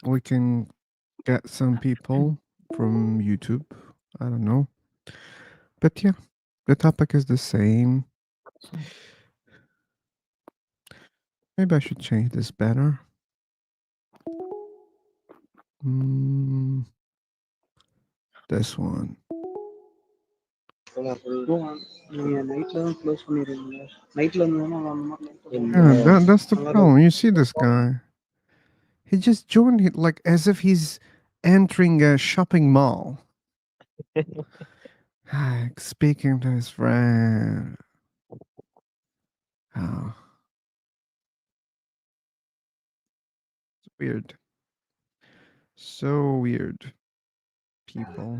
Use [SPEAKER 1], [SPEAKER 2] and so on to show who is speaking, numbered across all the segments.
[SPEAKER 1] we can get some people from YouTube. I don't know. But yeah, the topic is the same. Maybe I should change this better. This one. Yeah, that's the problem. You see this guy. He just joined it like as if he's entering a shopping mall. Speaking to his friend. Oh, it's weird. So weird. People.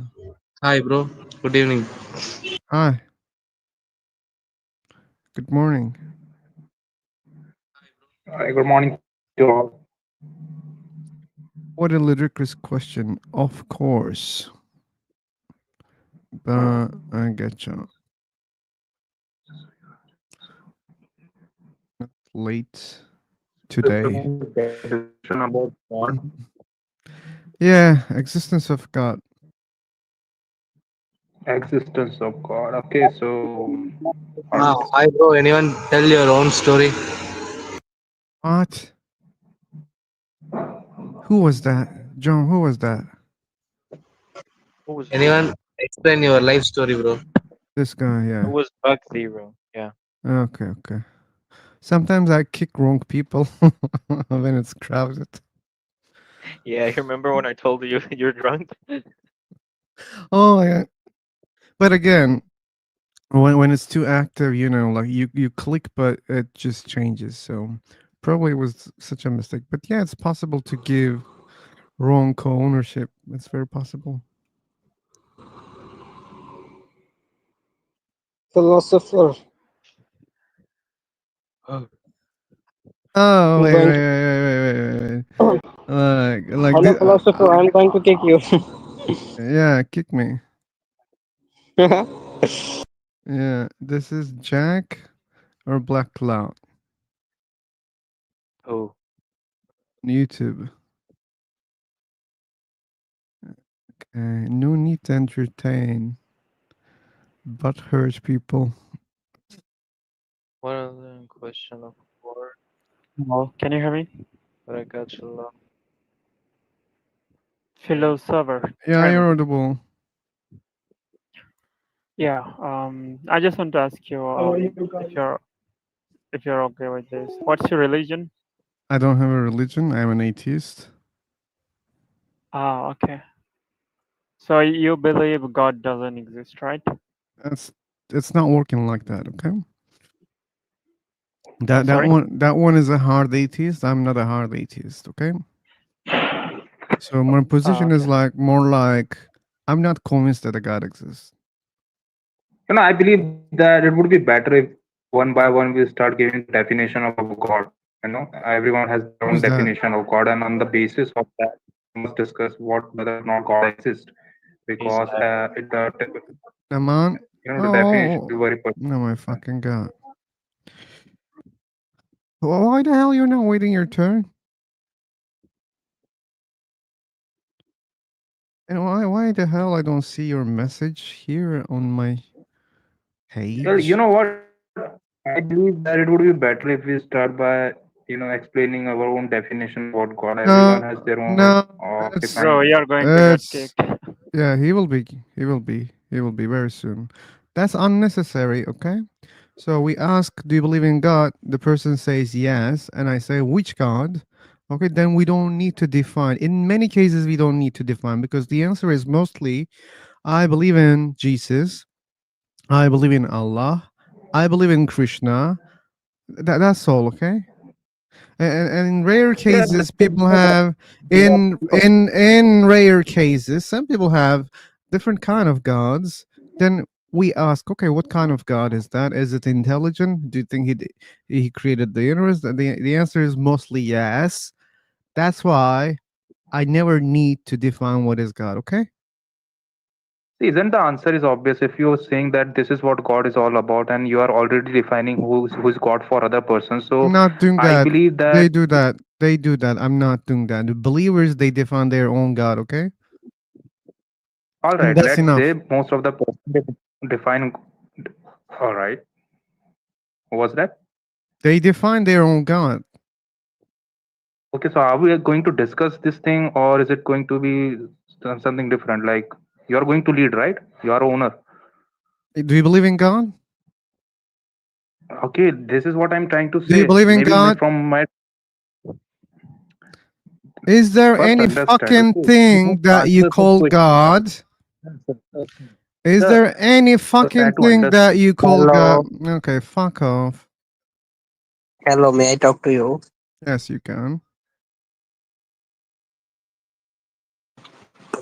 [SPEAKER 2] Hi, bro. Good evening.
[SPEAKER 1] Hi. Good morning.
[SPEAKER 3] Good morning to all.
[SPEAKER 1] What a ludicrous question. Of course. But I get you. Late today.
[SPEAKER 3] Discussion about God.
[SPEAKER 1] Yeah, existence of God.
[SPEAKER 3] Existence of God. Okay, so
[SPEAKER 2] Hi, bro. Anyone tell your own story?
[SPEAKER 1] What? Who was that? John, who was that?
[SPEAKER 4] Who was who?
[SPEAKER 2] Anyone explain your life story, bro?
[SPEAKER 1] This guy,
[SPEAKER 4] It
[SPEAKER 1] yeah.
[SPEAKER 4] was Bug Zero. Yeah.
[SPEAKER 1] Okay, okay. Sometimes I kick wrong people when it's crowded.
[SPEAKER 4] Yeah, you remember when I told you you're drunk?
[SPEAKER 1] Oh, yeah. But again, when it's too active, you know, like you click, but it just changes. So probably it was such a mistake. But yeah, it's possible to give wrong co-ownership. It's very possible.
[SPEAKER 5] Philosopher.
[SPEAKER 4] Oh,
[SPEAKER 1] Oh,
[SPEAKER 5] I'm
[SPEAKER 1] wait,
[SPEAKER 5] going
[SPEAKER 1] wait,
[SPEAKER 5] to.
[SPEAKER 1] wait, wait, wait, wait. Like
[SPEAKER 5] Hello,
[SPEAKER 1] this,
[SPEAKER 5] philosopher. I'm going to kick you.
[SPEAKER 1] yeah, kick me. Yeah, this is Jack or Black Cloud
[SPEAKER 4] oh.
[SPEAKER 1] on YouTube. Okay, no need to entertain, but hurt people.
[SPEAKER 4] What other question of war?
[SPEAKER 6] Hello, can you hear me?
[SPEAKER 4] But I got you love.
[SPEAKER 6] Philosopher.
[SPEAKER 1] Yeah,
[SPEAKER 6] Tell me.
[SPEAKER 1] you're audible.
[SPEAKER 6] Yeah, I just want to ask you if you're okay with this. What's your religion?
[SPEAKER 1] I don't have a religion. I'm an atheist.
[SPEAKER 6] Ah, okay. So you believe God doesn't exist, right?
[SPEAKER 1] That's it's not working like that. Okay.
[SPEAKER 6] I'm sorry.
[SPEAKER 1] That one is a hard atheist. I'm not a hard atheist. Okay. So my position is
[SPEAKER 6] Okay.
[SPEAKER 1] like more like I'm not convinced that a God exists.
[SPEAKER 3] I believe that it would be better if one by one we start giving definition of God. Everyone has their own
[SPEAKER 1] Who's that?
[SPEAKER 3] definition of God, and on the basis of that, we must discuss what whether or not God exists,
[SPEAKER 4] He's
[SPEAKER 3] because
[SPEAKER 4] back.
[SPEAKER 1] Come on.
[SPEAKER 3] the definition
[SPEAKER 1] Oh,
[SPEAKER 3] is very
[SPEAKER 1] no, my
[SPEAKER 3] personal.
[SPEAKER 1] fucking God. Why the hell you're not waiting your turn? And why the hell I don't see your message here on my
[SPEAKER 3] Well, you
[SPEAKER 1] page?
[SPEAKER 3] know what? I believe that it would be better if we start by explaining our own definition of what God. Everyone
[SPEAKER 1] No,
[SPEAKER 3] has their own
[SPEAKER 1] no, it's
[SPEAKER 6] Bro,
[SPEAKER 3] defined.
[SPEAKER 6] you're going to get
[SPEAKER 1] it's
[SPEAKER 6] kicked.
[SPEAKER 1] yeah, he will be very soon. That's unnecessary, okay? So we ask, do you believe in God? The person says yes, and I say, which God? Okay, then we don't need to define. In many cases, we don't need to define because the answer is mostly, I believe in Jesus, I believe in Allah, I believe in Krishna. That's all, okay? And in rare
[SPEAKER 3] Yeah,
[SPEAKER 1] cases people have in rare cases some people have different kind of gods. Then we ask, okay, what kind of god is that? Is it intelligent? Do you think he created the universe? The answer is mostly yes. That's why I never need to define what is god. Okay.
[SPEAKER 3] See, isn't the answer is obvious if you're saying that this is what God is all about and you are already defining who's God for other persons.
[SPEAKER 1] I'm
[SPEAKER 3] So
[SPEAKER 1] not doing
[SPEAKER 3] I
[SPEAKER 1] that.
[SPEAKER 3] believe that
[SPEAKER 1] They do that. They do that. I'm not doing that. The believers, they define their own God, okay?
[SPEAKER 3] all
[SPEAKER 1] And
[SPEAKER 3] right,
[SPEAKER 1] that's
[SPEAKER 3] let's say
[SPEAKER 1] enough.
[SPEAKER 3] most of the person they define. All right, what was that?
[SPEAKER 1] They define their own God.
[SPEAKER 3] Okay, so are we going to discuss this thing or is it going to be something different? Like you're going to lead, right? You are owner.
[SPEAKER 1] Do you believe in God?
[SPEAKER 3] Okay, this is what I'm trying to
[SPEAKER 1] Do you
[SPEAKER 3] say.
[SPEAKER 1] believe in
[SPEAKER 3] Maybe
[SPEAKER 1] God?
[SPEAKER 3] from my
[SPEAKER 1] Is there
[SPEAKER 3] first
[SPEAKER 1] any
[SPEAKER 3] understand.
[SPEAKER 1] fucking
[SPEAKER 3] Okay, you
[SPEAKER 1] thing
[SPEAKER 3] need to
[SPEAKER 1] that you
[SPEAKER 3] answer some
[SPEAKER 1] call
[SPEAKER 3] questions.
[SPEAKER 1] God? Is
[SPEAKER 3] Sir,
[SPEAKER 1] there any
[SPEAKER 3] try
[SPEAKER 1] fucking
[SPEAKER 3] to
[SPEAKER 1] thing
[SPEAKER 3] understand.
[SPEAKER 1] that you call God?
[SPEAKER 5] Hello.
[SPEAKER 1] Okay, fuck off.
[SPEAKER 5] Hello, may I talk to you?
[SPEAKER 1] Yes, you can.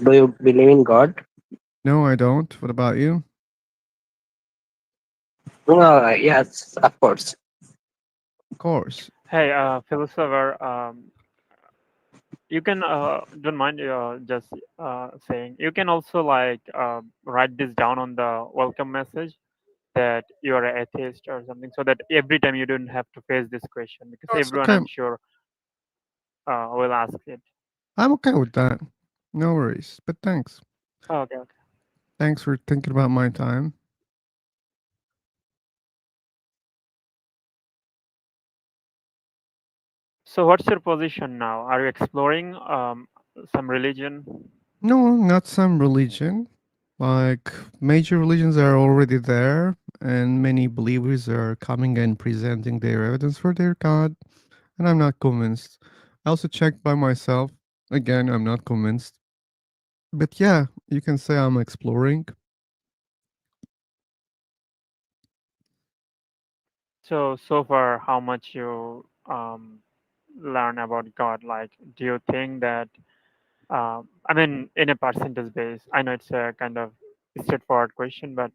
[SPEAKER 5] Do you believe in God?
[SPEAKER 1] No, I don't. What about you?
[SPEAKER 5] Yes, of course.
[SPEAKER 1] Of course.
[SPEAKER 6] Hey, philosopher, you can don't mind just saying. You can also like write this down on the welcome message that you are an atheist or something, so that every time you don't have to face this question, because
[SPEAKER 1] No, it's
[SPEAKER 6] everyone,
[SPEAKER 1] okay.
[SPEAKER 6] I'm sure, will ask it.
[SPEAKER 1] I'm okay with that. No worries. But thanks.
[SPEAKER 6] Oh, okay, okay.
[SPEAKER 1] Thanks for thinking about my time.
[SPEAKER 6] So, what's your position now? Are you exploring some religion?
[SPEAKER 1] No, not some religion. Like major religions are already there, and many believers are coming and presenting their evidence for their God, and I'm not convinced. I also checked by myself. Again, I'm not convinced. But yeah, you can say I'm exploring.
[SPEAKER 6] So far, how much you learn about God? Like, do you think that? I mean, in a percentage base, I know it's a kind of straightforward question, but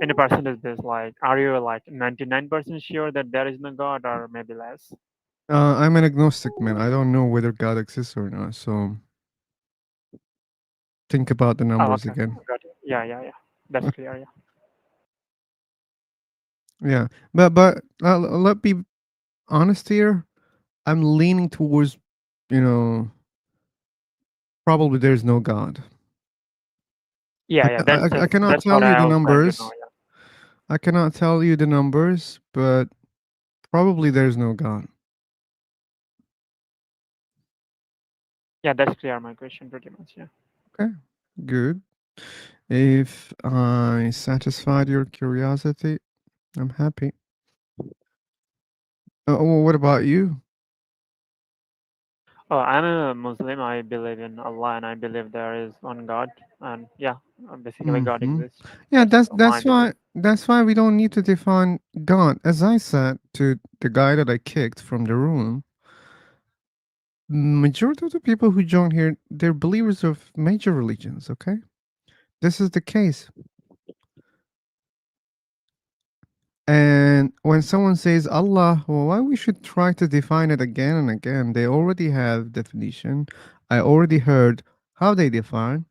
[SPEAKER 6] in a percentage base, like, are you like 99% sure that there is no God, or maybe less?
[SPEAKER 1] I'm an agnostic man. I don't know whether God exists or not. So think about the
[SPEAKER 6] Oh,
[SPEAKER 1] numbers
[SPEAKER 6] okay,
[SPEAKER 1] again.
[SPEAKER 6] got it. Yeah, yeah, yeah. That's clear. Yeah.
[SPEAKER 1] Yeah, but let me be honest here. I'm leaning towards, you know, probably there's no God.
[SPEAKER 6] Yeah, yeah.
[SPEAKER 1] I cannot
[SPEAKER 6] That's what
[SPEAKER 1] tell you
[SPEAKER 6] I
[SPEAKER 1] the
[SPEAKER 6] also trying to know.
[SPEAKER 1] numbers.
[SPEAKER 6] Yeah.
[SPEAKER 1] I cannot tell you the numbers, but probably there's no God.
[SPEAKER 6] Yeah, that's clear. My question, pretty much. Yeah.
[SPEAKER 1] Okay, good. If I satisfied your curiosity, I'm happy. What about you?
[SPEAKER 6] Oh, I'm a Muslim. I believe in Allah, and I believe there is one God. And yeah, basically, God
[SPEAKER 1] Hmm.
[SPEAKER 6] exists.
[SPEAKER 1] Yeah,
[SPEAKER 6] That's my
[SPEAKER 1] that's
[SPEAKER 6] belief.
[SPEAKER 1] why we don't need to define God. As I said to the guy that I kicked from the room, majority of the people who join here, they're believers of major religions. Okay, this is the case. And when someone says Allah, well, why we should try to define it again and again? They already have definition. I already heard how they define.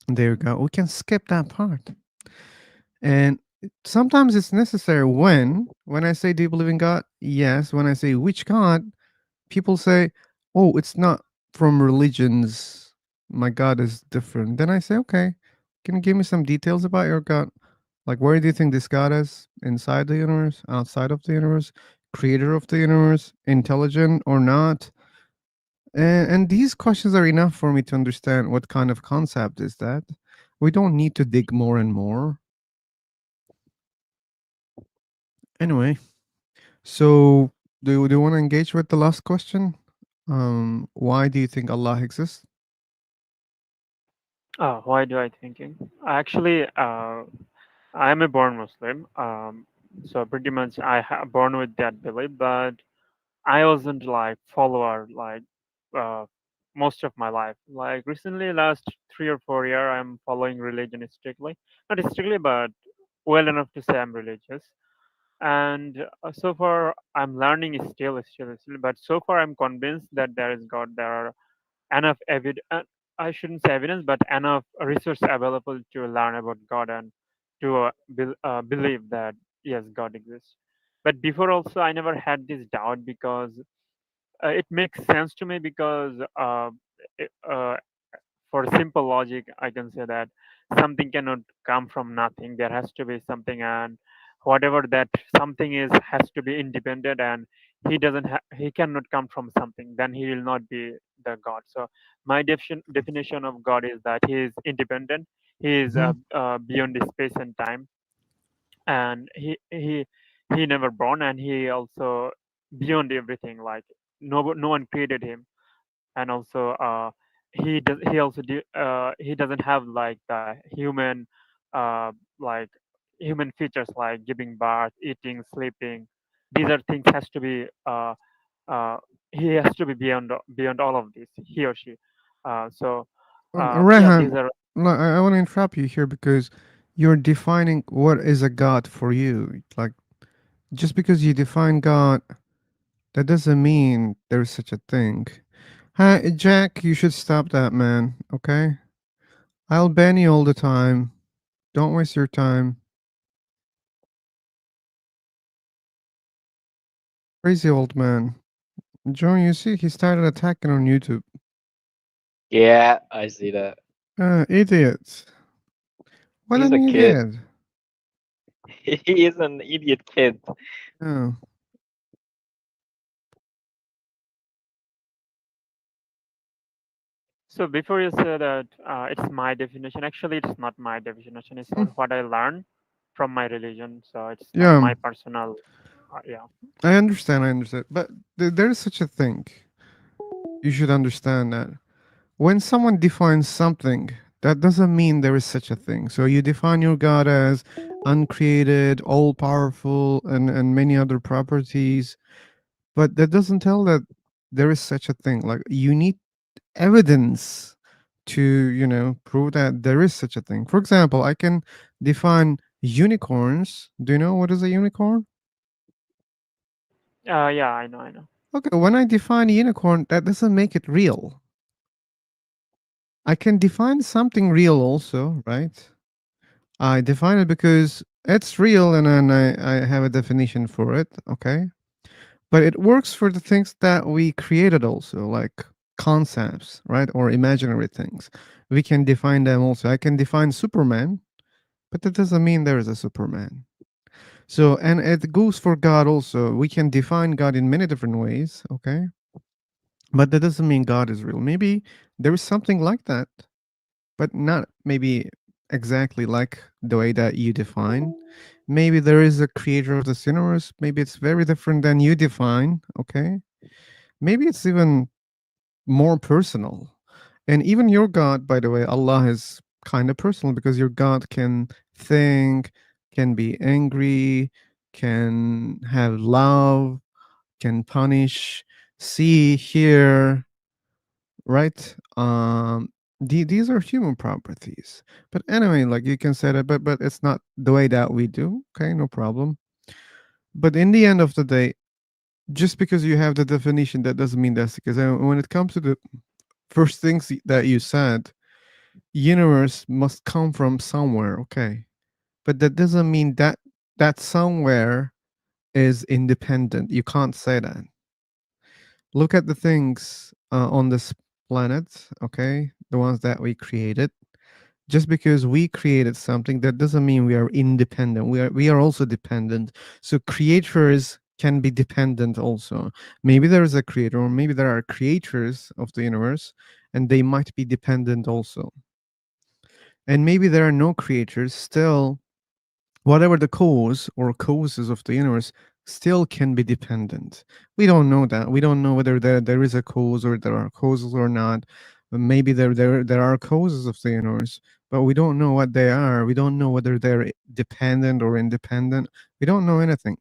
[SPEAKER 1] There you go. We can skip that part. And sometimes it's necessary when I say do you believe in God? Yes. When I say which God, people say, oh, it's not from religions. My God is different. Then I say, okay, can you give me some details about your God? Like, where do you think this God is? Inside the universe, outside of the universe, creator of the universe, intelligent or not? And these questions are enough for me to understand what kind of concept is that. We don't need to dig more and more. Anyway, so do you want to engage with the last question? Why do you think Allah exists?
[SPEAKER 6] Why do I thinking? Actually, I'm a born Muslim. So pretty much born with that belief, but I wasn't like follower like uh, most of my life. Like recently, last 3 or 4 year, I'm following religion strictly. Not strictly, but well enough to say I'm religious. And so far, I'm learning still, but so far I'm convinced that there is God. There are enough evidence. I shouldn't say evidence, but enough resource available to learn about God and to believe that yes, God exists. But before also, I never had this doubt because it makes sense to me because it- for simple logic, I can say that something cannot come from nothing. There has to be something, and whatever that something is has to be independent. And he cannot come from something. Then he will not be the God. So my definition of God is that he is independent. He is
[SPEAKER 1] Hmm.
[SPEAKER 6] beyond the space and time, and he never born, and he also beyond everything. Like no one created him, and also he also he doesn't have like the human uh like human features like giving birth, eating, sleeping. These are things has to be uh he has to be beyond all of this, he or she. So yeah, these
[SPEAKER 1] Rehan,
[SPEAKER 6] are.
[SPEAKER 1] no, I want to interrupt you here because you're defining what is a God for you. Like, just because you define God, that doesn't mean there's such a thing. Hi, Jack, you should stop that, man. Okay? I'll ban you all the time. Don't waste your time. Crazy old man. Joe, you see, he started attacking on YouTube.
[SPEAKER 4] Yeah, I see that.
[SPEAKER 1] Idiots. What
[SPEAKER 4] He's
[SPEAKER 1] an
[SPEAKER 4] a kid.
[SPEAKER 1] idiot.
[SPEAKER 4] He is an idiot kid.
[SPEAKER 1] Oh.
[SPEAKER 6] So before you say that it's my definition, actually it's not my definition. It's
[SPEAKER 1] Hmm.
[SPEAKER 6] what I learned from my religion. So it's like
[SPEAKER 1] Yeah,
[SPEAKER 6] my personal, yeah.
[SPEAKER 1] I understand, I understand. But there's such a thing. You should understand that. When someone defines something, that doesn't mean there is such a thing. So you define your God as uncreated, all powerful, and many other properties, but that doesn't tell that there is such a thing. Like, you need evidence to, prove that there is such a thing. For example, I can define unicorns. Do you know what is a unicorn?
[SPEAKER 6] Yeah, I know.
[SPEAKER 1] Okay, when I define a unicorn, that doesn't make it real. I can define something real also, right? I define it because it's real, and then I have a definition for it, okay? But it works for the things that we created also, like concepts, right? Or imaginary things. We can define them also. I can define Superman, but that doesn't mean there is a Superman. So, and it goes for God also. We can define God in many different ways, okay? But that doesn't mean God is real. Maybe there is something like that, but not maybe exactly like the way that you define. Maybe there is a creator of this universe. Maybe it's very different than you define, okay? Maybe it's even more personal. And even your God, by the way, Allah is kind of personal because your God can think, can be angry, can have love, can punish, see, hear, right? These are human properties. But anyway, like you can say that, but it's not the way that we do. Okay, no problem. But in the end of the day, just because you have the definition, that doesn't mean that's because when it comes to the first things that you said, universe must come from somewhere. Okay, but that doesn't mean that that somewhere is independent. You can't say that. Look at the things on this planet. Okay, the ones that we created. Just because we created something, that doesn't mean we are independent. We are also dependent. So creators can be dependent also. Maybe there is a creator, or maybe there are creators of the universe, and they might be dependent also. And maybe there are no creators, still whatever the cause or causes of the universe still can be dependent. We don't know that. We don't know whether there is a cause or there are causes or not. Maybe there are causes of the universe, but we don't know what they are. We don't know whether they're dependent or independent. We don't know anything.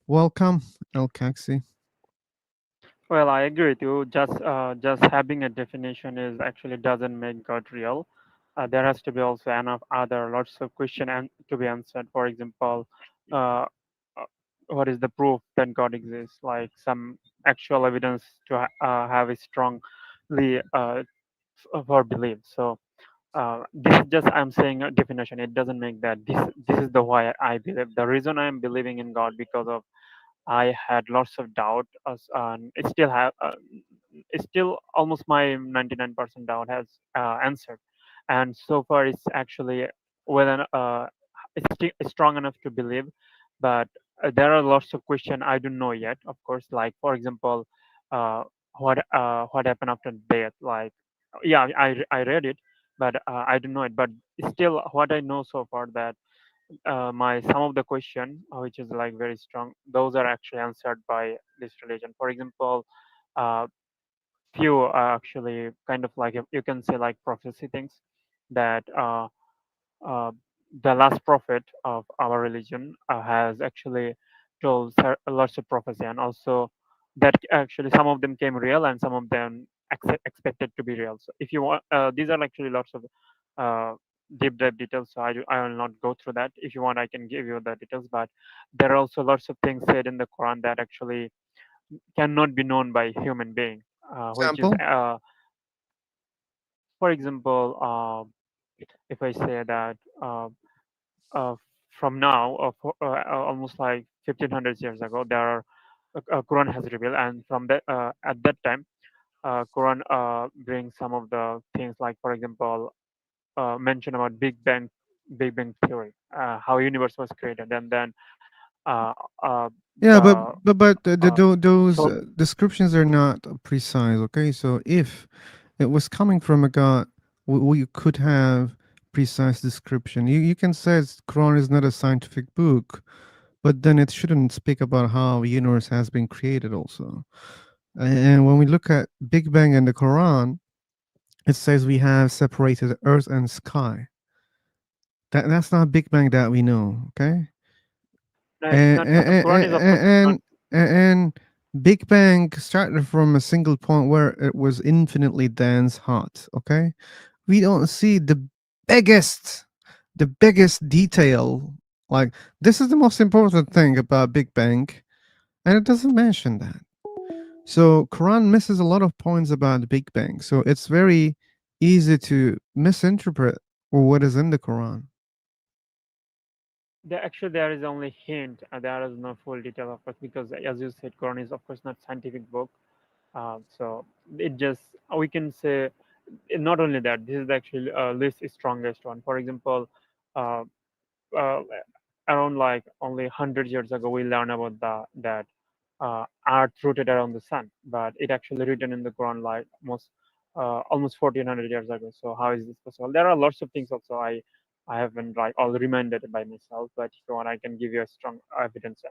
[SPEAKER 1] Welcome, El Kaxi.
[SPEAKER 6] Well, I agree with you. Just having a definition is actually doesn't make God real. There has to be also enough other lots of question and to be answered. For example, uh, uh, what is the proof that God exists? Like some actual evidence to have a strongly for belief. So this is just I'm saying a definition. It doesn't make that this is the why I believe. The reason I am believing in God because of I had lots of doubt, and it still have. It's still almost my 99% doubt has answered, and so far it's actually well, it's strong enough to believe, but there are lots of questions I don't know yet. Of course, like for example, uh, what happened after death? Like, yeah, I read it, but I don't know it. But still, what I know so far that my some of the question which is like very strong those are actually answered by this religion. For example, uh, few are actually kind of like you can say like prophecy things that uh, the last prophet of our religion has actually told lots of prophecy, and also that actually some of them came real and some of them expected to be real. So if you want, these are actually lots of uh, deep dive details. So I will not go through that. If you want, I can give you the details. But there are also lots of things said in the Quran that actually cannot be known by human being, which is,
[SPEAKER 1] Example.
[SPEAKER 6] for example, if I say that. Uh, from now, almost like 1500 years ago, there are Quran has revealed, and from that at that time, Quran brings some of the things like, for example, mention about Big Bang theory, how universe was created, and then uh, uh,
[SPEAKER 1] Yeah, but
[SPEAKER 6] the
[SPEAKER 1] those
[SPEAKER 6] so
[SPEAKER 1] descriptions are not precise. Okay, so if it was coming from a god, we could have precise description. You can say Quran is not a scientific book, but then it shouldn't speak about how universe has been created also. And when we look at Big Bang in the Quran, it says we have separated earth and sky. That's not Big Bang that we know. Okay,
[SPEAKER 6] no, it's
[SPEAKER 1] and
[SPEAKER 6] not. Quran is of course not.
[SPEAKER 1] and Big Bang started from a single point where it was infinitely dense hot. Okay, we don't see biggest the biggest detail. Like, this is the most important thing about Big Bang, and it doesn't mention that. So Quran misses a lot of points about the Big Bang. So it's very easy to misinterpret what is in the Quran.
[SPEAKER 6] Actually, there is only hint. There is no full detail, of course, because as you said, Quran is of course not scientific book. So it just we can say not only that. This is actually least strongest one. For example, uh, uh, around like only 100 years ago, we learned about that Earth rotated around the sun, but it actually written in the Quran like almost 1400 years ago. So how is this possible? There are lots of things also I haven't like all reminded by myself, but if you want, I can give you a strong evidence.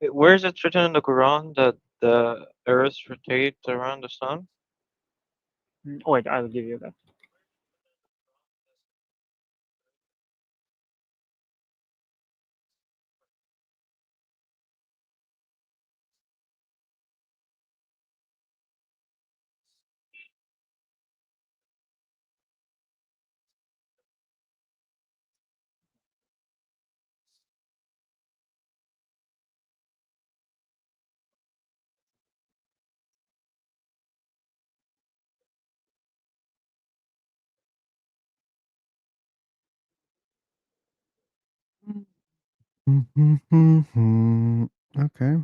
[SPEAKER 4] Where is it written in the Quran that the Earth rotates around the sun?
[SPEAKER 6] Wait, I'll give you that.
[SPEAKER 1] Okay.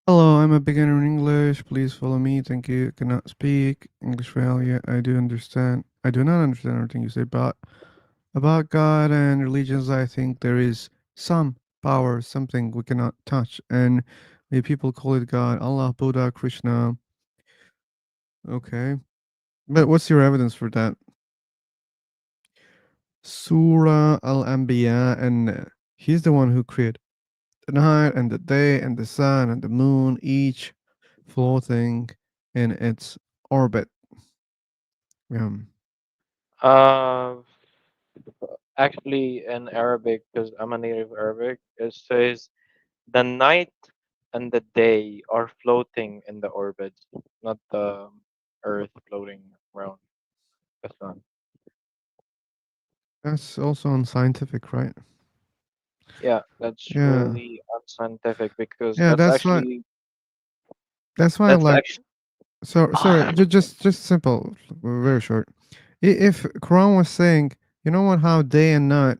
[SPEAKER 1] Hello, I'm a beginner in English. Please follow me. Thank you. Cannot speak English well yet. I do understand. I do not understand everything you say, but about God and religions, I think there is some power, something we cannot touch, and maybe people call it God, Allah, Buddha, Krishna. Okay, but what's your evidence for that? Surah Al Anbiya, and he's the one who created the night and the day and the sun and the moon, each floating in its orbit. Um,
[SPEAKER 4] Uh, Actually, in Arabic, because I'm a native Arabic, it says the night and the day are floating in the orbit, not the Earth floating around the sun.
[SPEAKER 1] that's also unscientific, right?
[SPEAKER 4] Yeah, that's
[SPEAKER 1] Yeah,
[SPEAKER 4] really unscientific because
[SPEAKER 1] yeah. That's why
[SPEAKER 4] that's
[SPEAKER 1] like
[SPEAKER 4] actually
[SPEAKER 1] so sorry. Just simple, very short. If Quran was saying, you know what, how day and night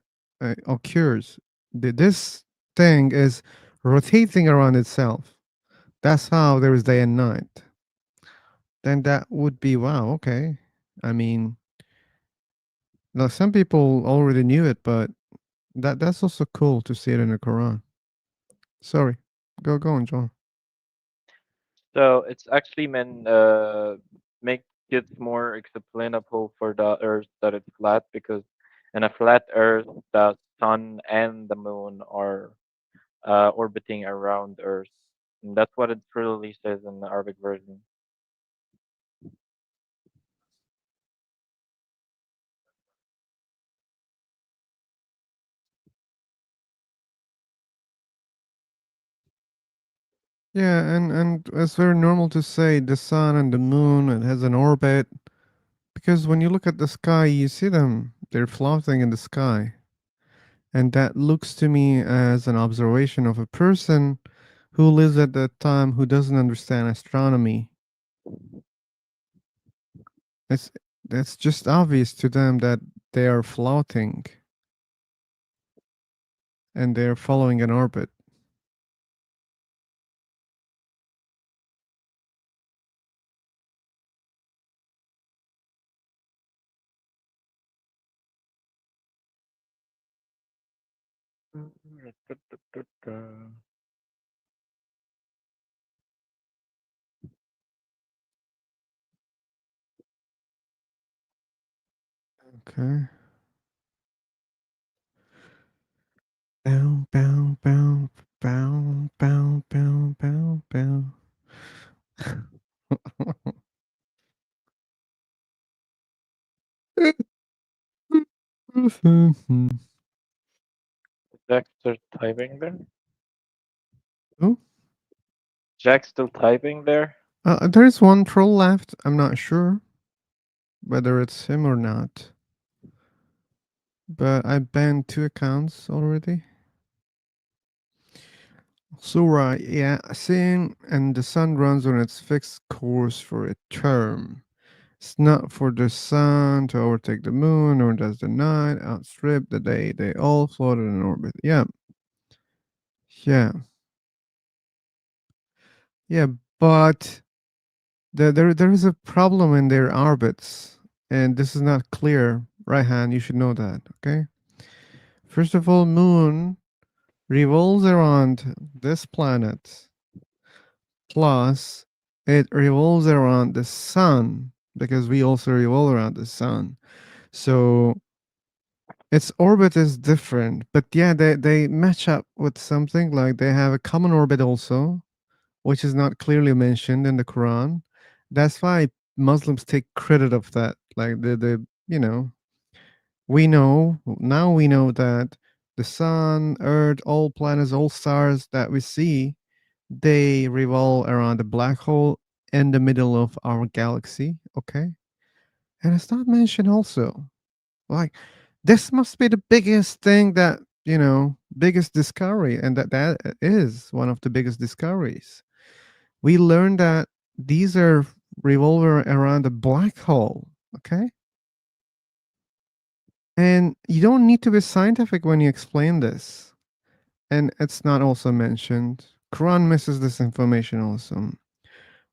[SPEAKER 1] occurs, this thing is rotating around itself. That's how there is day and night. Then that would be wow. Okay, I mean, now some people already knew it, but that's also cool to see it in the Quran. Sorry, go on, John.
[SPEAKER 4] so it's actually meant make it more explainable for the Earth that it's flat because in a flat Earth the sun and the moon are orbiting around Earth. And that's what it really says in the Arabic version.
[SPEAKER 1] Yeah, and it's very normal to say the sun and the moon, it has an orbit, because when you look at the sky, you see them. They're floating in the sky. And that looks to me as an observation of a person who lives at that time who doesn't understand astronomy. It's it's just obvious to them that they are floating and they're following an orbit. Okay. Bow, bow, bow, bow, bow, bow, bow, bow.
[SPEAKER 4] Jack's still typing there?
[SPEAKER 1] Oh,
[SPEAKER 4] Jack's still typing there?
[SPEAKER 1] there's one troll left. I'm not sure whether it's him or not, but I banned 2 accounts already. Surah Yasin, and the sun runs on its fixed course for a term. It's not for the sun to overtake the moon, nor does the night outstrip the day. They all float in orbit. Yeah, yeah, yeah. But there is a problem in their orbits, and this is not clear. Right hand, you should know that. Okay. First of all, moon revolves around this planet, plus it revolves around the sun because we also revolve around the sun. So its orbit is different, but yeah, they match up with something like they have a common orbit also, which is not clearly mentioned in the Quran. That's why Muslims take credit of that. Like the we know now we know that the sun, earth, all planets, all stars that we see, they revolve around a black hole in the middle of our galaxy, okay? And it's not mentioned also. Like this must be the biggest thing that, biggest discovery, and that is one of the biggest discoveries. We learned that these are revolving around a black hole, okay? And you don't need to be scientific when you explain this. And it's not also mentioned. Quran misses this information also.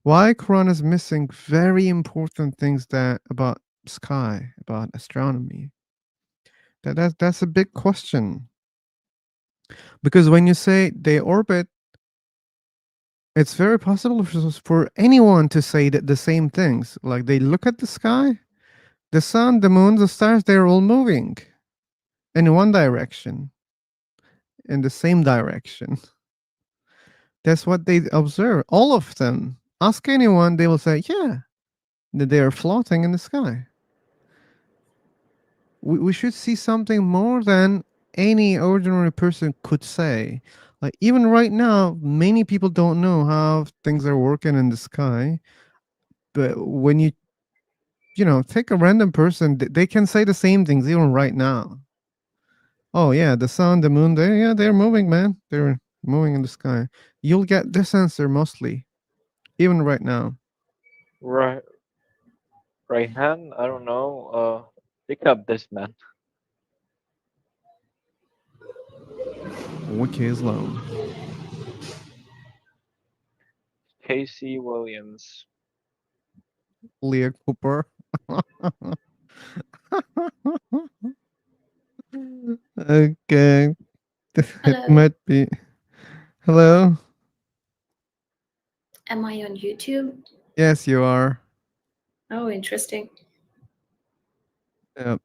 [SPEAKER 1] Why Quran is missing very important things that about sky, about astronomy? That's a big question. Because when you say they orbit, it's very possible for anyone to say that the same things. Like they look at the sky, the sun, the moon, the stars, they're all moving in one direction, in the same direction. That's what they observe. All of them. Ask anyone, they will say, yeah, that they are floating in the sky. We should see something more than any ordinary person could say. Like even right now, many people don't know how things are working in the sky. But when you take a random person, they can say the same things even right now. Oh yeah, the sun, the moon, they're moving, man. They're moving in the sky. You'll get this answer mostly, even right now.
[SPEAKER 4] Right, right hand. I don't know. Pick up this man,
[SPEAKER 1] Wiki Islam.
[SPEAKER 4] Casey Williams.
[SPEAKER 1] Leah Cooper. Okay. It
[SPEAKER 7] Hello,
[SPEAKER 1] might be. Hello?
[SPEAKER 7] am I on YouTube?
[SPEAKER 1] Yes, you are.
[SPEAKER 7] Oh, interesting.
[SPEAKER 1] Yep.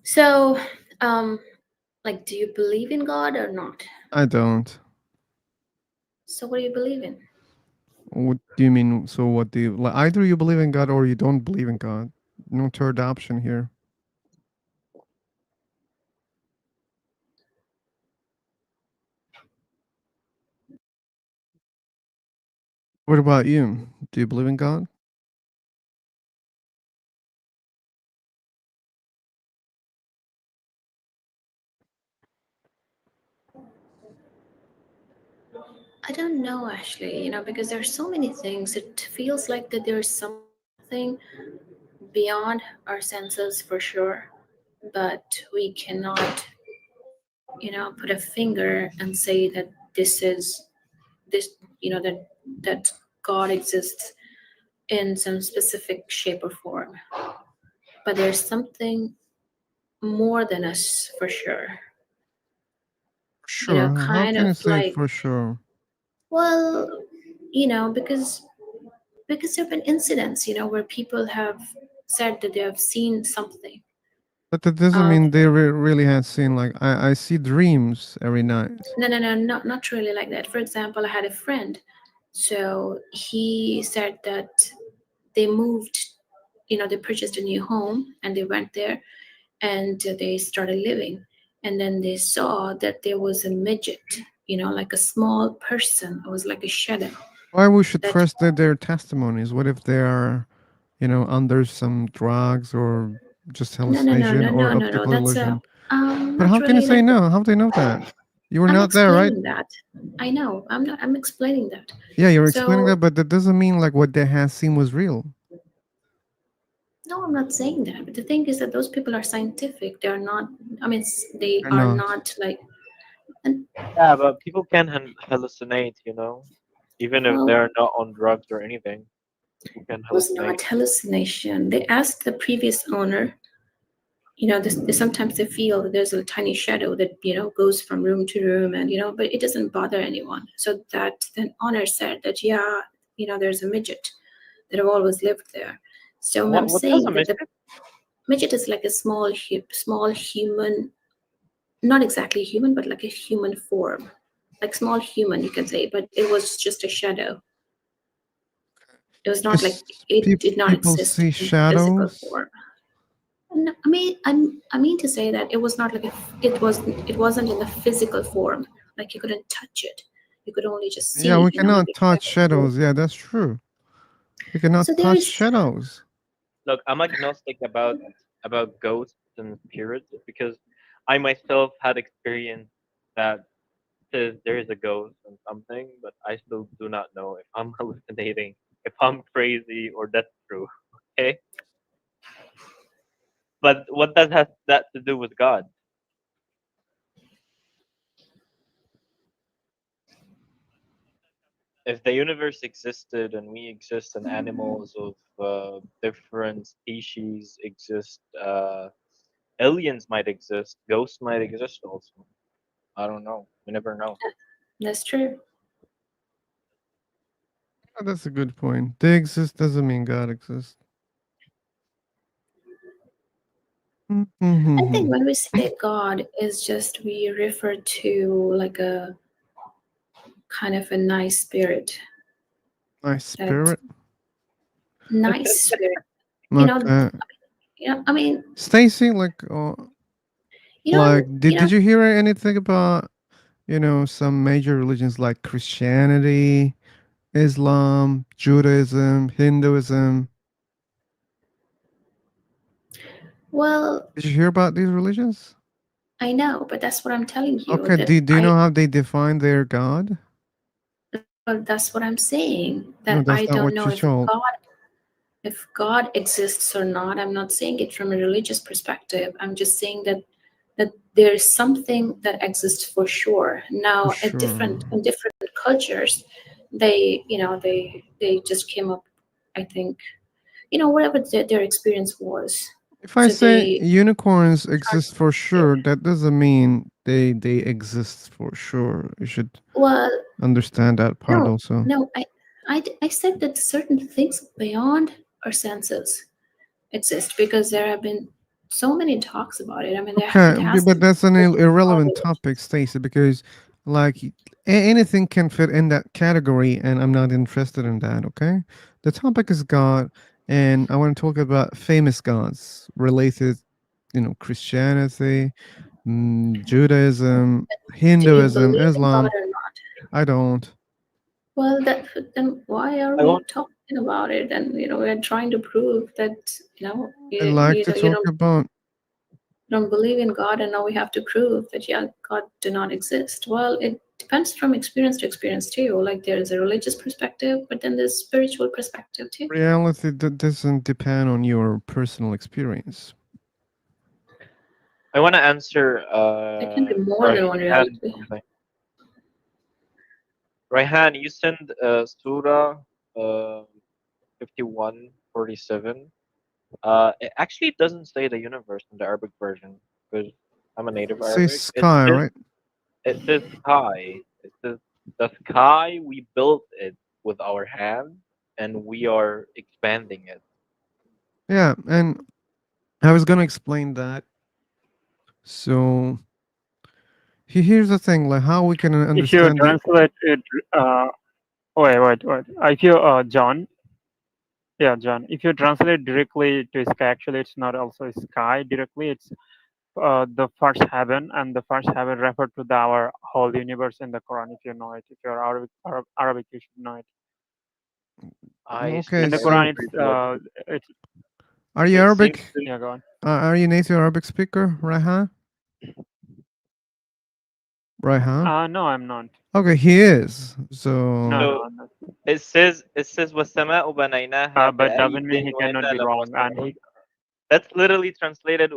[SPEAKER 7] So, um, like, do you believe in God or not?
[SPEAKER 1] I don't.
[SPEAKER 7] So, what do you believe in?
[SPEAKER 1] What do you mean? So, what do you like? Either you believe in God or you don't believe in God. No third option here. What about you? Do you believe in God?
[SPEAKER 7] I don't know actually, because there's so many things. It feels like that there's something beyond our senses for sure, but we cannot, put a finger and say that this is this, that God exists in some specific shape or form. But there's something more than us for sure.
[SPEAKER 1] Sure. How
[SPEAKER 7] Kind
[SPEAKER 1] can
[SPEAKER 7] of
[SPEAKER 1] you say
[SPEAKER 7] like,
[SPEAKER 1] for sure?
[SPEAKER 7] well, because there have been incidents, where people have said that they have seen something.
[SPEAKER 1] But that doesn't
[SPEAKER 7] Um,
[SPEAKER 1] mean they really had seen, like, I see dreams every night.
[SPEAKER 7] no, not really like that. For example, I had a friend, so he said that they moved, they purchased a new home and they went there and they started living, and then they saw that there was a midget, like a small person. It was like a shadow.
[SPEAKER 1] Why we should
[SPEAKER 7] That
[SPEAKER 1] trust their testimonies? What if they are, under some drugs or just hallucination or
[SPEAKER 7] no.
[SPEAKER 1] optical
[SPEAKER 7] That's a
[SPEAKER 1] illusion? But
[SPEAKER 7] not
[SPEAKER 1] how can you
[SPEAKER 7] really
[SPEAKER 1] say
[SPEAKER 7] like.
[SPEAKER 1] no? How do they know that? You were
[SPEAKER 7] I'm
[SPEAKER 1] not there, right?
[SPEAKER 7] explaining that. I know. I'm not. I'm explaining that.
[SPEAKER 1] Yeah, you're explaining
[SPEAKER 7] So
[SPEAKER 1] that, but that doesn't mean like what they had seen was real.
[SPEAKER 7] no, I'm not saying that. But the thing is that those people are scientific. They are not. I mean, they
[SPEAKER 1] They're
[SPEAKER 7] are
[SPEAKER 1] not.
[SPEAKER 7] not like. And
[SPEAKER 4] Yeah, but people can hallucinate, even if
[SPEAKER 7] well,
[SPEAKER 4] they're not on drugs or anything. People can
[SPEAKER 7] it was
[SPEAKER 4] hallucinate.
[SPEAKER 7] not hallucination. They asked the previous owner. Sometimes they feel that there's a tiny shadow that goes from room to room, and but it doesn't bother anyone. So that then owner said that yeah, there's a midget that have always lived there. So I'm
[SPEAKER 4] What does
[SPEAKER 7] saying
[SPEAKER 4] a
[SPEAKER 7] that
[SPEAKER 4] midget?
[SPEAKER 7] the midget is like a small human, not exactly human, but like a human form, like small human, you can say, but it was just a shadow. It was not like
[SPEAKER 1] Because
[SPEAKER 7] it did not
[SPEAKER 1] people
[SPEAKER 7] exist
[SPEAKER 1] see
[SPEAKER 7] in physical
[SPEAKER 1] shadows.
[SPEAKER 7] form. No, I mean to say that it was not like it wasn't in the physical form. Like you couldn't touch it. You could only just
[SPEAKER 1] Yeah,
[SPEAKER 7] see,
[SPEAKER 1] we cannot
[SPEAKER 7] maybe
[SPEAKER 1] touch
[SPEAKER 7] like a group.
[SPEAKER 1] shadows. Yeah, that's true. We cannot
[SPEAKER 7] So there
[SPEAKER 1] touch
[SPEAKER 7] is.
[SPEAKER 1] shadows.
[SPEAKER 4] Look, I'm agnostic about ghosts and spirits because I myself had experience that says there is a ghost and something, but I still do not know if I'm hallucinating, if I'm crazy, or that's true. Okay, but what does has that to do with God? If the universe existed and we exist and animals of different species exist, aliens might exist, ghosts might exist also. I don't know. We never know.
[SPEAKER 7] That's true.
[SPEAKER 1] Oh, that's a good point. They exist doesn't mean God exists.
[SPEAKER 7] I think
[SPEAKER 1] Mm-hmm.
[SPEAKER 7] when we say God, is just we refer to like a kind of a nice spirit.
[SPEAKER 1] My
[SPEAKER 7] That
[SPEAKER 1] spirit.
[SPEAKER 7] nice spirit. You know.
[SPEAKER 1] Okay.
[SPEAKER 7] I mean,
[SPEAKER 1] Stacy, like,
[SPEAKER 7] you know.
[SPEAKER 1] did you hear anything about some major religions like Christianity, Islam, Judaism, Hinduism?
[SPEAKER 7] Well,
[SPEAKER 1] Did you hear about these religions?
[SPEAKER 7] I know, but that's what I'm telling you.
[SPEAKER 1] Okay,
[SPEAKER 7] That
[SPEAKER 1] do you know how they define their God?
[SPEAKER 7] well, that's what I'm saying.
[SPEAKER 1] No,
[SPEAKER 7] That
[SPEAKER 1] that's
[SPEAKER 7] I
[SPEAKER 1] not
[SPEAKER 7] don't
[SPEAKER 1] what
[SPEAKER 7] know
[SPEAKER 1] you told.
[SPEAKER 7] if God exists or not. I'm not saying it from a religious perspective. I'm just saying that there's something that exists for sure.
[SPEAKER 1] For
[SPEAKER 7] Now,
[SPEAKER 1] sure.
[SPEAKER 7] in different cultures, they they just came up. I think whatever their experience was.
[SPEAKER 1] If I
[SPEAKER 7] So
[SPEAKER 1] say
[SPEAKER 7] they
[SPEAKER 1] unicorns exist for sure, that doesn't mean they exist for sure. You should
[SPEAKER 7] well
[SPEAKER 1] understand that part
[SPEAKER 7] no
[SPEAKER 1] also.
[SPEAKER 7] no I said that certain things beyond our senses exist because there have been so many talks about it. I mean,
[SPEAKER 1] Okay,
[SPEAKER 7] it has
[SPEAKER 1] but
[SPEAKER 7] been
[SPEAKER 1] that's an irrelevant
[SPEAKER 7] proven.
[SPEAKER 1] topic, Stacey, because like anything can fit in that category, and I'm not interested in that. Okay, the topic is God, and I want to talk about famous gods related, Christianity, Judaism,
[SPEAKER 7] Do you
[SPEAKER 1] Hinduism,
[SPEAKER 7] believe in God
[SPEAKER 1] Islam.
[SPEAKER 7] or not?
[SPEAKER 1] I don't.
[SPEAKER 7] Well, then why are
[SPEAKER 4] I
[SPEAKER 7] we
[SPEAKER 4] want.
[SPEAKER 7] talking about it? And we're trying to prove that
[SPEAKER 1] I like to
[SPEAKER 7] you
[SPEAKER 1] talk about.
[SPEAKER 7] don't believe in God, and now we have to prove that God do not exist. Well, it depends from experience to experience too. Like there is a religious perspective, but then there's spiritual perspective too.
[SPEAKER 1] Reality that doesn't depend on your personal experience.
[SPEAKER 4] I want to answer
[SPEAKER 7] There can be more than one
[SPEAKER 4] Rayhan
[SPEAKER 7] reality.
[SPEAKER 4] something. Rayhan, you send Surah 51:47. It actually doesn't say the universe in the Arabic version because I'm a native
[SPEAKER 1] Say
[SPEAKER 4] Arabic.
[SPEAKER 1] sky, right?
[SPEAKER 4] It says sky. It says the sky. We built it with our hands, and we are expanding it.
[SPEAKER 1] Yeah, and I was gonna explain that. So here's the thing, like how we can
[SPEAKER 6] If you
[SPEAKER 1] understand the.
[SPEAKER 6] translate it, wait. If you, John, if you translate directly to sky, actually, it's not also sky directly. It's the first heaven, and the first heaven referred to our whole universe in the Quran. If you know it, if you're Arabic, you should know it.
[SPEAKER 4] I
[SPEAKER 1] Okay,
[SPEAKER 6] In the
[SPEAKER 4] speak
[SPEAKER 1] so
[SPEAKER 6] Quran,
[SPEAKER 4] very little.
[SPEAKER 6] it's
[SPEAKER 1] are you
[SPEAKER 4] It seems
[SPEAKER 1] Arabic?
[SPEAKER 4] to.
[SPEAKER 6] yeah, go on.
[SPEAKER 1] Are you native Arabic speaker, Raihan? Raihan?
[SPEAKER 6] No, I'm not.
[SPEAKER 1] Okay, he is.
[SPEAKER 6] No,
[SPEAKER 1] So
[SPEAKER 6] no,
[SPEAKER 4] So
[SPEAKER 6] I'm not.
[SPEAKER 4] it says وَالسَّمَاءُ بَنَيْنَاهَا
[SPEAKER 6] But
[SPEAKER 4] بِأَيْدٍ
[SPEAKER 6] doesn't mean he cannot
[SPEAKER 4] وَإِنَّا
[SPEAKER 6] be wrong. And
[SPEAKER 4] لَمُوسِعُونَ.
[SPEAKER 6] he,
[SPEAKER 4] That's literally translated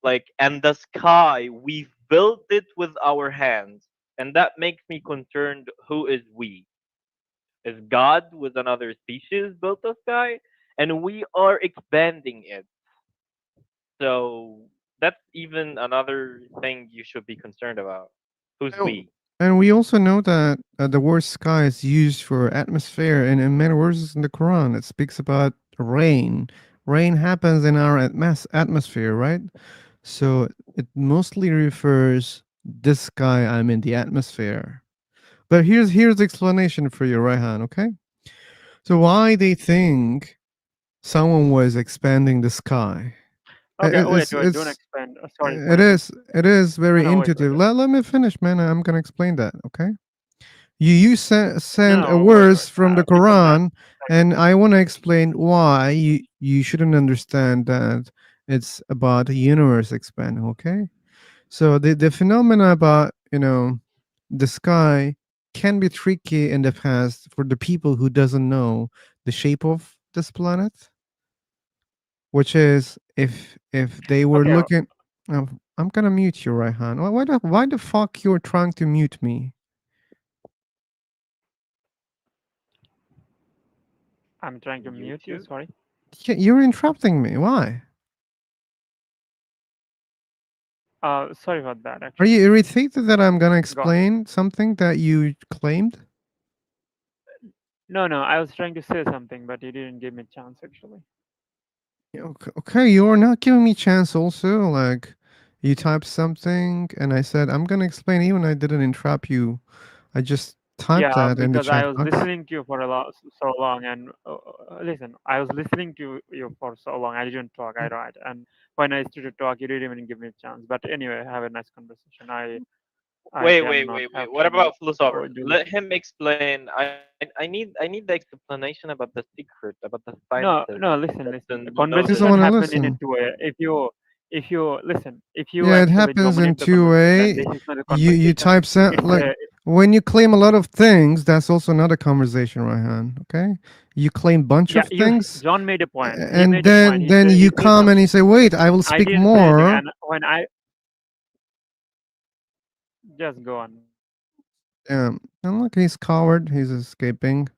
[SPEAKER 4] like, and the sky, we've built it with our hands. And that makes me concerned, who is we? Is God with another species built the sky? And we are expanding it. So that's even another thing you should be concerned about. Who's
[SPEAKER 1] oh,
[SPEAKER 4] we?
[SPEAKER 1] and we also know that the word sky is used for atmosphere, and in many verses in the Quran, it speaks about rain. Rain happens in our atmosphere, right? So it mostly refers this sky. I'm in the atmosphere. But here's the explanation for you, Raihan. Okay, so why they think someone was expanding the sky?
[SPEAKER 6] okay,
[SPEAKER 1] It's
[SPEAKER 6] wait, don't
[SPEAKER 1] it's
[SPEAKER 6] expand. Sorry,
[SPEAKER 1] it
[SPEAKER 6] sorry.
[SPEAKER 1] is
[SPEAKER 6] No,
[SPEAKER 1] very
[SPEAKER 6] no, wait.
[SPEAKER 1] intuitive. Let me finish, man. I'm gonna explain that. Okay, you
[SPEAKER 6] No,
[SPEAKER 1] send a
[SPEAKER 6] no, wait.
[SPEAKER 1] words from the
[SPEAKER 6] Before that,
[SPEAKER 1] Quran, and I want to explain why you shouldn't understand that it's about the universe expanding. Okay, so the phenomena about the sky can be tricky in the past for the people who doesn't know the shape of this planet, which is if they were
[SPEAKER 6] okay,
[SPEAKER 1] looking. I'm gonna mute you, Raihan. Why the fuck you're trying to mute me?
[SPEAKER 6] I'm trying to mute you.
[SPEAKER 4] YouTube?
[SPEAKER 6] Sorry.
[SPEAKER 1] You're interrupting me. Why?
[SPEAKER 6] Sorry about that.
[SPEAKER 1] Are
[SPEAKER 6] Actually,
[SPEAKER 1] you irritated that I'm gonna
[SPEAKER 6] go on.
[SPEAKER 1] explain something that you claimed?
[SPEAKER 6] No, no, I was trying to say something, but you didn't give me a chance. Actually.
[SPEAKER 1] Yeah, okay, you're not giving me chance also. Like you typed something and I said I'm gonna explain even I didn't interrupt you. I just typed
[SPEAKER 6] Yeah,
[SPEAKER 1] that in the
[SPEAKER 6] because I
[SPEAKER 1] chat
[SPEAKER 6] was
[SPEAKER 1] box.
[SPEAKER 6] listening to you for so long, and listen, I was listening to you for so long. I didn't talk. I right, and when I started to talk, you didn't even give me a chance. But anyway, have a nice conversation. I
[SPEAKER 4] Wait, wait,
[SPEAKER 6] cannot
[SPEAKER 4] wait, wait. What
[SPEAKER 6] actually
[SPEAKER 4] about philosopher?
[SPEAKER 6] do
[SPEAKER 4] Let
[SPEAKER 6] this.
[SPEAKER 4] him explain. I need the explanation about the secret, about the
[SPEAKER 6] No,
[SPEAKER 4] scientists
[SPEAKER 6] no.
[SPEAKER 4] that
[SPEAKER 6] Listen, listen. The
[SPEAKER 4] know
[SPEAKER 1] He
[SPEAKER 4] this.
[SPEAKER 1] doesn't
[SPEAKER 6] conversation
[SPEAKER 1] want to
[SPEAKER 6] happened in a
[SPEAKER 1] listen.
[SPEAKER 6] two-way. If you listen, if you
[SPEAKER 1] Yeah, it
[SPEAKER 6] actually
[SPEAKER 1] happens in
[SPEAKER 6] dominate the
[SPEAKER 1] two
[SPEAKER 6] conversation,
[SPEAKER 1] way.
[SPEAKER 6] this is not a
[SPEAKER 1] You
[SPEAKER 6] conversation.
[SPEAKER 1] type
[SPEAKER 6] It's
[SPEAKER 1] like
[SPEAKER 6] a
[SPEAKER 1] when you claim a lot of things, that's also another conversation, Raihan. Okay, you claim bunch
[SPEAKER 6] yeah.
[SPEAKER 1] of
[SPEAKER 6] You
[SPEAKER 1] things,
[SPEAKER 6] John made a point. He
[SPEAKER 1] and
[SPEAKER 6] made a point.
[SPEAKER 1] then
[SPEAKER 6] He
[SPEAKER 1] you
[SPEAKER 6] said
[SPEAKER 1] come and you
[SPEAKER 6] something.
[SPEAKER 1] say, "Wait, I will
[SPEAKER 6] I
[SPEAKER 1] speak
[SPEAKER 6] didn't say anything.
[SPEAKER 1] more."
[SPEAKER 6] And when I just go on.
[SPEAKER 1] And look, he's coward. He's escaping.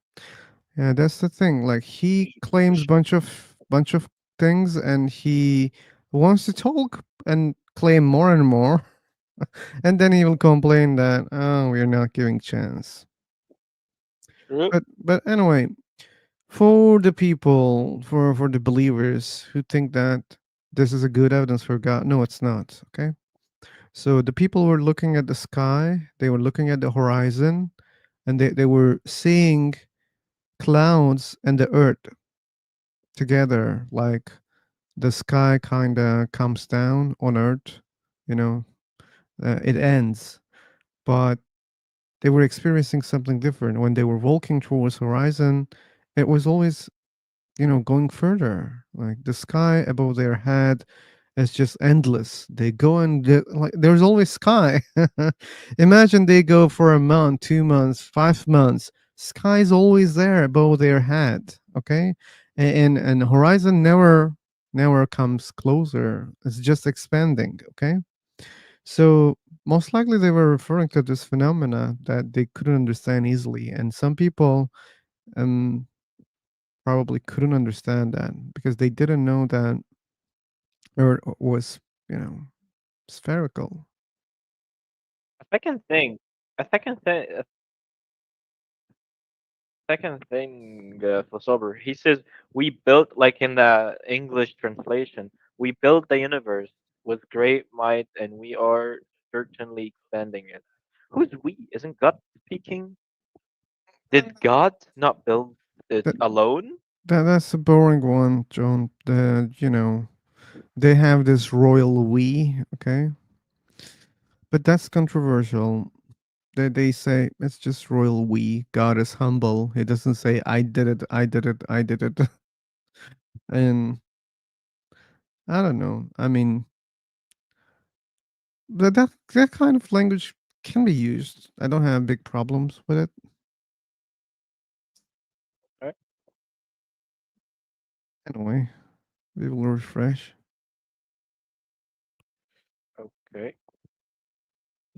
[SPEAKER 1] Yeah, that's the thing. Like he claims bunch of things, and he wants to talk and claim more and more, and then he will complain that we're not giving chance.
[SPEAKER 4] True.
[SPEAKER 1] But anyway, for the people, for the believers who think that this is a good evidence for God, no, it's not. Okay, so the people were looking at the sky, they were looking at the horizon, and they were seeing clouds and the earth together, like the sky kind of comes down on earth, you know, it ends, but they were experiencing something different when they were walking towards horizon. It was always, going further, like the sky above their head is just endless. They go and like there's always sky. Imagine they go for a month, 2 months, 5 months, sky's always there above their head. Okay, and horizon never comes closer, it's just expanding. Okay, so most likely they were referring to this phenomena that they couldn't understand easily, and some people um probably couldn't understand that because they didn't know that Earth was, you know, spherical.
[SPEAKER 4] A second thing. A second thing. A second thing. Philosopher. He says we built, like in the English translation, we built the universe with great might, and we are certainly expanding it. Who's we? Isn't God speaking? Did God not build it
[SPEAKER 1] That,
[SPEAKER 4] alone?
[SPEAKER 1] that's a boring one, John. They have this royal we, okay? But that's controversial. They say it's just royal we. God is humble. He doesn't say I did it, I did it, I did it. And I don't know. I mean, that kind of language can be used. I don't have big problems with it.
[SPEAKER 4] Right.
[SPEAKER 1] Anyway, we will refresh.
[SPEAKER 4] Okay.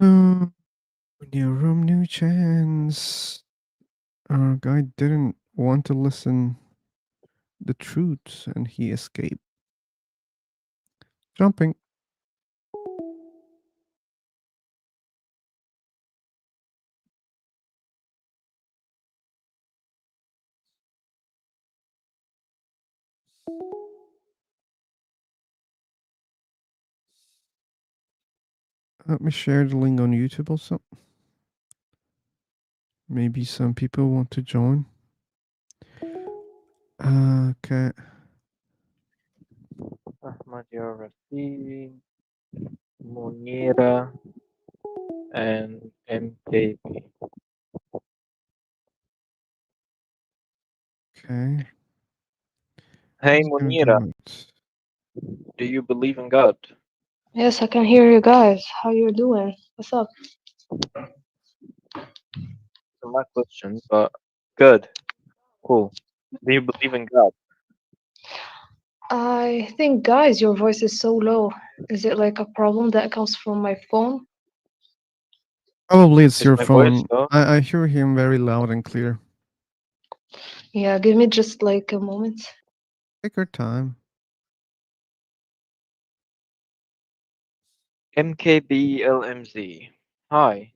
[SPEAKER 1] New room, new chance. Our guy didn't want to listen the truth, and he escaped. Jumping. Let me share the link on YouTube also. Maybe some people want to join. Okay.
[SPEAKER 4] Ahmad Yarasi, Munira, and MKB.
[SPEAKER 1] Okay.
[SPEAKER 4] Hey
[SPEAKER 1] Who's gonna
[SPEAKER 4] Munira,
[SPEAKER 1] do it?
[SPEAKER 4] do you believe in God?
[SPEAKER 8] Yes, I can hear you guys. How you doing? What's up?
[SPEAKER 4] That's my question, but good, cool. Do you believe in God?
[SPEAKER 8] I think, guys, your voice is so low. Is it like a problem that comes from my phone?
[SPEAKER 1] Probably it's
[SPEAKER 4] Is
[SPEAKER 1] your
[SPEAKER 4] my voice
[SPEAKER 1] phone.
[SPEAKER 4] low?
[SPEAKER 1] I hear him very loud and clear.
[SPEAKER 8] Yeah, give me just like a moment.
[SPEAKER 1] Take your time.
[SPEAKER 4] MKBLMZ. Hi.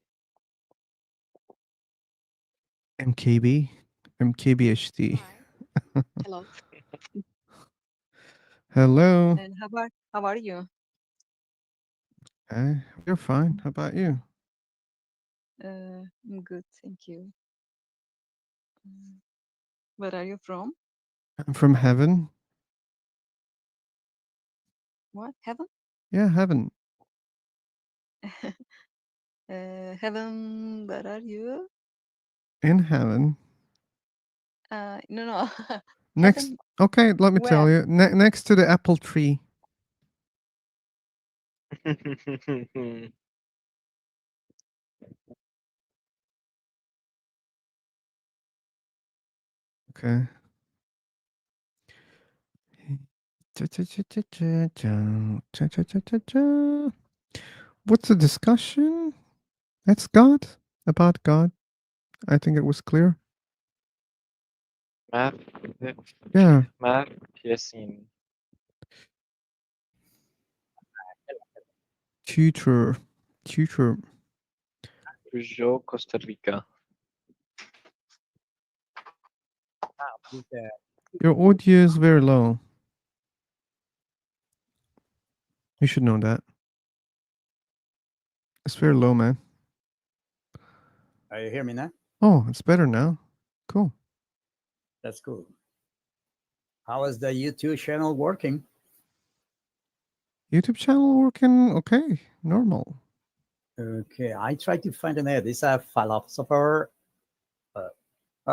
[SPEAKER 1] MKB, MKBHD.
[SPEAKER 9] Hi. Hello.
[SPEAKER 1] Hello.
[SPEAKER 9] And how are you?
[SPEAKER 1] You're fine. How about you?
[SPEAKER 9] I'm good, thank you. Mm, Where are you from?
[SPEAKER 1] I'm from heaven.
[SPEAKER 9] What? Heaven?
[SPEAKER 1] Yeah, heaven.
[SPEAKER 9] Heaven, where are you?
[SPEAKER 1] In heaven.
[SPEAKER 9] No, no.
[SPEAKER 1] Next.
[SPEAKER 9] Heaven,
[SPEAKER 1] Okay, let me tell
[SPEAKER 9] where?
[SPEAKER 1] you. Next to the apple tree. Okay. What's the discussion? That's God. About God. I think it was clear.
[SPEAKER 4] Math,
[SPEAKER 1] Yeah.
[SPEAKER 4] math, Yasin.
[SPEAKER 1] Tutor. Tutor.
[SPEAKER 4] Peugeot, Costa Rica.
[SPEAKER 1] Your audio is very low. You should know that. It's very low, man.
[SPEAKER 10] You hear me now?
[SPEAKER 1] Oh, it's better now. Cool.
[SPEAKER 10] That's cool. How is the YouTube channel working?
[SPEAKER 1] YouTube channel working okay. Normal.
[SPEAKER 10] Okay, I tried to find an ad. It's a philosopher.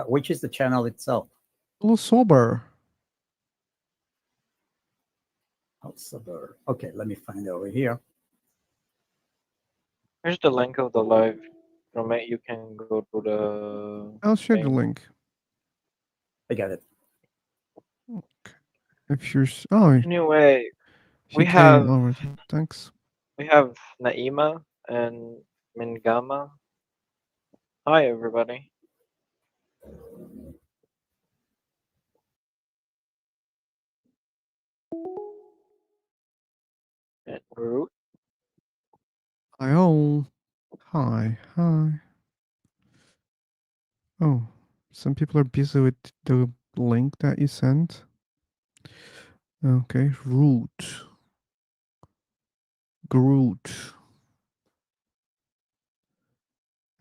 [SPEAKER 10] Which is the channel itself?
[SPEAKER 1] A little sober.
[SPEAKER 10] Philosopher. Okay, let me find it over here.
[SPEAKER 4] Here's the link of the live. From it, you can go to the.
[SPEAKER 1] I'll share the
[SPEAKER 4] thing.
[SPEAKER 1] link.
[SPEAKER 10] I got it.
[SPEAKER 1] If you're oh,
[SPEAKER 4] Anyway,
[SPEAKER 1] she
[SPEAKER 4] we
[SPEAKER 1] came
[SPEAKER 4] have
[SPEAKER 1] over. Thanks.
[SPEAKER 4] we have Naima and Mingama. Hi, everybody. And Root.
[SPEAKER 1] Hi all. Hi. Hi. Oh, some people are busy with the link that you sent. Okay, root. Groot.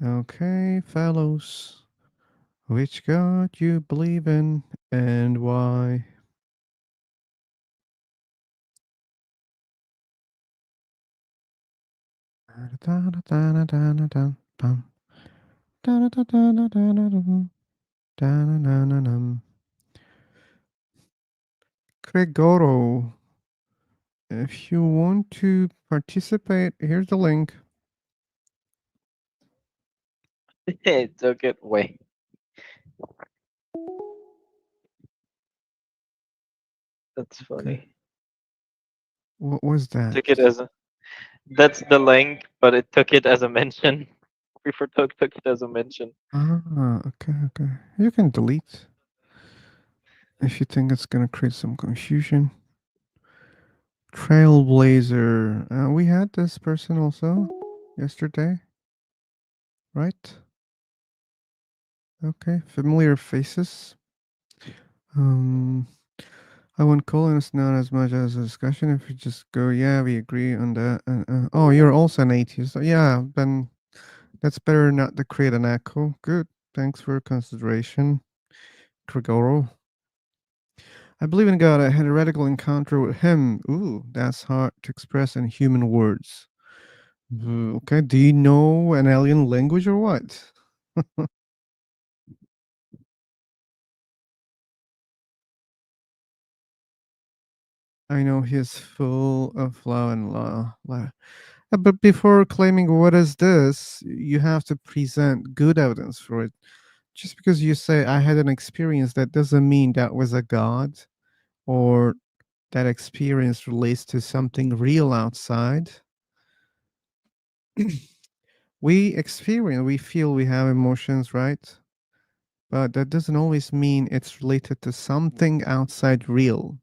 [SPEAKER 1] Okay, fellows. Which God you believe in and why? Gregoro, if you want to participate, here's the link.
[SPEAKER 4] It took it way. That's funny.
[SPEAKER 1] What was that?
[SPEAKER 4] Took it as a. That's the link, but it took it as a mention. Before took it as a mention.
[SPEAKER 1] Okay, okay. You can delete if you think it's gonna create some confusion. Trailblazer. We had this person also yesterday, right? Okay, familiar faces. I won't call it. It's not as much as a discussion. If you just go, yeah, we agree on that. Oh, you're also an atheist. Yeah, then that's better not to create an echo. Good. Thanks for consideration, Gregoro. I believe in God. I had a radical encounter with him. Ooh, that's hard to express in human words. Okay, do you know an alien language or what? I know he's full of love and law. But before claiming what is this, you have to present good evidence for it. Just because you say I had an experience, that doesn't mean that was a god or that experience relates to something real outside. We experience, we feel, we have emotions, right? But that doesn't always mean it's related to something outside real.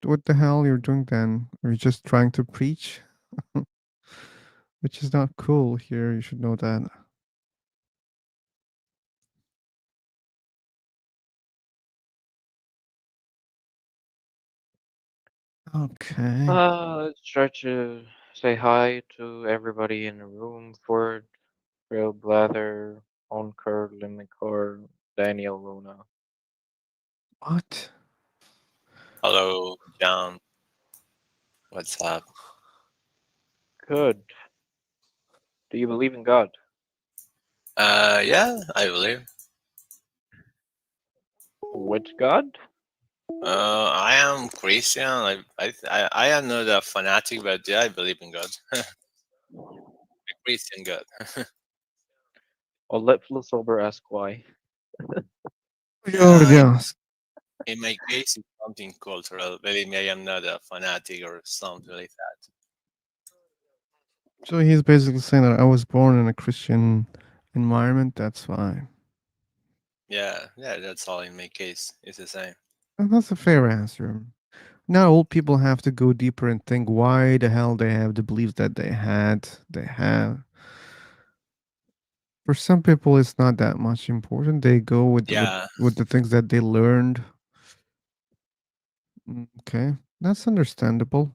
[SPEAKER 1] What the hell you're doing then? Are you just trying to preach? Which is not cool here, you should know that. Okay.
[SPEAKER 4] Let's try to say hi to everybody in the room. Ford, Real Blather, Onker, Limicor, Daniel Luna.
[SPEAKER 1] What?
[SPEAKER 11] Hello, John. What's up?
[SPEAKER 4] Good. Do you believe in God?
[SPEAKER 11] Yeah, I believe.
[SPEAKER 4] Which God?
[SPEAKER 11] I am Christian. I am not a fanatic, but yeah, I believe in God. A Christian God.
[SPEAKER 4] Well, let Philosopher ask why.
[SPEAKER 1] You already
[SPEAKER 11] Uh,
[SPEAKER 1] asked.
[SPEAKER 11] in my case, it's something cultural. Believe me, I am not a fanatic or something like that.
[SPEAKER 1] So he's basically saying that I was born in a Christian environment. That's fine.
[SPEAKER 11] Yeah, that's all in my case. It's the same.
[SPEAKER 1] And that's a fair answer. Not all people have to go deeper and think why the hell they have the beliefs that they have. For some people, it's not that much important. They go with
[SPEAKER 11] Yeah,
[SPEAKER 1] with the things that they learned. Okay, that's understandable,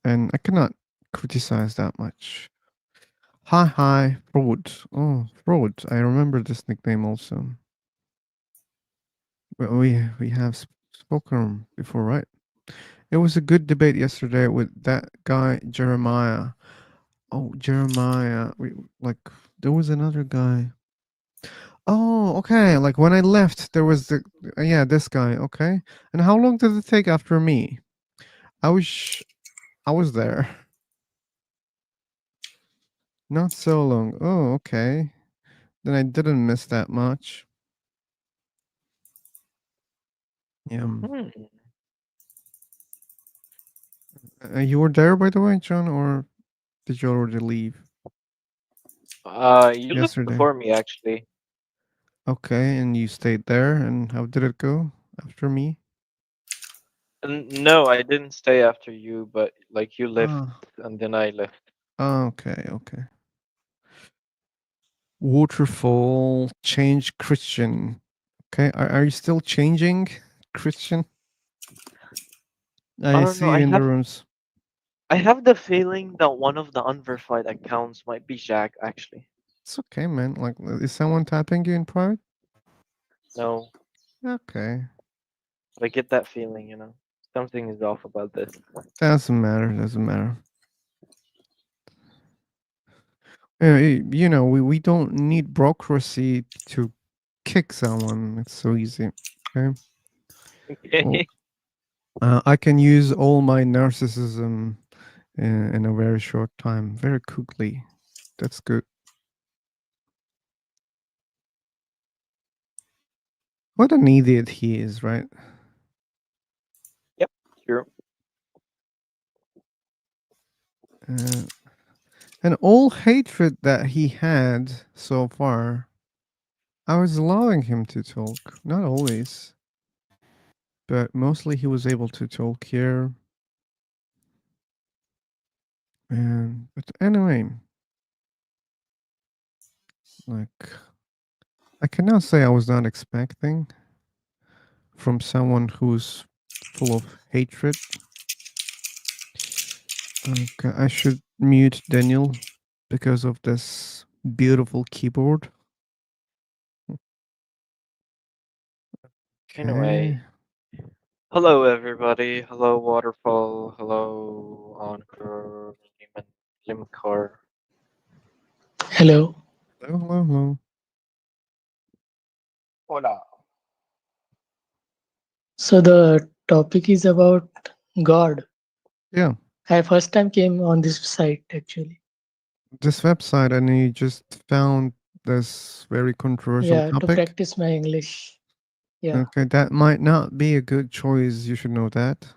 [SPEAKER 1] and I cannot criticize that much. Hi, hi, Fraud. Oh, Fraud. I remember this nickname also. We have spoken before, right? It was a good debate yesterday with that guy Jeremiah. Oh, Jeremiah. Like there was another guy. Oh, okay. Like when I left, there was yeah, this guy. Okay. And how long did it take after me? I was I was there. Not so long. Oh, okay. Then I didn't miss that much. Yeah.
[SPEAKER 4] Hmm.
[SPEAKER 1] You were there, by the way, John, or did you already leave
[SPEAKER 4] You left
[SPEAKER 1] yesterday?
[SPEAKER 4] before me actually.
[SPEAKER 1] Okay, and you stayed there, and how did it go after me?
[SPEAKER 4] No, I didn't stay after you, but like you left
[SPEAKER 1] Ah,
[SPEAKER 4] and then I left.
[SPEAKER 1] okay, okay. Waterfall, change Christian. Okay, are you still changing Christian?
[SPEAKER 4] I
[SPEAKER 1] I
[SPEAKER 4] don't know.
[SPEAKER 1] see you in the rooms.
[SPEAKER 4] I have the feeling that one of the unverified accounts might be Jack actually.
[SPEAKER 1] It's okay, man. Like, is someone tapping you in private?
[SPEAKER 4] No,
[SPEAKER 1] Okay,
[SPEAKER 4] but I get that feeling, you know. Something is off about this.
[SPEAKER 1] doesn't matter. Doesn't matter. Yeah, you know, we don't need bureaucracy to kick someone. It's so easy. Okay. Well,
[SPEAKER 4] Okay.
[SPEAKER 1] I can use all my narcissism in a very short time, very quickly. That's good. What an idiot he is, right?
[SPEAKER 4] Yep, true.
[SPEAKER 1] Uh, and all hatred that he had so far, I was allowing him to talk. Not always, but mostly he was able to talk here. And but anyway, like I can now say I was not expecting from someone who's full of hatred. Okay, I should mute Daniel because of this beautiful keyboard. Okay.
[SPEAKER 4] Anyway, hello everybody. Hello Waterfall. Hello Anchor. Limcar.
[SPEAKER 12] Hello.
[SPEAKER 1] Hello, hello, hello.
[SPEAKER 5] Hola.
[SPEAKER 12] So the topic is about God.
[SPEAKER 1] Yeah,
[SPEAKER 12] I first time came on this site actually.
[SPEAKER 1] this website, and you just found this very controversial
[SPEAKER 12] Yeah, to
[SPEAKER 1] topic.
[SPEAKER 12] practice my English. Yeah.
[SPEAKER 1] Okay, that might not be a good choice. You should know that.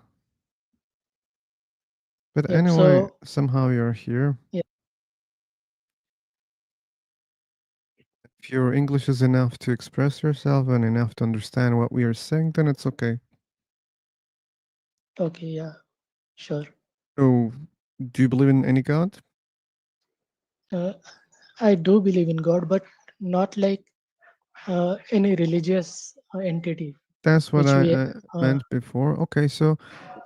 [SPEAKER 1] But
[SPEAKER 12] Yep.
[SPEAKER 1] anyway,
[SPEAKER 12] So
[SPEAKER 1] somehow you're here.
[SPEAKER 12] yeah.
[SPEAKER 1] If your English is enough to express yourself and enough to understand what we are saying, then it's okay.
[SPEAKER 12] Okay. Yeah. Sure.
[SPEAKER 1] So, do you believe in any god?
[SPEAKER 12] Uh, I do believe in God, but not like any religious entity,
[SPEAKER 1] That's what
[SPEAKER 12] which
[SPEAKER 1] I
[SPEAKER 12] we.
[SPEAKER 1] meant before. Okay, so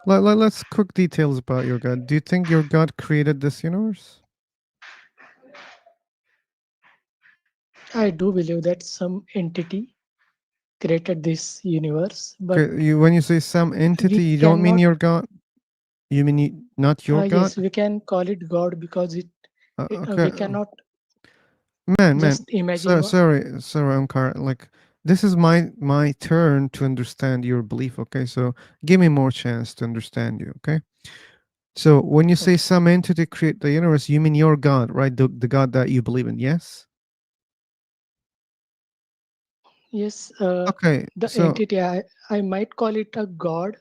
[SPEAKER 1] let's quick details about your god. Do you think your god created this universe?
[SPEAKER 12] I do believe that some entity created this universe, but
[SPEAKER 1] Okay, when you say some
[SPEAKER 12] we
[SPEAKER 1] entity, you don't mean
[SPEAKER 12] cannot.
[SPEAKER 1] your God. You mean not your God?
[SPEAKER 12] Yes, we can call it God because
[SPEAKER 1] Okay,
[SPEAKER 12] we cannot
[SPEAKER 1] man.
[SPEAKER 12] just imagine.
[SPEAKER 1] So sorry, Omkar. Like this is my turn to understand your belief. Okay, so give me more chance to understand you. Okay. So when you say
[SPEAKER 12] Okay.
[SPEAKER 1] some entity create the universe, you mean your God, right? The God that you believe in. Yes.
[SPEAKER 12] Yes,
[SPEAKER 1] Okay.
[SPEAKER 12] the
[SPEAKER 1] So
[SPEAKER 12] entity, I might call it a God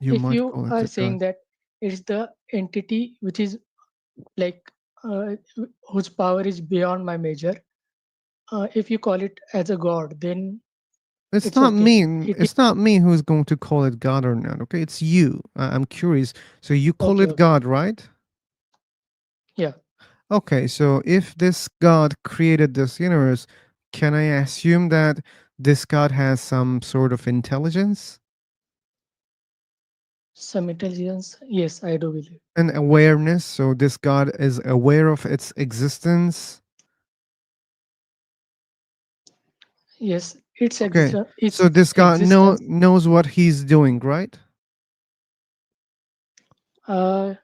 [SPEAKER 1] you
[SPEAKER 12] if
[SPEAKER 1] might
[SPEAKER 12] you
[SPEAKER 1] call it
[SPEAKER 12] are
[SPEAKER 1] a God.
[SPEAKER 12] saying that it's the entity which is like whose power is beyond my measure. If you call it as a God, then
[SPEAKER 1] It's
[SPEAKER 12] it's
[SPEAKER 1] not
[SPEAKER 12] okay.
[SPEAKER 1] me.
[SPEAKER 12] It is
[SPEAKER 1] It's not me who's going to call it God or not. Okay, it's you. I'm curious. So you call
[SPEAKER 12] okay,
[SPEAKER 1] it
[SPEAKER 12] okay.
[SPEAKER 1] God, right?
[SPEAKER 12] Yeah,
[SPEAKER 1] Okay. So if this God created this universe, can I assume that this God has some sort of intelligence
[SPEAKER 12] some intelligence. Yes, I do believe.
[SPEAKER 1] and awareness? So this God is aware of its existence.
[SPEAKER 12] Yes,
[SPEAKER 1] Okay.
[SPEAKER 12] its
[SPEAKER 1] So this God
[SPEAKER 12] existence.
[SPEAKER 1] knows what he's doing, right?
[SPEAKER 12] Uh,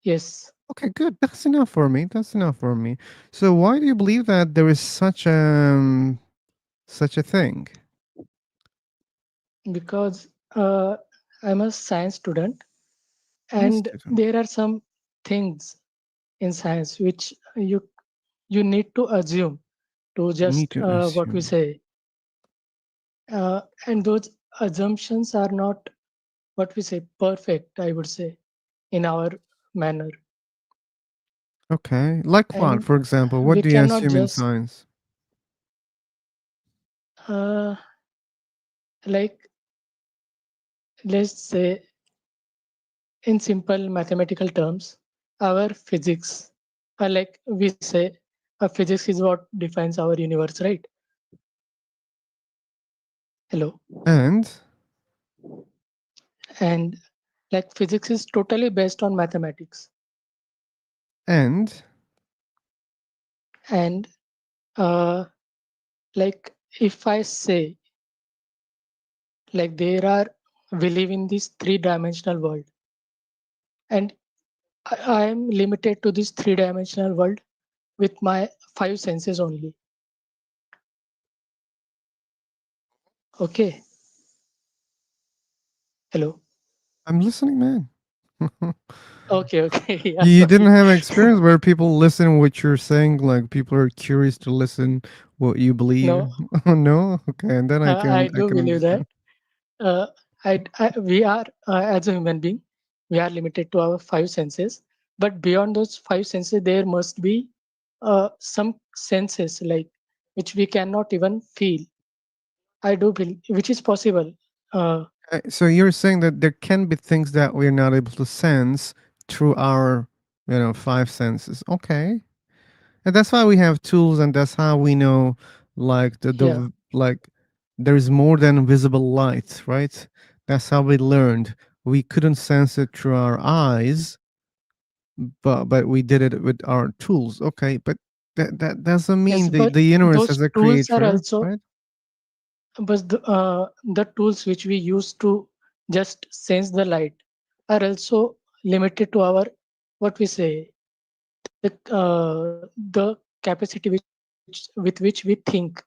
[SPEAKER 12] yes,
[SPEAKER 1] Okay, good. That's enough for me. That's enough for me. So why do you believe that there is such a thing?
[SPEAKER 12] because I'm a science student,
[SPEAKER 1] Yes,
[SPEAKER 12] and
[SPEAKER 1] student.
[SPEAKER 12] there are some things in science which you need to assume to
[SPEAKER 1] You need
[SPEAKER 12] just
[SPEAKER 1] to
[SPEAKER 12] what we
[SPEAKER 1] assume.
[SPEAKER 12] say, and those assumptions are not what we say perfect, I would say, in our manner.
[SPEAKER 1] Okay. Like what,
[SPEAKER 12] And
[SPEAKER 1] for example? What
[SPEAKER 12] we
[SPEAKER 1] do you
[SPEAKER 12] cannot
[SPEAKER 1] assume in
[SPEAKER 12] just
[SPEAKER 1] science?
[SPEAKER 12] uh, like let's say in simple mathematical terms, our physics, like we say, physics is what defines our universe, right? Hello.
[SPEAKER 1] And
[SPEAKER 12] And like physics is totally based on mathematics.
[SPEAKER 1] and
[SPEAKER 12] And uh, like if I say like there are we live in this three-dimensional world, and I am limited to this three-dimensional world with my five senses only. Okay. Hello.
[SPEAKER 1] I'm listening, man.
[SPEAKER 12] Okay. Okay. Yeah.
[SPEAKER 1] You didn't
[SPEAKER 12] Sorry.
[SPEAKER 1] have experience where people listen what you're saying, like people are curious to listen what you believe.
[SPEAKER 12] No,
[SPEAKER 1] Oh no? Okay, and then
[SPEAKER 12] I
[SPEAKER 1] I
[SPEAKER 12] do
[SPEAKER 1] can
[SPEAKER 12] believe that.
[SPEAKER 1] understand.
[SPEAKER 12] Uh, we are as a human being, we are limited to our five senses. But beyond those five senses, there must be some senses like which we cannot even feel. I do believe, which is possible. Uh,
[SPEAKER 1] So you're saying that there can be things that we're not able to sense through our, five senses. Okay. And that's why we have tools, and that's how we know, like
[SPEAKER 12] yeah.
[SPEAKER 1] like there is more than visible light, right? That's how we learned. We couldn't sense it through our eyes, but we did it with our tools. Okay, but that doesn't
[SPEAKER 12] Yes,
[SPEAKER 1] mean
[SPEAKER 12] but
[SPEAKER 1] the universe
[SPEAKER 12] those
[SPEAKER 1] has a
[SPEAKER 12] tools are
[SPEAKER 1] creator,
[SPEAKER 12] also,
[SPEAKER 1] right?
[SPEAKER 12] but the tools which we use to just sense the light are also limited to our what we say the capacity with which we think.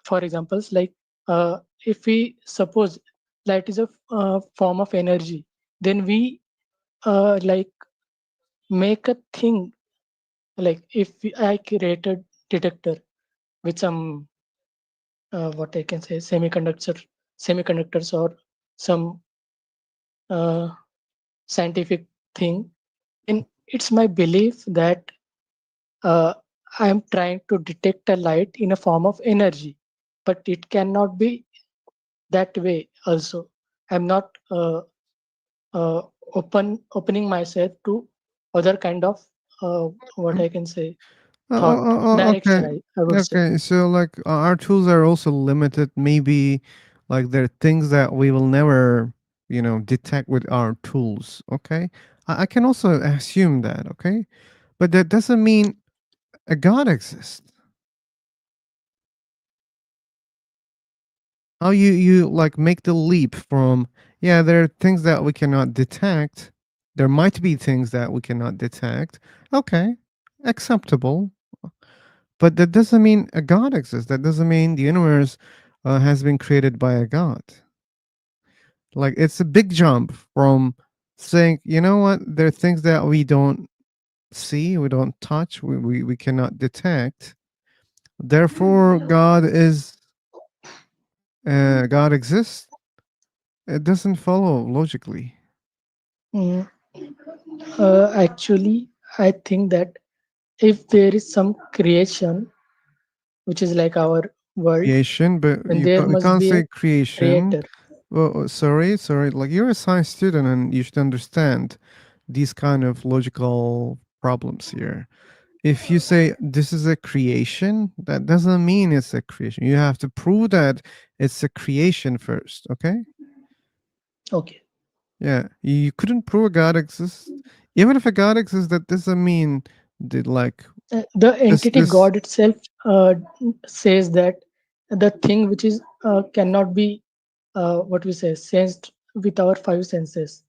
[SPEAKER 12] For examples, like if we suppose light is a form of energy, then we like make a thing like if I create a detector with some what I can say semiconductors or some uh, scientific thing, then it's my belief that uh, I am trying to detect a light in a form of energy, but it cannot be that way. Also, I'm not uh, opening myself to other kind of what I can say thought direction.
[SPEAKER 1] Okay.
[SPEAKER 12] I would say
[SPEAKER 1] Okay. So, like, our tools are also limited. Maybe, like, there are things that we will never, detect with our tools. Okay. I can also assume that. Okay. But that doesn't mean a God exists. How you like make the leap from, yeah, there are things that we cannot detect. There might be things that we cannot detect. Okay, acceptable. But that doesn't mean a God exists. That doesn't mean the universe has been created by a God. Like it's a big jump from saying, you know what, there are things that we don't see, we don't touch, we cannot detect. Therefore, God exists. It doesn't follow logically.
[SPEAKER 12] Mm, actually, I think that if there is some creation, which is like our world,
[SPEAKER 1] Creation, but
[SPEAKER 12] then there
[SPEAKER 1] you
[SPEAKER 12] must
[SPEAKER 1] can't
[SPEAKER 12] be a
[SPEAKER 1] say creation.
[SPEAKER 12] creator.
[SPEAKER 1] Well, sorry. Like you're a science student and you should understand these kind of logical problems here. If you say this is a creation, that doesn't mean it's a creation. You have to prove that it's a creation first, okay?
[SPEAKER 12] Okay.
[SPEAKER 1] Yeah, you couldn't prove a God exists. Even if a God exists, that doesn't mean that like
[SPEAKER 12] The entity
[SPEAKER 1] this
[SPEAKER 12] God itself says that the thing which is cannot be what we say sensed with our five senses.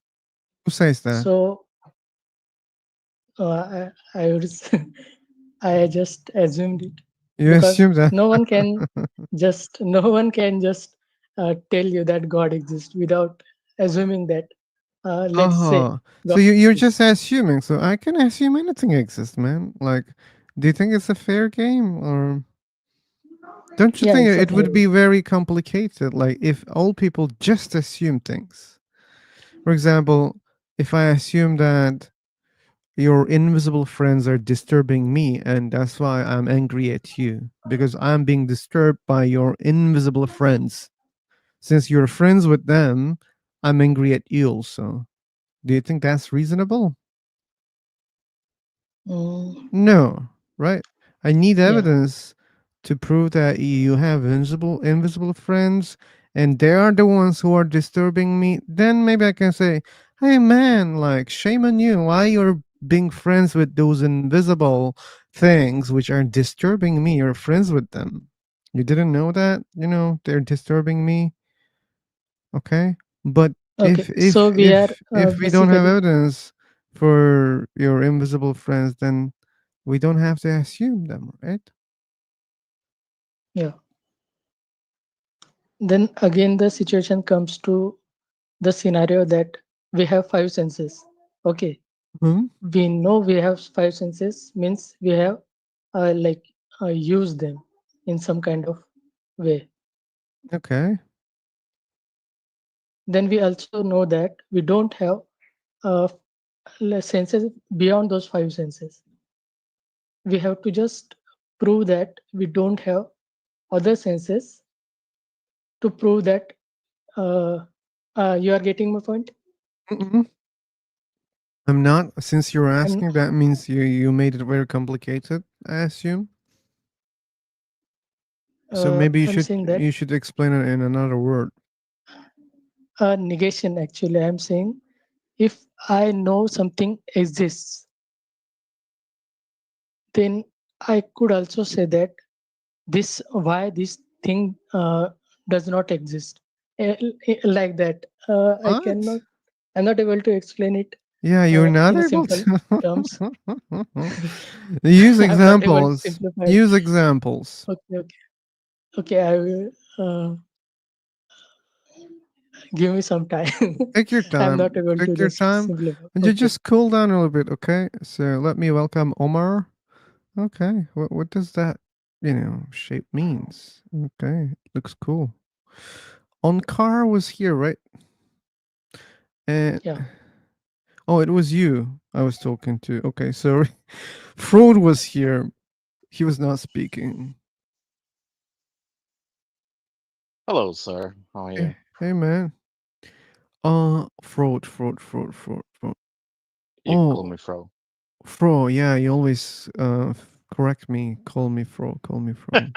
[SPEAKER 1] who says that?
[SPEAKER 12] So I would I just assumed it
[SPEAKER 1] You
[SPEAKER 12] because
[SPEAKER 1] assume that.
[SPEAKER 12] no one can just tell you that God exists without assuming that let's say
[SPEAKER 1] Uh-huh. So
[SPEAKER 12] God
[SPEAKER 1] you're just
[SPEAKER 12] exists.
[SPEAKER 1] assuming. So I can assume anything exists, man. Like, do you think it's a fair game, or don't you
[SPEAKER 12] Yeah,
[SPEAKER 1] think
[SPEAKER 12] it's a
[SPEAKER 1] it
[SPEAKER 12] fair.
[SPEAKER 1] would be very complicated? Like, if all people just assume things. For example, if I assume that your invisible friends are disturbing me, and that's why I'm angry at you because I'm being disturbed by your invisible friends. Since you're friends with them, I'm angry at you also. Do you think that's reasonable?
[SPEAKER 12] Mm,
[SPEAKER 1] No, right? I need
[SPEAKER 12] yeah.
[SPEAKER 1] evidence to prove that you have invisible friends and they are the ones who are disturbing me. Then maybe I can say, "Hey man, like shame on you. Why you're being friends with those invisible things which are disturbing me? You're friends with them. You didn't know that? They're disturbing me." Okay? But
[SPEAKER 12] Okay. So we are
[SPEAKER 1] if we don't have
[SPEAKER 12] basically
[SPEAKER 1] evidence for your invisible friends, then we don't have to assume them, right?
[SPEAKER 12] yeah. Then again the situation comes to the scenario that we have five senses. Okay.
[SPEAKER 1] Hmm?
[SPEAKER 12] We know we have five senses means we have like used them in some kind of way.
[SPEAKER 1] Okay.
[SPEAKER 12] Then we also know that we don't have uh, senses beyond those five senses. We have to just prove that we don't have other senses to prove that uh, you are getting my point.
[SPEAKER 1] Mm-mm. I'm not. Since you're
[SPEAKER 12] I'm
[SPEAKER 1] asking, that means you made it very complicated, I assume. So maybe
[SPEAKER 12] I'm saying that
[SPEAKER 1] you should explain it in another word.
[SPEAKER 12] negation. Actually, I'm saying if I know something exists, then I could also say that this why this thing does not exist. Like that. I
[SPEAKER 1] What?
[SPEAKER 12] cannot. I'm not able to explain it
[SPEAKER 1] Yeah, you're not
[SPEAKER 12] in a
[SPEAKER 1] able
[SPEAKER 12] simple
[SPEAKER 1] to.
[SPEAKER 12] terms.
[SPEAKER 1] Use
[SPEAKER 12] I'm not able to
[SPEAKER 1] examples.
[SPEAKER 12] simplify it.
[SPEAKER 1] Use examples.
[SPEAKER 12] Okay, okay, okay. I will give me some time.
[SPEAKER 1] Take your
[SPEAKER 12] I'm
[SPEAKER 1] time.
[SPEAKER 12] not able to
[SPEAKER 1] Take your
[SPEAKER 12] just
[SPEAKER 1] time.
[SPEAKER 12] simplify.
[SPEAKER 1] And you
[SPEAKER 12] Okay.
[SPEAKER 1] just cool down a little bit, okay? So let me welcome Omar. Okay. What does that, shape means? Okay. Looks cool. Onkar was here, right? And
[SPEAKER 12] Yeah.
[SPEAKER 1] oh, it was you I was talking to. Okay, sorry. Fraud was here. He was not speaking.
[SPEAKER 13] Hello, sir. How are
[SPEAKER 1] Hey,
[SPEAKER 13] you?
[SPEAKER 1] hey man. Fraud.
[SPEAKER 13] You call
[SPEAKER 1] Oh,
[SPEAKER 13] me Fro.
[SPEAKER 1] Fro, yeah, you always correct me. Call me Fro. Yeah,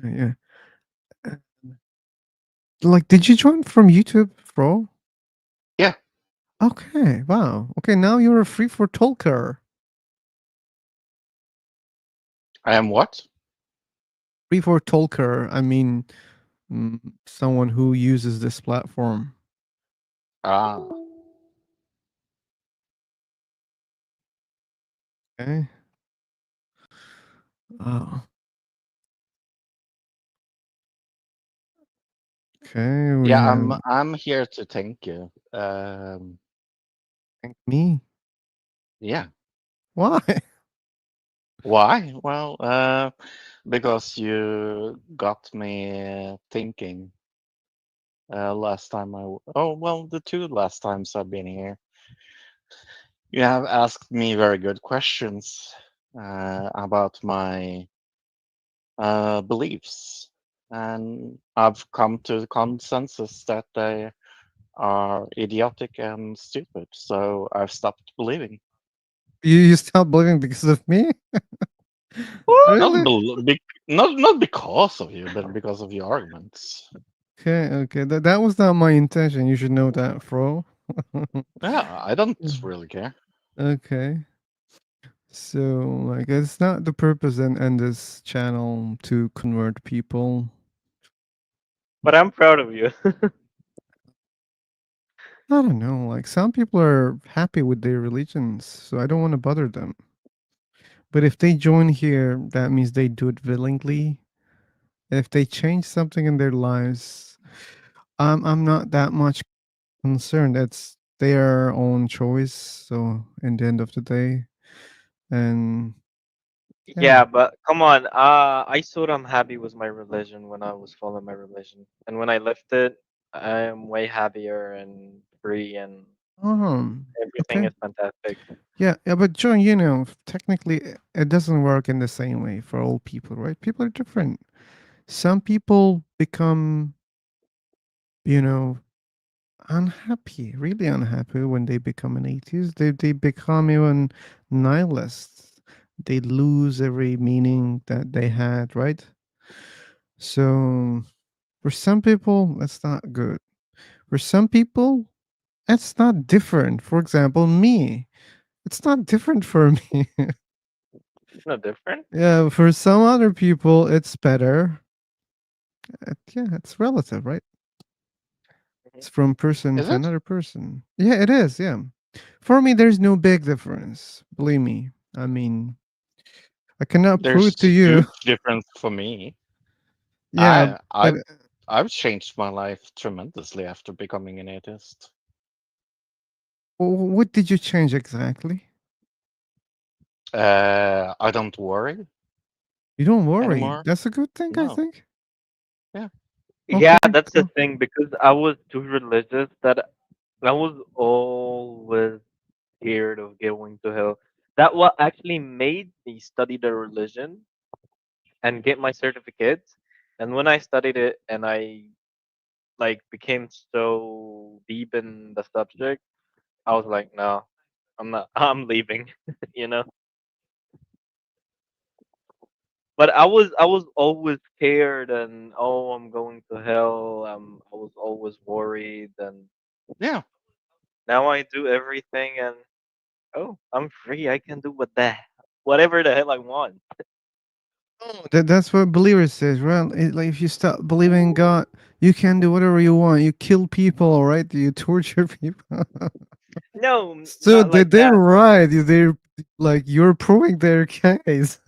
[SPEAKER 1] yeah. Uh, Like, did you join from YouTube, Fro?
[SPEAKER 13] Yeah,
[SPEAKER 1] Okay, wow. Okay, now you're a free for talker.
[SPEAKER 13] I am what?
[SPEAKER 1] Free for talker. I mean, someone who uses this platform.
[SPEAKER 13] Ah,
[SPEAKER 1] Okay. Oh, okay. We
[SPEAKER 13] yeah.
[SPEAKER 1] have
[SPEAKER 13] I'm here to thank you.
[SPEAKER 1] thank me.
[SPEAKER 13] Yeah.
[SPEAKER 1] Why?
[SPEAKER 13] Why? Well, because you got me thinking. Last time oh well, the two last times I've been here, you have asked me very good questions about my beliefs, and I've come to the consensus that they are idiotic and stupid. So I've stopped believing.
[SPEAKER 1] You stopped believing because of me?
[SPEAKER 13] Not
[SPEAKER 1] Really?
[SPEAKER 13] not because of you, but because of your arguments.
[SPEAKER 1] Okay, okay. That was not my intention. You should know that, Fro.
[SPEAKER 13] Yeah, I don't really care.
[SPEAKER 1] Okay. So, like, it's not the purpose and this channel to convert people.
[SPEAKER 4] But I'm proud of you.
[SPEAKER 1] I don't know. Like, some people are happy with their religions, so I don't want to bother them. But if they join here, that means they do it willingly. If they change something in their lives, I'm not that much concerned. It's their own choice. So, in the end of the day, and yeah.
[SPEAKER 4] Yeah, but come on. I thought I'm happy with my religion when I was following my religion, and when I left it, I am way happier and free, and everything
[SPEAKER 1] Okay.
[SPEAKER 4] is fantastic.
[SPEAKER 1] Yeah, yeah, but John, technically it doesn't work in the same way for all people, right? People are different. Some people become, you know, unhappy, really unhappy when they become an atheist. They become even nihilists. They lose every meaning that they had, right? So for some people, that's not good. For some people, it's not different. For example, me. It's not different for me.
[SPEAKER 4] No different.
[SPEAKER 1] Yeah, for some other people, it's better. Yeah, it's relative, right?
[SPEAKER 4] Mhm.
[SPEAKER 1] It's from person
[SPEAKER 13] Is
[SPEAKER 1] to
[SPEAKER 13] it?
[SPEAKER 1] another person. Yeah, it is. Yeah. For me, there's no big difference. Believe me. I mean, I cannot prove it to
[SPEAKER 13] There's
[SPEAKER 1] you.
[SPEAKER 13] huge difference for me.
[SPEAKER 1] Yeah, but
[SPEAKER 13] I've changed my life tremendously after becoming an atheist.
[SPEAKER 1] what did you change exactly?
[SPEAKER 13] I don't worry
[SPEAKER 1] You don't worry.
[SPEAKER 13] anymore.
[SPEAKER 1] That's a good thing, I
[SPEAKER 13] No.
[SPEAKER 1] think.
[SPEAKER 13] Yeah.
[SPEAKER 4] Yeah,
[SPEAKER 1] Okay.
[SPEAKER 4] that's the
[SPEAKER 1] Cool.
[SPEAKER 4] thing because I was too religious that I was always scared of going to hell. That what actually made me study the religion and get my certificates. And when I studied it and I like became so deep in the subject, I was like, no, I'm not. I'm leaving. you know. But I was always scared and oh, I'm going to hell. I was always worried and
[SPEAKER 13] Yeah.
[SPEAKER 4] now I do everything and oh, I'm free. I can do whatever the hell I want.
[SPEAKER 1] That's what believers says, right? Like if you stop believing in God, you can do whatever you want. You kill people, right? You torture people.
[SPEAKER 4] No,
[SPEAKER 1] So
[SPEAKER 4] not
[SPEAKER 1] they
[SPEAKER 4] like
[SPEAKER 1] they're
[SPEAKER 4] that.
[SPEAKER 1] right. They're like you're proving their case.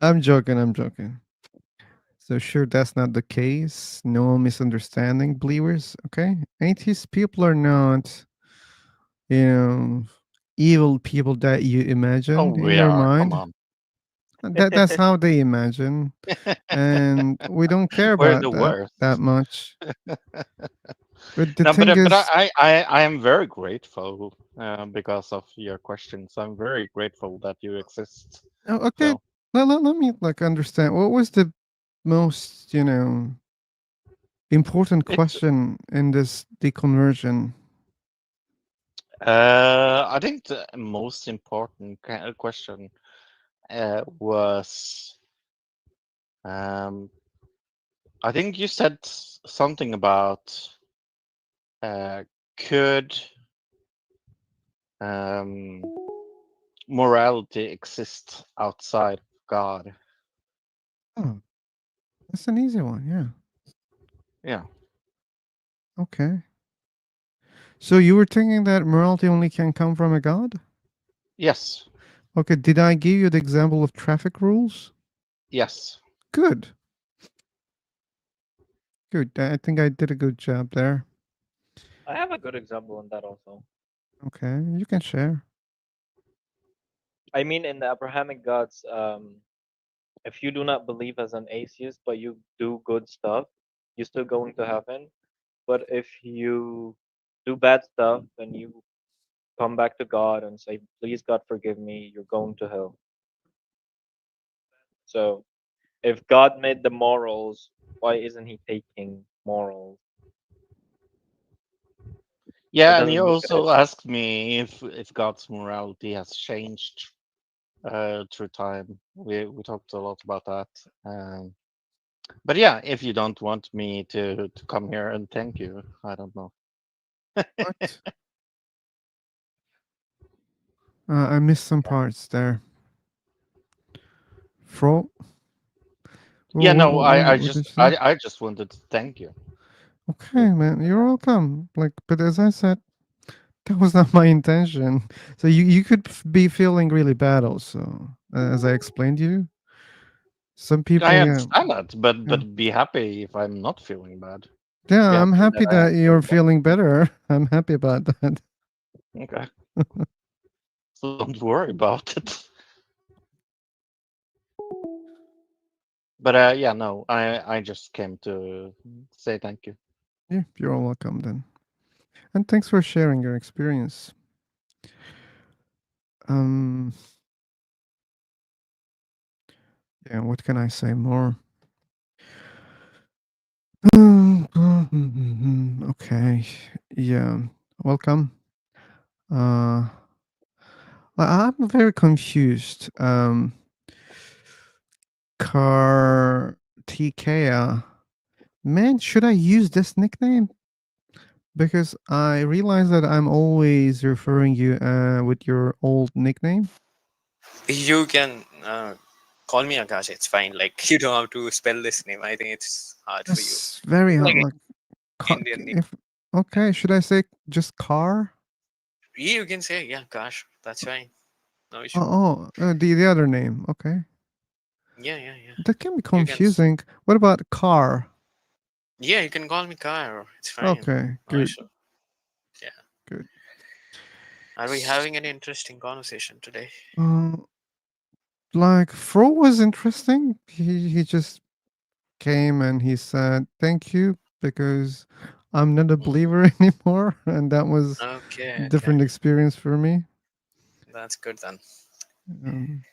[SPEAKER 1] I'm joking. I'm joking. So sure, that's not the case. No misunderstanding, believers. Okay, atheist people are not, you know, evil people that you
[SPEAKER 13] Oh,
[SPEAKER 1] imagined in
[SPEAKER 13] we
[SPEAKER 1] your
[SPEAKER 13] are. Come
[SPEAKER 1] mind.
[SPEAKER 13] on.
[SPEAKER 1] That's how they imagine, and we don't care
[SPEAKER 13] We're
[SPEAKER 1] about
[SPEAKER 13] the
[SPEAKER 1] that
[SPEAKER 13] worst.
[SPEAKER 1] much. But the
[SPEAKER 13] No,
[SPEAKER 1] thing
[SPEAKER 13] but
[SPEAKER 1] is,
[SPEAKER 13] I am very grateful because of your questions. I'm very grateful that you exist.
[SPEAKER 1] oh, okay.
[SPEAKER 13] So,
[SPEAKER 1] Let me like understand. What was the most important
[SPEAKER 13] it's
[SPEAKER 1] question in this deconversion?
[SPEAKER 13] I think the most important question was um I think you said something about uh could um morality exist outside God?
[SPEAKER 1] Oh, That's an easy one. Yeah.
[SPEAKER 13] Yeah.
[SPEAKER 1] Okay. So you were thinking that morality only can come from a god?
[SPEAKER 13] Yes.
[SPEAKER 1] Okay. Did I give you the example of traffic rules?
[SPEAKER 13] Yes.
[SPEAKER 1] Good. Good. I think I did a good job there.
[SPEAKER 4] I have a good example on that also.
[SPEAKER 1] Okay. You can share.
[SPEAKER 4] I mean, in the Abrahamic gods, if you do not believe as an atheist, but you do good stuff, you're still going to heaven. But if you do bad stuff and you come back to God and say, "Please, God, forgive me," you're going to hell. So, if God made the morals, why isn't He taking morals? It
[SPEAKER 13] Yeah, and
[SPEAKER 4] doesn't
[SPEAKER 13] you
[SPEAKER 4] make any
[SPEAKER 13] also asked me if God's morality has changed through time. We talked a lot about that. But yeah, if you don't want me to come here and thank you, I don't know.
[SPEAKER 1] What? I missed some parts there. Fro?
[SPEAKER 13] Yeah, no, I
[SPEAKER 1] What did
[SPEAKER 13] just
[SPEAKER 1] you say?
[SPEAKER 13] I just wanted to thank you.
[SPEAKER 1] Okay, man, you're welcome. Like, but as I said, that was not my intention. So you could be feeling really bad also, as I explained to you. Some
[SPEAKER 13] I
[SPEAKER 1] people, yeah,
[SPEAKER 13] understand that, but
[SPEAKER 1] yeah,
[SPEAKER 13] be happy if I'm not feeling bad.
[SPEAKER 1] yeah.
[SPEAKER 13] Be
[SPEAKER 1] I'm
[SPEAKER 13] happy
[SPEAKER 1] happy
[SPEAKER 13] that I am
[SPEAKER 1] that you're
[SPEAKER 13] feeling bad.
[SPEAKER 1] feeling better. I'm happy about that.
[SPEAKER 13] Okay. So don't worry about it. But yeah, no, I just came to say thank you.
[SPEAKER 1] Yeah, you're all welcome then, and thanks for sharing your experience. Um, yeah. What can I say more? Okay. Yeah. Welcome. Uh, I'm very confused. Car TK. Man, should I use this nickname? Because I realize that I'm always referring you with your old nickname.
[SPEAKER 14] You can call me Akash. It's fine. Like you don't have to spell this name. I think it's hard for you.
[SPEAKER 1] That's very
[SPEAKER 14] Like
[SPEAKER 1] like
[SPEAKER 14] Indian name.
[SPEAKER 1] if okay, should I say just car?
[SPEAKER 14] Yeah, you can say yeah, Akash. That's fine. No issue.
[SPEAKER 1] The other name. Okay,
[SPEAKER 14] Yeah, yeah, yeah.
[SPEAKER 1] that can be
[SPEAKER 14] You can.
[SPEAKER 1] confusing. What about car?
[SPEAKER 14] Yeah, you can call me Kyle. It's fine.
[SPEAKER 1] Okay,
[SPEAKER 14] No
[SPEAKER 1] good,
[SPEAKER 14] issue. Yeah.
[SPEAKER 1] good.
[SPEAKER 14] Are we having an interesting conversation today?
[SPEAKER 1] Uh, like Fro was interesting. He just came and he said thank you because I'm not a believer anymore, and that was
[SPEAKER 14] Okay, okay.
[SPEAKER 1] different experience for me.
[SPEAKER 14] That's good then.
[SPEAKER 1] Um,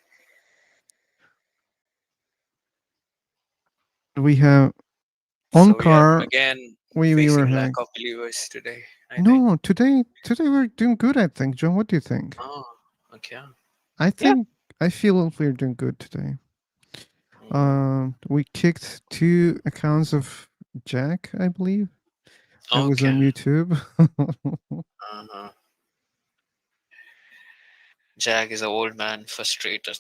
[SPEAKER 1] we have on
[SPEAKER 14] So we are
[SPEAKER 1] car.
[SPEAKER 14] again
[SPEAKER 1] We were
[SPEAKER 14] facing lack
[SPEAKER 1] having
[SPEAKER 14] of believers today, I think.
[SPEAKER 1] no today we're doing good. I think John. What do you think?
[SPEAKER 14] Oh, okay.
[SPEAKER 1] I
[SPEAKER 4] Yeah.
[SPEAKER 1] think I feel we're doing good today.
[SPEAKER 14] Mm.
[SPEAKER 1] We kicked 2 accounts of Jack, I believe. It was
[SPEAKER 14] Okay.
[SPEAKER 1] on YouTube.
[SPEAKER 14] Uh-huh. Jack is an old man frustrated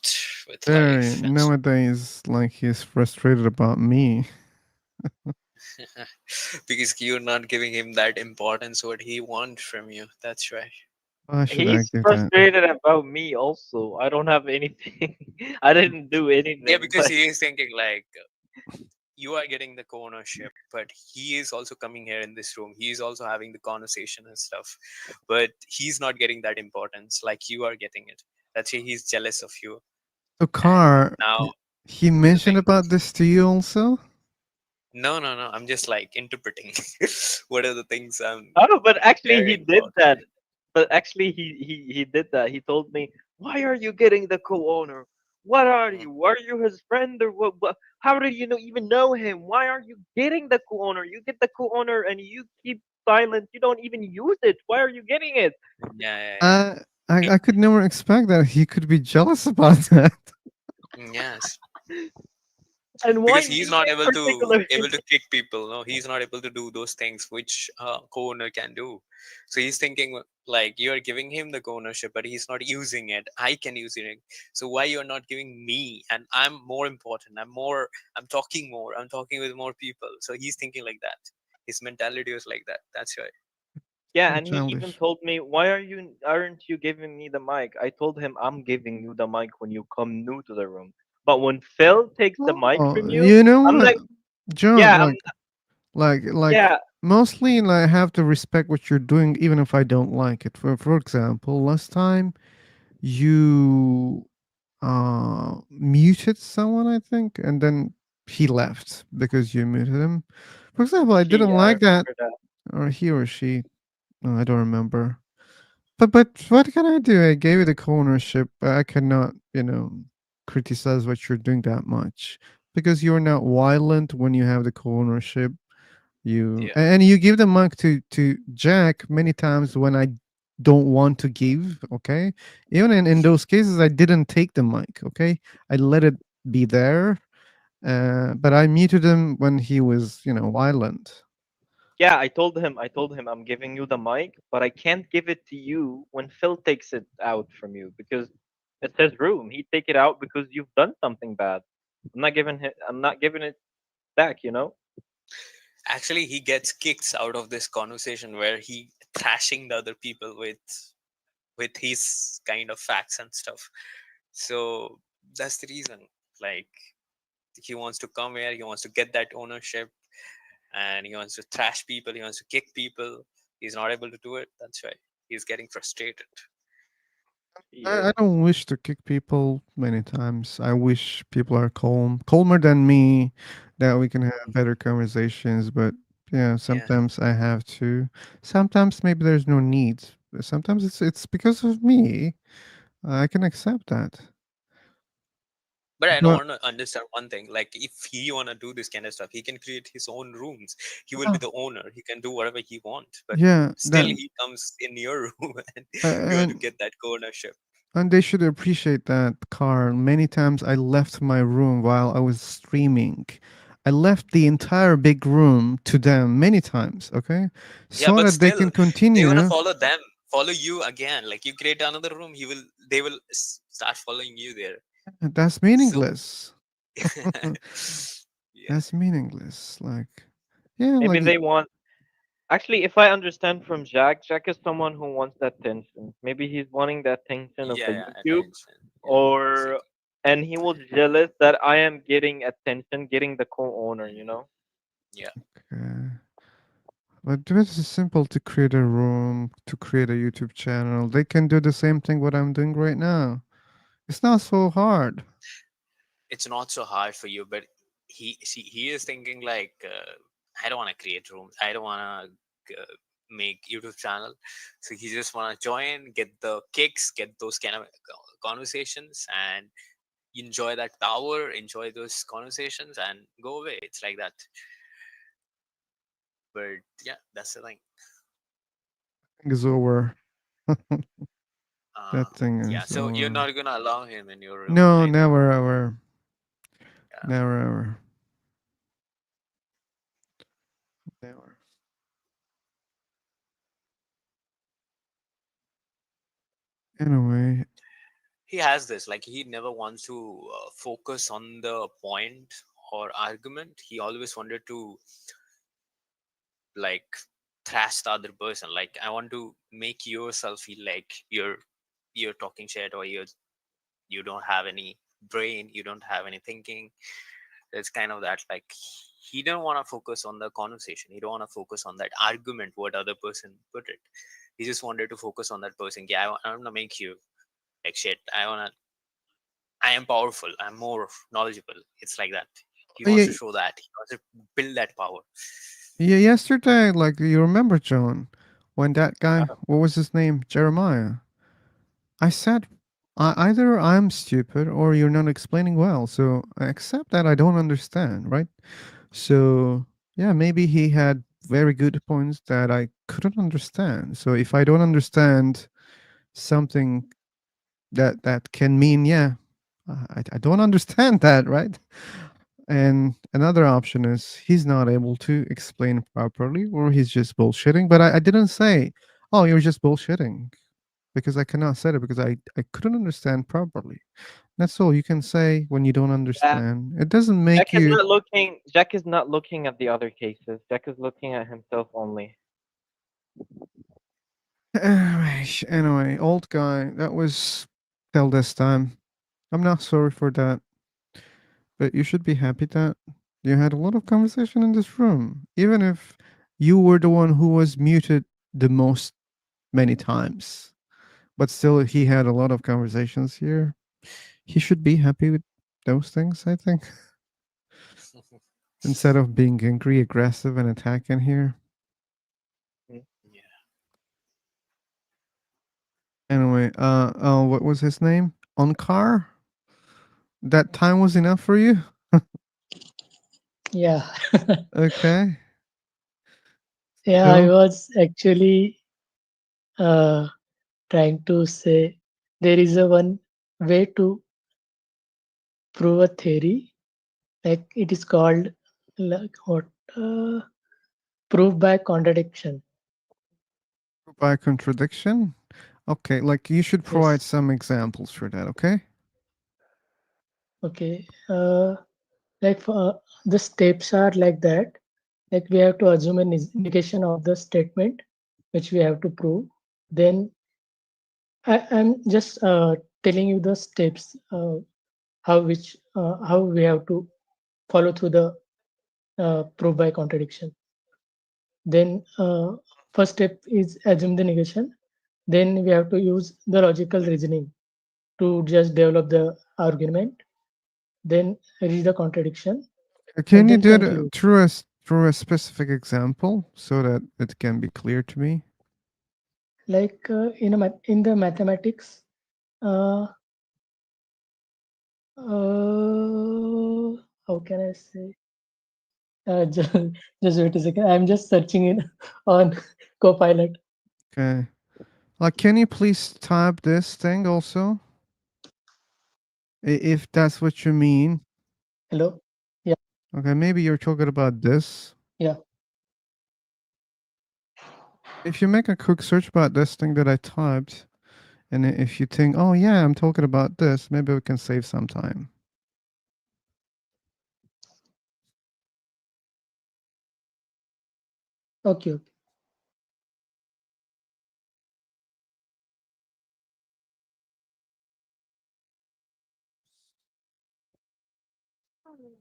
[SPEAKER 14] with
[SPEAKER 1] Very
[SPEAKER 14] life and
[SPEAKER 1] nowadays, like he's frustrated about me.
[SPEAKER 14] because you're not giving him that importance what he wants from you. That's right.
[SPEAKER 1] Why should I
[SPEAKER 4] He's
[SPEAKER 1] give that?
[SPEAKER 4] frustrated about me also. I don't have anything. I didn't do
[SPEAKER 14] Yeah,
[SPEAKER 4] anything.
[SPEAKER 14] because he is thinking like you are getting the co-ownership, but he is also coming here in this room. He is also having the conversation and stuff, but he's not getting that importance like you are getting it. That's why he's jealous of you.
[SPEAKER 1] So,
[SPEAKER 14] And
[SPEAKER 1] Car,
[SPEAKER 14] now
[SPEAKER 1] he
[SPEAKER 14] the
[SPEAKER 1] mentioned
[SPEAKER 14] thing
[SPEAKER 1] about this to you also?
[SPEAKER 14] No, no, no. I'm just like interpreting what are the things I'm
[SPEAKER 4] Oh, but actually he
[SPEAKER 14] hearing
[SPEAKER 4] did
[SPEAKER 14] about
[SPEAKER 4] that.
[SPEAKER 14] today.
[SPEAKER 4] But actually he did that. He told me, "Why are you getting the co-owner? What are
[SPEAKER 14] Mm.
[SPEAKER 4] you? Are you his friend or what? How do you even know him? Why are you getting the co-owner? You get the co-owner and you keep silent. You don't even use it. Why are you getting it?"
[SPEAKER 14] Yeah, yeah, yeah.
[SPEAKER 1] Uh, I could never expect that he could be jealous about that.
[SPEAKER 14] Yes.
[SPEAKER 4] And why
[SPEAKER 14] because he's
[SPEAKER 4] me
[SPEAKER 14] not
[SPEAKER 4] in
[SPEAKER 14] able to
[SPEAKER 4] particular?
[SPEAKER 14] kick people. No, he's not able to do those things which co-owner can do. So he's thinking like, you're giving him the co-ownership, but he's not using it. I can use it. So why you're not giving me? And I'm more important. I'm talking more. I'm talking with more people. So he's thinking like that. His mentality was like that. That's why.
[SPEAKER 4] Yeah,
[SPEAKER 1] So
[SPEAKER 4] and he even
[SPEAKER 1] childish.
[SPEAKER 4] told me, "Why aren't you giving me the mic?" I told him, "I'm giving you the mic when you come new to the room. But when Phil takes the mic
[SPEAKER 1] Oh,
[SPEAKER 4] from you,
[SPEAKER 1] you know
[SPEAKER 4] I'm
[SPEAKER 1] what,
[SPEAKER 4] like,
[SPEAKER 1] John?
[SPEAKER 4] yeah,
[SPEAKER 1] Like
[SPEAKER 4] yeah,
[SPEAKER 1] mostly, like, I have to respect what you're doing, even if I don't like it. For example, last time you muted someone, I think, and then he left because you muted him. For example, I
[SPEAKER 4] she,
[SPEAKER 1] didn't
[SPEAKER 4] I
[SPEAKER 1] like that,
[SPEAKER 4] remember that.
[SPEAKER 1] or he or she. No, I don't remember. But what can I do? I gave you the ownership. I cannot, criticize what you're doing that much because you're not violent when you have the ownership.
[SPEAKER 14] Yeah.
[SPEAKER 1] And you give the mic to Jack many times when I don't want to give. Okay, even in those cases, I didn't take the mic. Okay, I let it be there. But I muted him when he was, violent.
[SPEAKER 4] Yeah, I told him I'm giving you the mic, but I can't give it to you when Phil takes it out from you because it's his room. He take it out because you've done something bad. I'm not giving it back.
[SPEAKER 14] Actually, he gets kicks out of this conversation where he thrashing the other people with his kind of facts and stuff. So that's the reason. Like, he wants to come here, he wants to get that ownership, and he wants to thrash people, he wants to kick people. He's not able to do it. That's why he's getting frustrated.
[SPEAKER 1] I don't wish to kick people many times. I wish people are calmer than me, that we can have better conversations. But yeah,
[SPEAKER 14] Yeah.
[SPEAKER 1] sometimes I have to. Sometimes maybe there's no need. Sometimes it's because of me. I can accept that.
[SPEAKER 14] But I don't
[SPEAKER 1] But
[SPEAKER 14] want to understand one thing. Like, if he wanna do this kind of stuff, he can create his own rooms. He will be
[SPEAKER 1] yeah,
[SPEAKER 14] the owner. He can do whatever he wants. But
[SPEAKER 1] yeah,
[SPEAKER 14] still,
[SPEAKER 1] that
[SPEAKER 14] he comes in your room and you want to
[SPEAKER 1] and
[SPEAKER 14] get that ownership.
[SPEAKER 1] and they should appreciate that, Carl. Many times I left my room while I was streaming. I left the entire big room to them many times, okay?
[SPEAKER 14] Yeah,
[SPEAKER 1] So
[SPEAKER 14] but
[SPEAKER 1] that they can
[SPEAKER 14] still, they wanna
[SPEAKER 1] continue.
[SPEAKER 14] follow them, follow you again. Like, you create another room, they will start following you there.
[SPEAKER 1] That's
[SPEAKER 14] So
[SPEAKER 1] meaningless.
[SPEAKER 14] yeah,
[SPEAKER 1] That's meaningless. Like, yeah,
[SPEAKER 4] Maybe
[SPEAKER 1] like,
[SPEAKER 4] they want. Actually, if I understand from Jack, Jack is someone who wants that tension. Maybe he's wanting that tension of the
[SPEAKER 14] yeah,
[SPEAKER 4] YouTube,
[SPEAKER 14] attention. Yeah,
[SPEAKER 4] or
[SPEAKER 14] exactly.
[SPEAKER 4] and he was jealous that I am getting attention, getting the co-owner.
[SPEAKER 14] Yeah.
[SPEAKER 1] uh, but this is simple to create a room, to create a YouTube channel. They can do the same thing what I'm doing right now. It's not so hard.
[SPEAKER 14] It's not so hard for you, but he is thinking like, I don't want to create rooms, I don't want to make YouTube channel. So he just want to join, get the kicks, get those kind of conversations, and enjoy that power, enjoy those conversations, and go away. It's like that. But yeah, that's the thing.
[SPEAKER 1] Thing is over.
[SPEAKER 14] uh
[SPEAKER 1] That thing
[SPEAKER 14] yeah,
[SPEAKER 1] is
[SPEAKER 14] so you're
[SPEAKER 1] over.
[SPEAKER 14] not gonna allow him in your room,
[SPEAKER 1] No,
[SPEAKER 14] right?
[SPEAKER 1] never ever.
[SPEAKER 14] Yeah.
[SPEAKER 1] Never ever. Never. Anyway,
[SPEAKER 14] He has this, like, he never wants to focus on the point or argument. He always wanted to, like, thrash the other person. Like, I want to make yourself feel like you're talking shit, or you don't have any brain, you don't have any thinking. It's kind of that, like, he don't want to focus on the conversation, he don't want to focus on that argument what other person put it. He just wanted to focus on that person. Yeah, I want to make you like shit. I am powerful, I'm more knowledgeable. It's like that. He wants
[SPEAKER 1] yeah,
[SPEAKER 14] to show that, he wants to build that power.
[SPEAKER 1] yeah. Yesterday, like, you remember, John, when that guy, what was his name, Jeremiah? I said, either I'm stupid or you're not explaining well. So I accept that I don't understand, right? So yeah, maybe he had very good points that I couldn't understand. So if I don't understand something that can mean, yeah, I don't understand that, right? And another option is he's not able to explain properly, or he's just bullshitting. But I didn't say, oh, you're just bullshitting, because I cannot say it because I couldn't understand properly. That's all you can say when you don't understand. It doesn't
[SPEAKER 4] Jack
[SPEAKER 1] make
[SPEAKER 4] is
[SPEAKER 1] you.
[SPEAKER 4] not looking. Jack is not looking at the other cases. Jack is looking at himself only.
[SPEAKER 1] Anyway, old guy, that was till this time. I'm not sorry for that, but you should be happy that you had a lot of conversation in this room, even if you were the one who was muted the most many times. But still, he had a lot of conversations here. He should be happy with those things, I think, instead of being angry, aggressive, and attacking here. Anyway, what was his name? Onkar? That time was enough for you?
[SPEAKER 12] Yeah.
[SPEAKER 1] Okay.
[SPEAKER 12] Yeah, I
[SPEAKER 1] So,
[SPEAKER 12] was actually uh, trying to say there is a one way to prove a theory, like it is called like what uh, proof by contradiction.
[SPEAKER 1] by contradiction? Okay, like you should provide
[SPEAKER 12] Yes.
[SPEAKER 1] some examples for that, okay?
[SPEAKER 12] Okay. Like for, the steps are like that. Like we have to assume a negation of the statement, which we have to prove. Then I'm just telling you the steps how we have to follow through the proof by contradiction. Then first step is assume the negation. Then we have to use the logical reasoning to just develop the argument. Then reach the contradiction,
[SPEAKER 1] Can
[SPEAKER 12] and
[SPEAKER 1] you
[SPEAKER 12] then
[SPEAKER 1] do it
[SPEAKER 12] conclude.
[SPEAKER 1] through a specific example so that it can be clear to me?
[SPEAKER 12] Like in the mathematics, uh, how can I say? Just, just wait a second. I'm just searching in on Copilot.
[SPEAKER 1] Okay. Like, can you please type this thing also? If that's what you mean.
[SPEAKER 12] Hello. Yeah.
[SPEAKER 1] Okay, maybe you're talking about this.
[SPEAKER 12] Yeah.
[SPEAKER 1] If you make a quick search about this thing that I typed, and if you think, oh yeah, I'm talking about this, maybe we can save some time.
[SPEAKER 12] Okay. Okay.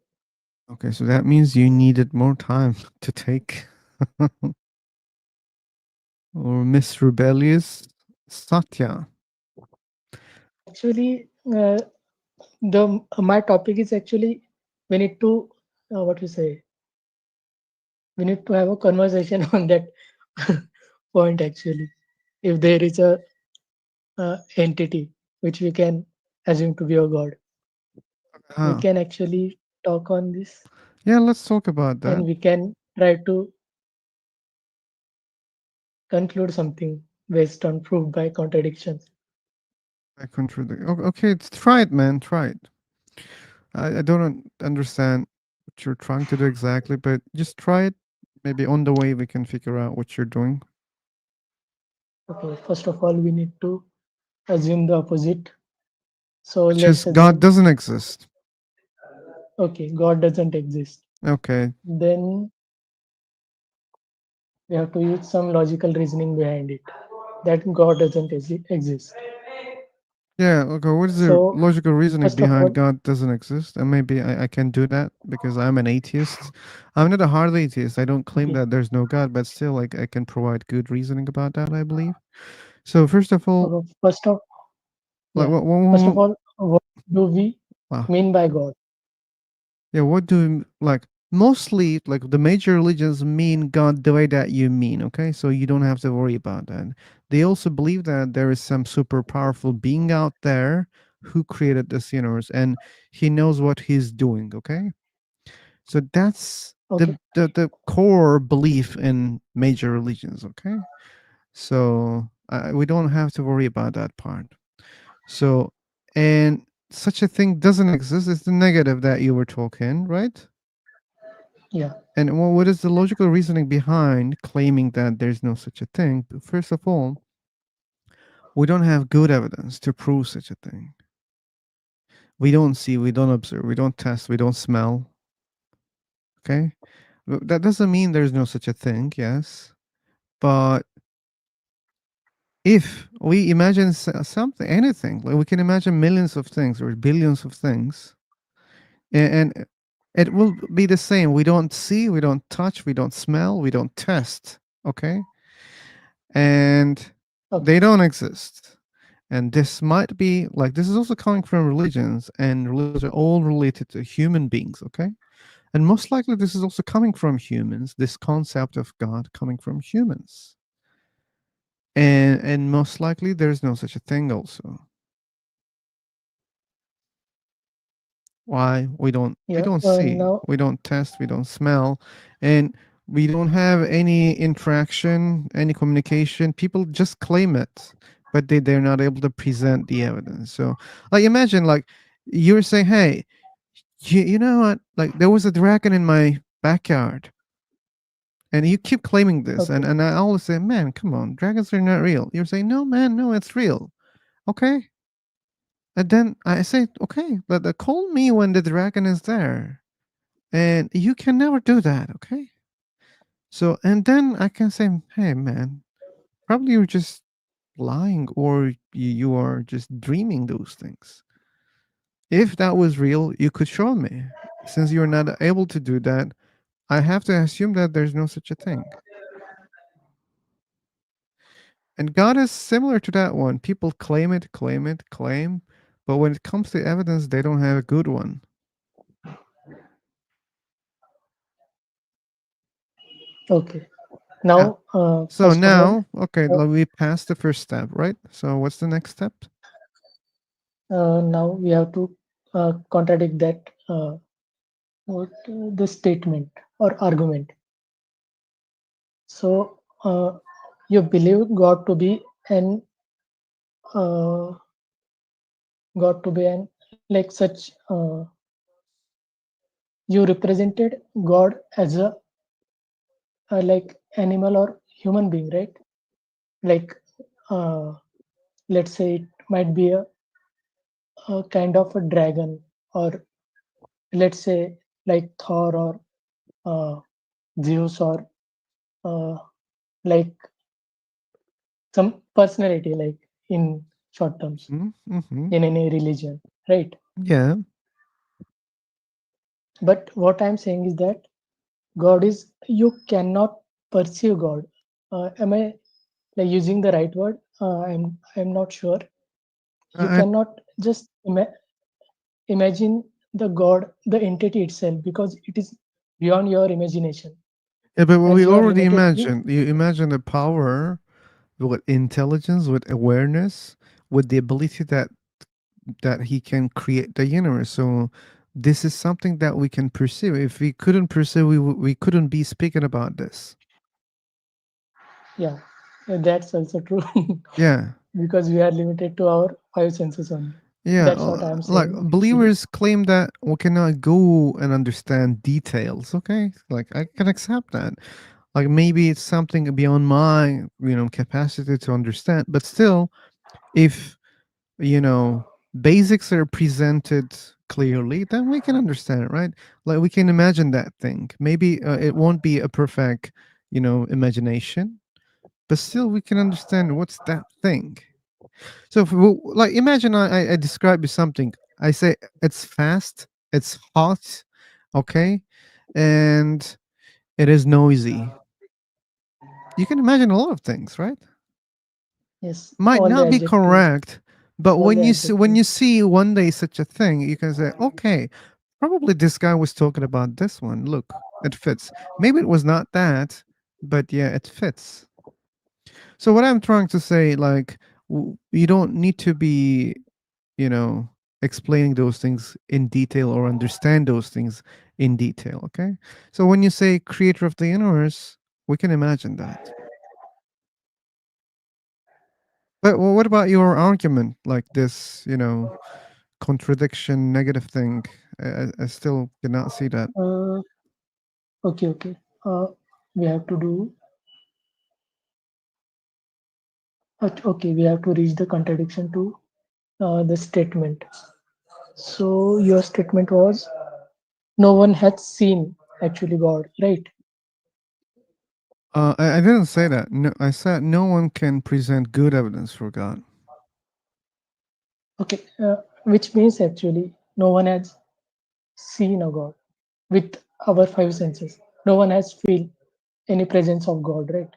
[SPEAKER 1] Okay, so that means you needed more time to take. Or Miss Rebellious Satya.
[SPEAKER 12] Actually, the my topic is actually we need to what we say. We need to have a conversation on that point. Actually, if there is a entity which we can assume to be a god, we
[SPEAKER 1] Huh.
[SPEAKER 12] can actually talk on this,
[SPEAKER 1] Yeah, let's talk about that.
[SPEAKER 12] and we can try to conclude something based on proof by contradictions.
[SPEAKER 1] I contradict. Okay, try it, man. Try it. I don't understand what you're trying to do exactly, but just try it. Maybe on the way we can figure out what you're doing.
[SPEAKER 12] Okay, first of all, we need to assume the opposite. So
[SPEAKER 1] Which is
[SPEAKER 12] let's
[SPEAKER 1] God
[SPEAKER 12] assume,
[SPEAKER 1] doesn't exist.
[SPEAKER 12] okay, God doesn't exist.
[SPEAKER 1] Okay.
[SPEAKER 12] Then we have to use some logical reasoning behind it that God doesn't exist.
[SPEAKER 1] Yeah, okay. What is the
[SPEAKER 12] So,
[SPEAKER 1] logical reasoning
[SPEAKER 12] first of
[SPEAKER 1] behind
[SPEAKER 12] all,
[SPEAKER 1] God doesn't exist? And maybe I can do that because I'm an atheist. I'm not a hard atheist. I don't claim
[SPEAKER 12] okay,
[SPEAKER 1] that there's no God, but still, like, I can provide good reasoning about that, I believe. So, first of all,
[SPEAKER 12] first of
[SPEAKER 1] like,
[SPEAKER 12] yeah, first of all, what do we
[SPEAKER 1] wow.
[SPEAKER 12] mean by God?
[SPEAKER 1] Yeah, what do like mostly like the major religions mean God the way that you mean, okay? So you don't have to worry about that. They also believe that there is some super powerful being out there who created this universe and he knows what he's doing, okay? So that's
[SPEAKER 12] Okay,
[SPEAKER 1] the core belief in major religions, okay? So we don't have to worry about that part. So and such a thing doesn't exist. It's the negative that you were talking, right?
[SPEAKER 12] Yeah.
[SPEAKER 1] And what is the logical reasoning behind claiming that there's no such a thing? First of all, we don't have good evidence to prove such a thing. We don't see, we don't observe, we don't test, we don't smell. Okay? That doesn't mean there's no such a thing, yes. But if we imagine something, anything, like we can imagine millions of things or billions of things, and it will be the same. We don't see, we don't touch, we don't smell, we don't test. Okay? And they don't exist. And this might be like, this is also coming from religions, and religions are all related to human beings, okay? And most likely this is also coming from humans, this concept of God coming from humans. And most likely there's no such a thing also. Why? We don't
[SPEAKER 12] Yeah.
[SPEAKER 1] see,
[SPEAKER 12] Now.
[SPEAKER 1] we don't test, we don't smell, and we don't have any interaction, any communication. People just claim it, but they're not able to present the evidence. So like imagine like you're saying, hey, you know what, like there was a dragon in my backyard, and you keep claiming this,
[SPEAKER 12] Okay.
[SPEAKER 1] and I always say, man, come on, dragons are not real. You're saying, no man, no, it's real. Okay. And then I say, okay, but call me when the dragon is there. And you can never do that, okay? So, and then I can say, hey, man, probably you're just lying, or you are just dreaming those things. If that was real, you could show me. Since you're not able to do that, I have to assume that there's no such a thing. And God is similar to that one. People claim it, claim it, claim, but when it comes to evidence, they don't have a good one.
[SPEAKER 12] Okay. Now,
[SPEAKER 1] So
[SPEAKER 12] first of all,
[SPEAKER 1] now, okay, we passed the first step, right? So what's the next step?
[SPEAKER 12] now we have to contradict that the statement or argument. So you believe God to be an God to be an like such. You represented God as a like animal or human being, right? Like uh, let's say it might be a kind of a dragon, or let's say like Thor or uh, Zeus, or uh, like some personality, like in short terms,
[SPEAKER 1] Mm-hmm.
[SPEAKER 12] in any religion, right?
[SPEAKER 1] Yeah.
[SPEAKER 12] But what I'm saying is that God is, you cannot perceive God. Am I like using the right word? I'm not sure. You
[SPEAKER 1] I,
[SPEAKER 12] cannot just imagine the God, the entity itself, because it is beyond your imagination,
[SPEAKER 1] yeah, but
[SPEAKER 12] as
[SPEAKER 1] we
[SPEAKER 12] you are
[SPEAKER 1] already
[SPEAKER 12] limited to.
[SPEAKER 1] imagined. You imagine the power with intelligence, with awareness, with the ability that he can create the universe. So this is something that we can perceive. If we couldn't perceive, we couldn't be speaking about this.
[SPEAKER 12] Yeah, that's also true.
[SPEAKER 1] Yeah.
[SPEAKER 12] Because we are limited to our five senses only.
[SPEAKER 1] Yeah,
[SPEAKER 12] That's what I'm
[SPEAKER 1] like
[SPEAKER 12] saying, actually.
[SPEAKER 1] believers claim that we cannot go and understand details. Okay, like I can accept that. Like maybe it's something beyond my capacity to understand, but still, if you know basics are presented clearly, then we can understand it, right? Like we can imagine that thing. Maybe it won't be a perfect imagination, but still we can understand what's that thing. So, like, imagine I describe you something. I say it's fast, it's hot, okay, and it is noisy. You can imagine a lot of things, right?
[SPEAKER 12] Yes,
[SPEAKER 1] Might
[SPEAKER 12] all the
[SPEAKER 1] not be
[SPEAKER 12] adjectives,
[SPEAKER 1] correct, but
[SPEAKER 12] all the
[SPEAKER 1] when you
[SPEAKER 12] adjectives.
[SPEAKER 1] see one day such a thing, you can say, okay, probably this guy was talking about this one. Look, it fits. Maybe it was not that, but yeah, it fits. So what I'm trying to say, like, you don't need to be you know, explaining those things in detail or understand those things in detail. Okay. So when you say creator of the universe, we can imagine that. But what about your argument like this, contradiction, negative thing. I still cannot see that.
[SPEAKER 12] Okay. We have to do. Okay, we have to reach the contradiction to the statement. So your statement was no one had seen actually God, right?
[SPEAKER 1] I didn't say that. No, I said no one can present good evidence for God.
[SPEAKER 12] Okay, which means actually no one has seen a God with our five senses. No one has feel any presence of God, right?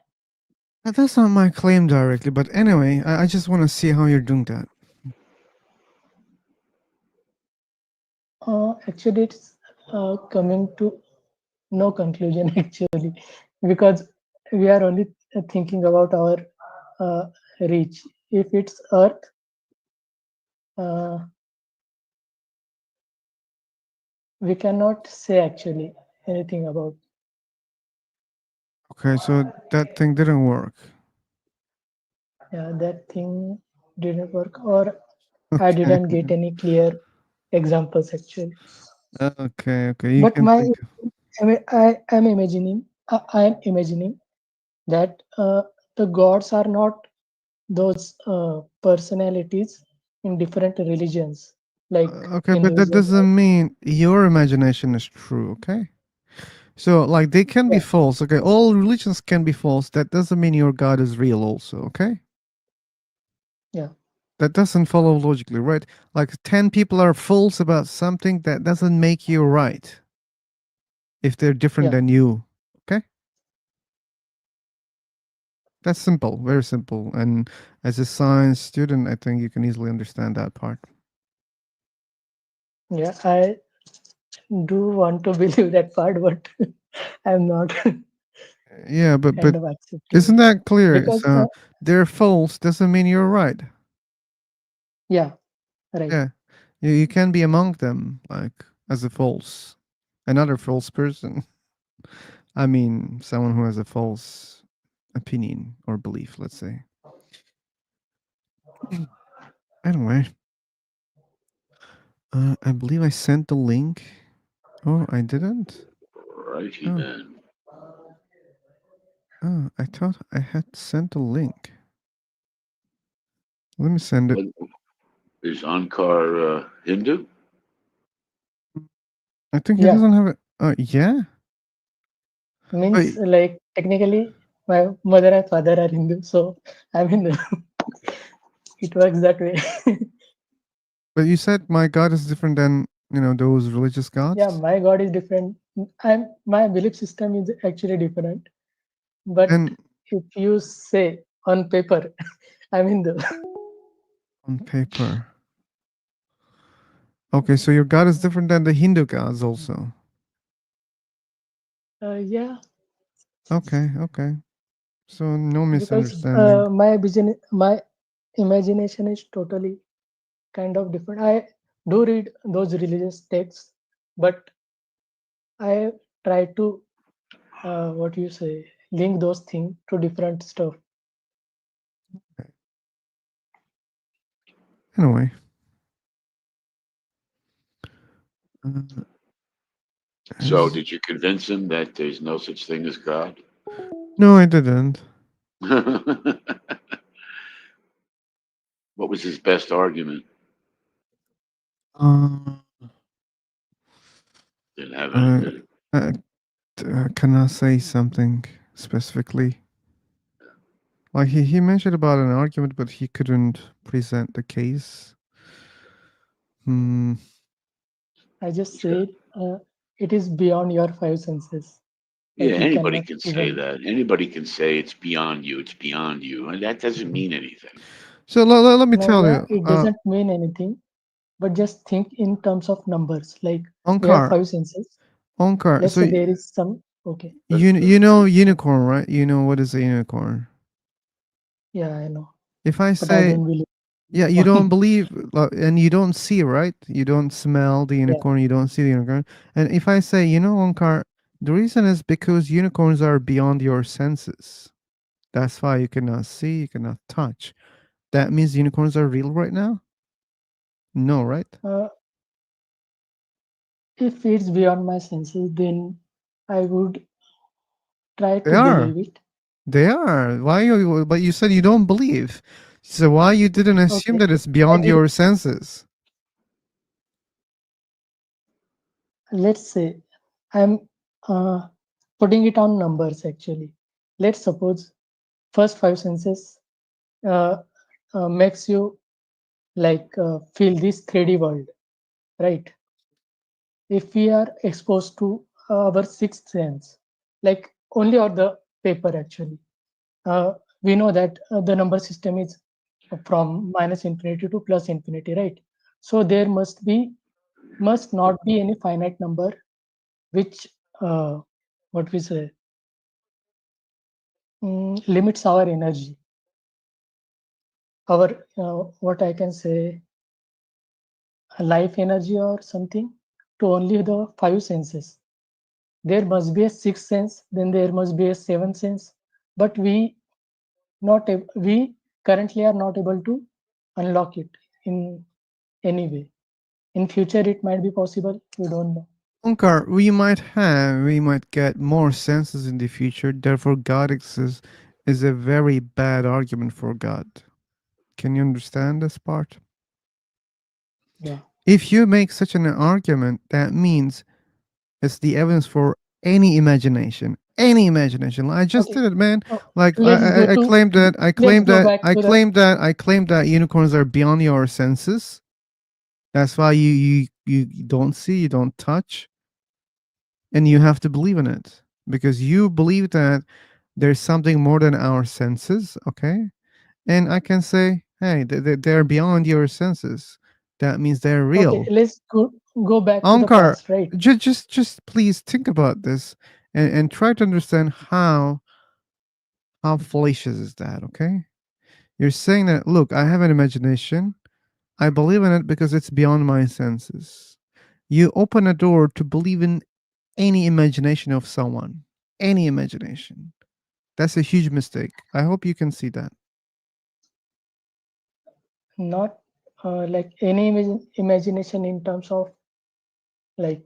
[SPEAKER 1] That's not my claim directly, but anyway, I just want to see how you're doing that.
[SPEAKER 12] Actually, it's coming to no conclusion actually, because we are only thinking about our uh, reach. If it's Earth, uh, we cannot say actually anything about.
[SPEAKER 1] Okay, so that thing didn't work.
[SPEAKER 12] Yeah, that thing didn't work, or I
[SPEAKER 1] Okay.
[SPEAKER 12] didn't get any clear examples actually.
[SPEAKER 1] Okay. You
[SPEAKER 12] But
[SPEAKER 1] can
[SPEAKER 12] my,
[SPEAKER 1] think.
[SPEAKER 12] I am imagining, I am imagining that the gods are not those personalities in different religions, like
[SPEAKER 1] Okay, but that
[SPEAKER 12] Hinduism.
[SPEAKER 1] doesn't mean your imagination is true. Okay. So, like, they can be
[SPEAKER 12] Yeah,
[SPEAKER 1] false. Okay, all religions can be false. That doesn't mean your God is real. Also, okay.
[SPEAKER 12] yeah,
[SPEAKER 1] That doesn't follow logically, right? Like 10 people are false about something, that doesn't make you right if they're different
[SPEAKER 12] yeah,
[SPEAKER 1] than you. Okay? That's simple, very simple. And as a science student, I think you can easily understand that part.
[SPEAKER 12] yeah. I do want to believe that part, but I'm not
[SPEAKER 1] Yeah, but
[SPEAKER 12] kind of accepting
[SPEAKER 1] isn't
[SPEAKER 12] it
[SPEAKER 1] that clear?
[SPEAKER 12] because,
[SPEAKER 1] So they're false doesn't mean you're right.
[SPEAKER 12] yeah, right.
[SPEAKER 1] Yeah. You can be among them, like as a false, another false person. I mean, someone who has a false opinion or belief, let's say. Anyway, I believe I sent the link. Oh, I didn't?
[SPEAKER 15] Righty
[SPEAKER 1] Oh,
[SPEAKER 15] then.
[SPEAKER 1] I thought I had sent a link. Let me send it.
[SPEAKER 15] What, is Ankar Hindu?
[SPEAKER 1] I think he
[SPEAKER 12] Yeah,
[SPEAKER 1] doesn't have it. Yeah?
[SPEAKER 12] means
[SPEAKER 1] Wait,
[SPEAKER 12] like technically my mother and father are Hindu, so I'm Hindu. It works that way.
[SPEAKER 1] but you said my God is different than, those religious
[SPEAKER 12] Yeah,
[SPEAKER 1] gods?
[SPEAKER 12] my God is different. My belief system is actually different. But
[SPEAKER 1] And
[SPEAKER 12] if you say on paper, I'm Hindu.
[SPEAKER 1] on paper. Okay, so your God is different than the Hindu gods also.
[SPEAKER 12] Yeah,
[SPEAKER 1] Okay. So no
[SPEAKER 12] because
[SPEAKER 1] misunderstanding.
[SPEAKER 12] my imagination is totally kind of different. I do read those religious texts, but I try to what you say link those things to different stuff.
[SPEAKER 1] Anyway. Uh,
[SPEAKER 15] So,
[SPEAKER 1] is-
[SPEAKER 15] did you convince him that there's no such thing as God?
[SPEAKER 1] no, I didn't.
[SPEAKER 15] What was his best argument?
[SPEAKER 1] Uh,
[SPEAKER 15] Didn't have
[SPEAKER 1] uh,
[SPEAKER 15] any.
[SPEAKER 1] uh, can I say something specifically? Like he mentioned about an argument, but he couldn't present the case. Hmm.
[SPEAKER 12] I just said it is beyond your five senses.
[SPEAKER 15] Yeah,
[SPEAKER 12] Like you
[SPEAKER 15] anybody
[SPEAKER 12] cannot
[SPEAKER 15] can say
[SPEAKER 12] even.
[SPEAKER 15] that. Anybody can say it's beyond you. It's beyond you, and that doesn't mean anything.
[SPEAKER 1] So let me
[SPEAKER 12] No,
[SPEAKER 1] tell
[SPEAKER 12] yeah,
[SPEAKER 1] you,
[SPEAKER 12] it doesn't mean anything. But just think in terms of numbers. Like we have
[SPEAKER 1] Onkar,
[SPEAKER 12] five senses.
[SPEAKER 1] Onkar.
[SPEAKER 12] Let's
[SPEAKER 1] So
[SPEAKER 12] say there is some. Okay.
[SPEAKER 1] you know unicorn, right? You know what is a unicorn?
[SPEAKER 12] Yeah, I know.
[SPEAKER 1] If I
[SPEAKER 12] But I
[SPEAKER 1] say,
[SPEAKER 12] don't believe.
[SPEAKER 1] yeah, you don't believe, and you don't see, right? You don't smell the
[SPEAKER 12] Yeah.
[SPEAKER 1] unicorn. You don't see the unicorn. And if I say, Onkar, the reason is because unicorns are beyond your senses. That's why you cannot see, you cannot touch. That means unicorns are real right now. No, right?
[SPEAKER 12] If it's beyond my senses, then I would try
[SPEAKER 1] They
[SPEAKER 12] to
[SPEAKER 1] are.
[SPEAKER 12] believe it.
[SPEAKER 1] They are. Why you? But you said you don't believe. So why you didn't assume
[SPEAKER 12] Okay,
[SPEAKER 1] that it's
[SPEAKER 12] I
[SPEAKER 1] beyond
[SPEAKER 12] will.
[SPEAKER 1] your senses?
[SPEAKER 12] Let's say I'm uh, putting it on numbers actually. Let's suppose first five senses uh, makes you like feel this 3D world, right? If we are exposed to our sixth sense, like only on the paper actually, uh, we know that the number system is from minus infinity to plus infinity, right? So there must not be any finite number which what we say limits our energy, our what I can say life energy or something to only the five senses. There must be a sixth sense, then there must be a seventh sense, but we currently are not able to unlock it in any way. In future, it might be possible. We don't know.
[SPEAKER 1] Onkar, we might get more senses in the future. Therefore, God exists is a very bad argument for God. Can you understand this part?
[SPEAKER 12] Yeah.
[SPEAKER 1] If you make such an argument, that means it's the evidence for any imagination. Any imagination. I just
[SPEAKER 12] Okay.
[SPEAKER 1] did it, man.
[SPEAKER 12] Oh,
[SPEAKER 1] Like
[SPEAKER 12] let's go
[SPEAKER 1] I
[SPEAKER 12] to
[SPEAKER 1] claimed that. I
[SPEAKER 12] let's
[SPEAKER 1] claimed
[SPEAKER 12] go
[SPEAKER 1] that.
[SPEAKER 12] back
[SPEAKER 1] I
[SPEAKER 12] to the
[SPEAKER 1] claimed that. I claimed that unicorns are beyond your senses. That's why you don't see, you don't touch, and you have to believe in it because you believe that there's something more than our senses. Okay, and I can say, hey, they're beyond your senses. That means they're
[SPEAKER 12] okay.
[SPEAKER 1] real.
[SPEAKER 12] Let's go back to the
[SPEAKER 1] Ankar,
[SPEAKER 12] past, right?
[SPEAKER 1] just please think about this and try to understand how fallacious is that. Okay, you're saying that look, I have an imagination. I believe in it because it's beyond my senses. You open a door to believe in any imagination of someone, any imagination. That's a huge mistake. I hope you can see that.
[SPEAKER 12] Not like any imagination in terms of like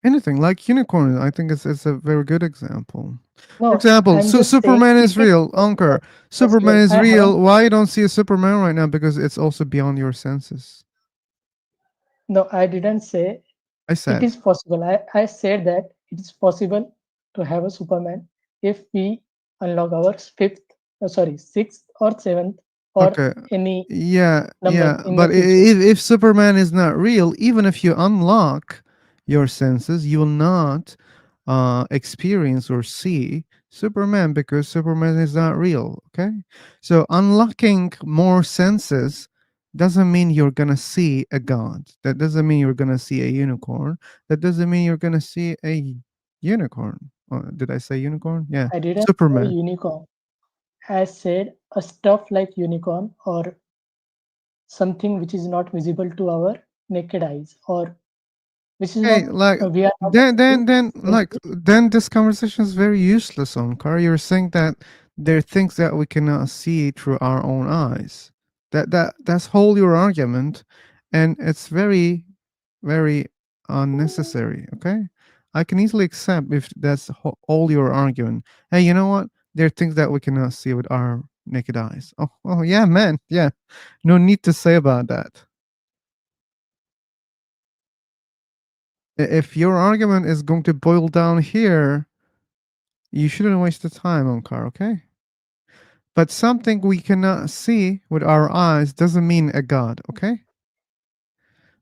[SPEAKER 1] Anything like unicorn, I think it's a very good example. For
[SPEAKER 12] no.
[SPEAKER 1] example,
[SPEAKER 12] I'm just saying
[SPEAKER 1] Superman is
[SPEAKER 12] if it's
[SPEAKER 1] real. Anchor, Superman
[SPEAKER 12] possible.
[SPEAKER 1] is
[SPEAKER 12] I haven't.
[SPEAKER 1] real. Why you don't see a Superman right now? Because it's also beyond your senses.
[SPEAKER 12] No, I didn't say
[SPEAKER 1] I
[SPEAKER 12] it
[SPEAKER 1] said.
[SPEAKER 12] is possible. I said that it is possible to have a Superman if we unlock our fifth, sorry, sixth or seventh or
[SPEAKER 1] Okay.
[SPEAKER 12] any
[SPEAKER 1] Yeah,
[SPEAKER 12] number
[SPEAKER 1] yeah.
[SPEAKER 12] in the
[SPEAKER 1] But
[SPEAKER 12] future.
[SPEAKER 1] if Superman is not real, even if you unlock your senses, you will not experience or see Superman because Superman is not real. Okay. So unlocking more senses doesn't mean you're going to see a god. That doesn't mean you're going to see a unicorn. That doesn't mean you're going to see a unicorn. Did I say unicorn? Yeah.
[SPEAKER 12] I didn't say
[SPEAKER 1] Superman.
[SPEAKER 12] unicorn. I said a stuff like unicorn or something which is not visible to our naked eyes or which is
[SPEAKER 1] Hey,
[SPEAKER 12] not
[SPEAKER 1] like
[SPEAKER 12] we are not able to sense it.
[SPEAKER 1] then this conversation is very useless, Omkar. You're saying that there are things that we cannot see through our own eyes. That's whole your argument, and it's very unnecessary. Okay, I can easily accept if that's all your argument. Hey, you know what? There are things that we cannot see with our naked eyes. Oh yeah, man. Yeah, no need to say about that. If your argument is going to boil down here, you shouldn't waste the time on car, okay? But something we cannot see with our eyes doesn't mean a god, okay?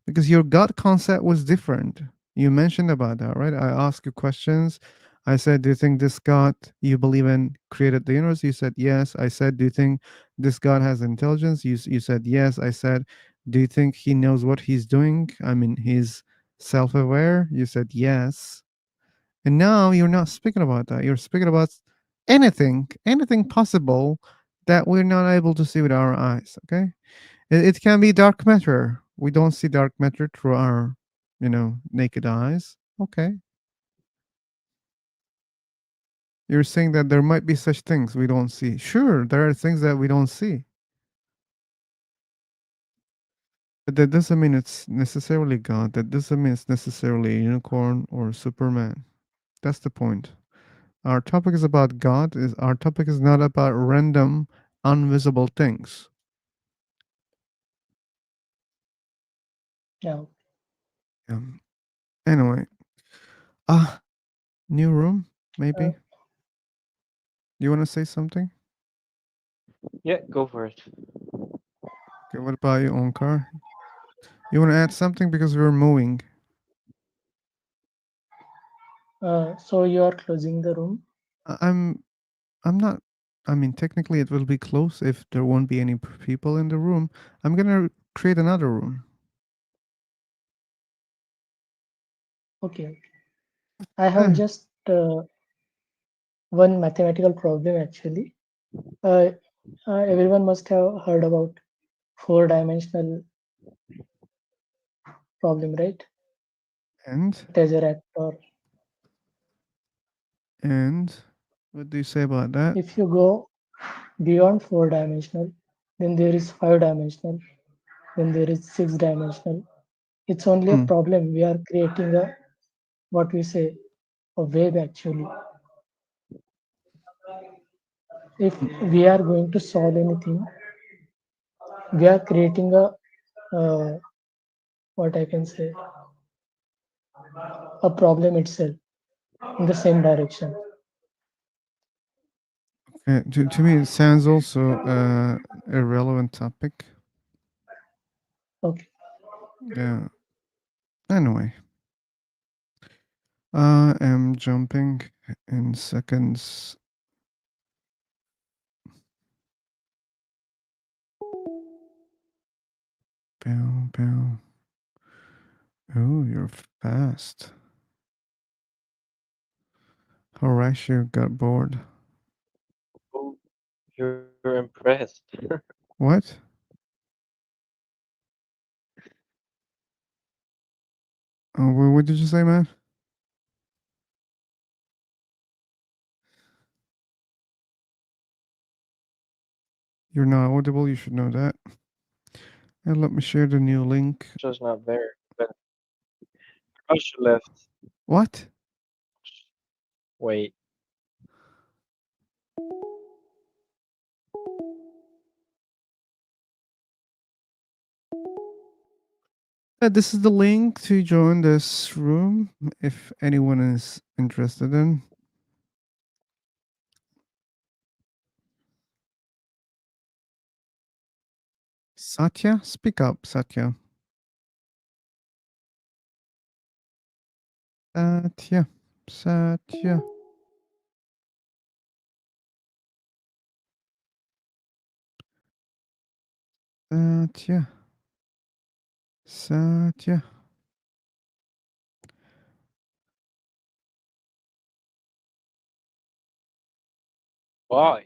[SPEAKER 1] Because your god concept was different. You mentioned about that, right? I asked you questions. I said, do you think this god you believe in created the universe? You said yes. I said, do you think this god has intelligence? You said yes. I said, do you think he knows what he's doing? I mean, he's self-aware. You said yes. And now you're not speaking about that. You're speaking about anything possible that we're not able to see with our eyes. Okay, it can be dark matter. We don't see dark matter through our, naked eyes. Okay, you're saying that there might be such things we don't see. Sure, there are things that we don't see. But that doesn't mean it's necessarily God. That doesn't mean it's necessarily a unicorn or Superman. That's the point. Our topic is about God. Is our topic is not about random, invisible things.
[SPEAKER 12] Yeah.
[SPEAKER 1] Anyway, new room
[SPEAKER 12] Uh,
[SPEAKER 1] maybe. You want to say something?
[SPEAKER 4] Yeah, go for it.
[SPEAKER 1] Okay. What about you, Onkar? You want to add something because we're moving?
[SPEAKER 12] so you are closing the room.
[SPEAKER 1] I'm. I'm not. I mean, technically, it will be close if there won't be any people in the room. I'm gonna create another room.
[SPEAKER 12] Okay. I have
[SPEAKER 1] Eh,
[SPEAKER 12] just one mathematical problem actually. Uh, everyone must have heard about four-dimensional problem, right?
[SPEAKER 1] and
[SPEAKER 12] Tesseract, or
[SPEAKER 1] what do you say about that?
[SPEAKER 12] if you go beyond four-dimensional, then there is five-dimensional, then there is six-dimensional. It's only a
[SPEAKER 1] Hmm.
[SPEAKER 12] problem. We are creating a what we say a wave actually. If we are going to solve anything, we are creating a what I can say a problem itself in the same direction.
[SPEAKER 1] To me, it sounds also a relevant topic.
[SPEAKER 12] Okay.
[SPEAKER 1] Yeah. Anyway, I am jumping in seconds. Bow, bow. Oh, you're fast. Horatio got bored.
[SPEAKER 4] Oh, you're impressed.
[SPEAKER 1] What? Oh, what did you say, man? You're not audible. You should know that. And let me share the new link.
[SPEAKER 4] Just not there. But Crush left.
[SPEAKER 1] What?
[SPEAKER 4] Wait.
[SPEAKER 1] This is the link to join this room if anyone is interested in. Satya, speak up, Satya. Satya, Satya. Satya. Satya.
[SPEAKER 4] Why?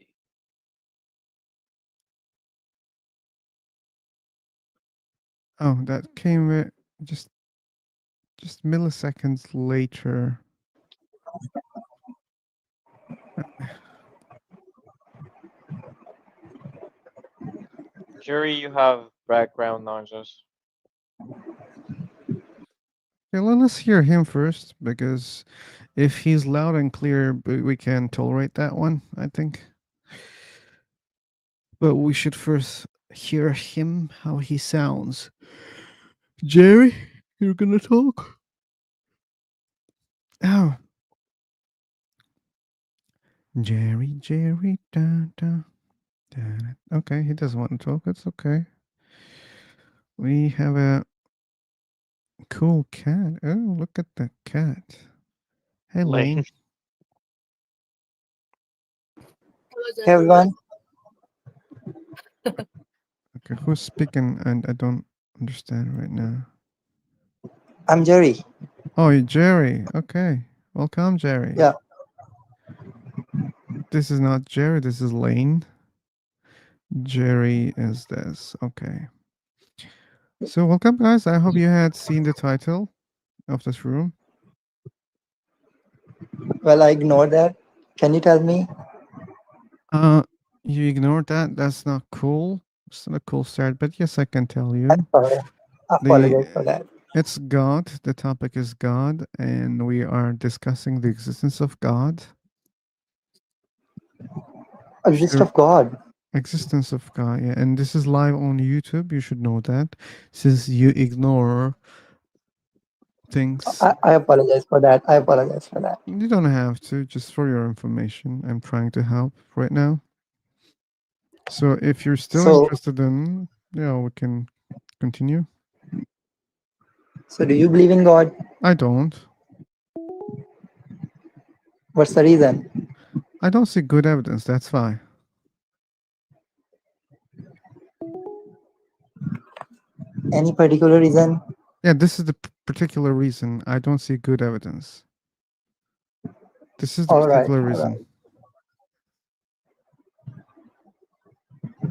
[SPEAKER 1] Oh, that came just milliseconds later.
[SPEAKER 4] Jerry, you have background noises.
[SPEAKER 1] Okay, let's hear him first because if he's loud and clear, we can tolerate that one, I think. But we should first hear him, how he sounds. Jerry, you're gonna talk? Oh. Jerry, Jerry, da, da, da. Okay, he doesn't want to talk. It's okay. We have a cool cat. Oh, look at the cat. Hey, Lane.
[SPEAKER 5] Hey everyone,
[SPEAKER 1] Okay, who's speaking? And I don't understand right now.
[SPEAKER 5] I'm Jerry.
[SPEAKER 1] Oh, Jerry. Okay. Welcome, Jerry.
[SPEAKER 5] Yeah.
[SPEAKER 1] This is not Jerry. This is Lane. Jerry is this. Okay. So, welcome, guys. I hope you had seen the title of this room.
[SPEAKER 5] Well, I ignored that. Can you tell me?
[SPEAKER 1] You ignored that. That's not cool. It's not a cool start, but yes, I can tell
[SPEAKER 5] I'm
[SPEAKER 1] you.
[SPEAKER 5] sorry. Apologize for that.
[SPEAKER 1] It's God. The topic is God, and we are discussing the existence of God.
[SPEAKER 5] Exist of God.
[SPEAKER 1] Existence of God, yeah. And this is live on YouTube. You should know that, since you ignore things.
[SPEAKER 5] I apologize for that. I apologize for that.
[SPEAKER 1] You don't have to. Just for your information, I'm trying to help right now. So if you're still
[SPEAKER 5] So,
[SPEAKER 1] interested in, we can continue.
[SPEAKER 5] so do you believe in God?
[SPEAKER 1] I don't.
[SPEAKER 5] What's the reason?
[SPEAKER 1] I don't see good evidence. That's why.
[SPEAKER 5] Any particular reason?
[SPEAKER 1] Yeah, this is the particular reason. I don't see good evidence. This is the
[SPEAKER 5] All right.
[SPEAKER 1] particular
[SPEAKER 5] All
[SPEAKER 1] reason.
[SPEAKER 5] right.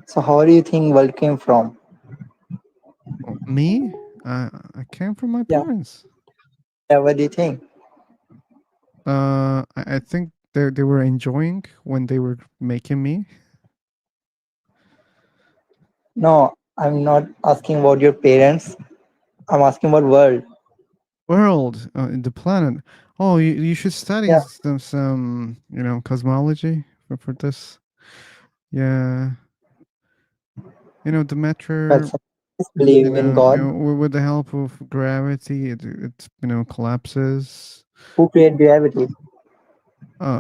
[SPEAKER 5] So how do you think world came from?
[SPEAKER 1] Me? I came from my
[SPEAKER 5] Yeah.
[SPEAKER 1] parents.
[SPEAKER 5] Yeah. What do you think?
[SPEAKER 1] I think they were enjoying when they were making me.
[SPEAKER 5] No, I'm not asking about your parents. I'm asking about world.
[SPEAKER 1] World, the planet. Oh, you should study
[SPEAKER 5] Yeah.
[SPEAKER 1] some cosmology for this. Yeah, the
[SPEAKER 5] Well,
[SPEAKER 1] matter.
[SPEAKER 5] scientists believe in God.
[SPEAKER 1] With the help of gravity, it collapses.
[SPEAKER 5] Who created gravity?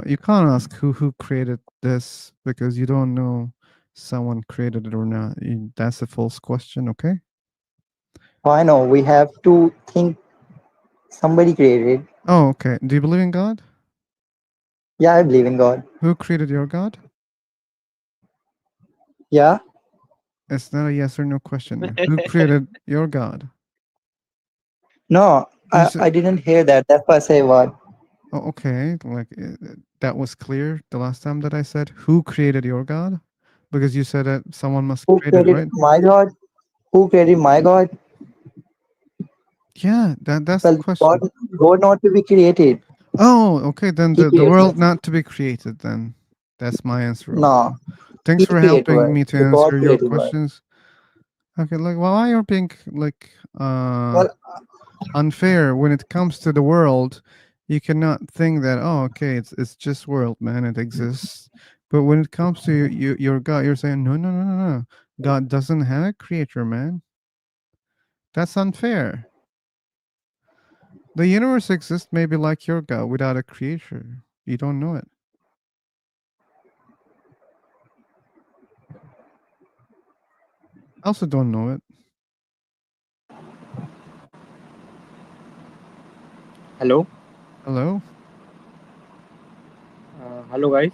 [SPEAKER 1] You can't ask who created this because you don't know someone created it or not. That's a false question, okay?
[SPEAKER 5] Oh, I know. We have to think somebody created.
[SPEAKER 1] Oh, okay. Do you believe in God?
[SPEAKER 5] Yeah, I believe in God.
[SPEAKER 1] Who created your God?
[SPEAKER 5] Yeah.
[SPEAKER 1] It's not a yes or no question. Who created your God?
[SPEAKER 5] No, I didn't hear that. That's why I say what.
[SPEAKER 1] Oh, okay. Like that was clear the last time that I said who created your God? Because you said that someone must
[SPEAKER 5] Who
[SPEAKER 1] create it,
[SPEAKER 5] created
[SPEAKER 1] right?
[SPEAKER 5] my God? Who created my God?
[SPEAKER 1] Yeah, that's the
[SPEAKER 5] Well,
[SPEAKER 1] question.
[SPEAKER 5] God not to be created.
[SPEAKER 1] Oh, okay. Then
[SPEAKER 5] He
[SPEAKER 1] the
[SPEAKER 5] created.
[SPEAKER 1] world not to be created. Then that's my answer. Also,
[SPEAKER 5] No,
[SPEAKER 1] thanks
[SPEAKER 5] he
[SPEAKER 1] for
[SPEAKER 5] created
[SPEAKER 1] helping
[SPEAKER 5] world.
[SPEAKER 1] me to
[SPEAKER 5] The God
[SPEAKER 1] answer your
[SPEAKER 5] created world.
[SPEAKER 1] questions. Okay, like why you're being like
[SPEAKER 5] Well,
[SPEAKER 1] unfair when it comes to the world. You cannot think that okay, it's just world, man. It exists. But when it comes to your God, you're saying no, no, no, no, no. God doesn't have a creator, man. That's unfair. The universe exists maybe like your God without a creator. You don't know it. I also don't know it.
[SPEAKER 16] Hello.
[SPEAKER 1] Hello?
[SPEAKER 16] Hello, guys.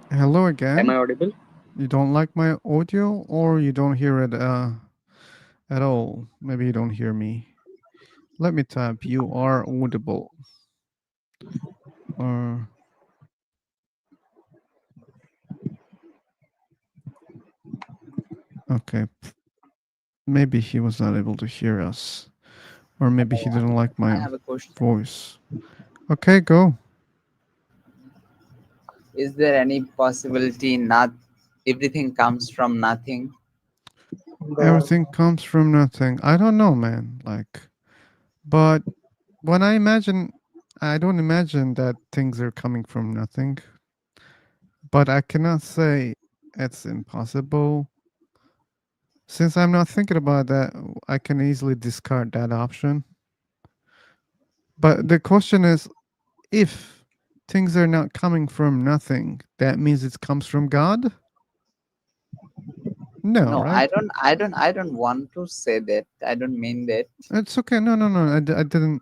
[SPEAKER 1] Hello
[SPEAKER 16] Am
[SPEAKER 1] again.
[SPEAKER 16] I audible?
[SPEAKER 1] You don't like my audio or you don't hear it at all? Maybe you don't hear me. Let me type you are audible. Or okay. Maybe he was not able to hear us. Or maybe he didn't like
[SPEAKER 16] I
[SPEAKER 1] my
[SPEAKER 16] have a question.
[SPEAKER 1] voice. Okay, go.
[SPEAKER 16] Is there any possibility not everything comes from nothing?
[SPEAKER 1] Everything comes from nothing. I don't know, man. But when I don't imagine that things are coming from nothing. But I cannot say it's impossible. Since I'm not thinking about that, I can easily discard that option. But the question is, if things are not coming from nothing, that means it comes from God? No,
[SPEAKER 16] No,
[SPEAKER 1] right?
[SPEAKER 16] I don't want to say that. I don't mean that.
[SPEAKER 1] It's okay. No, no, no. I didn't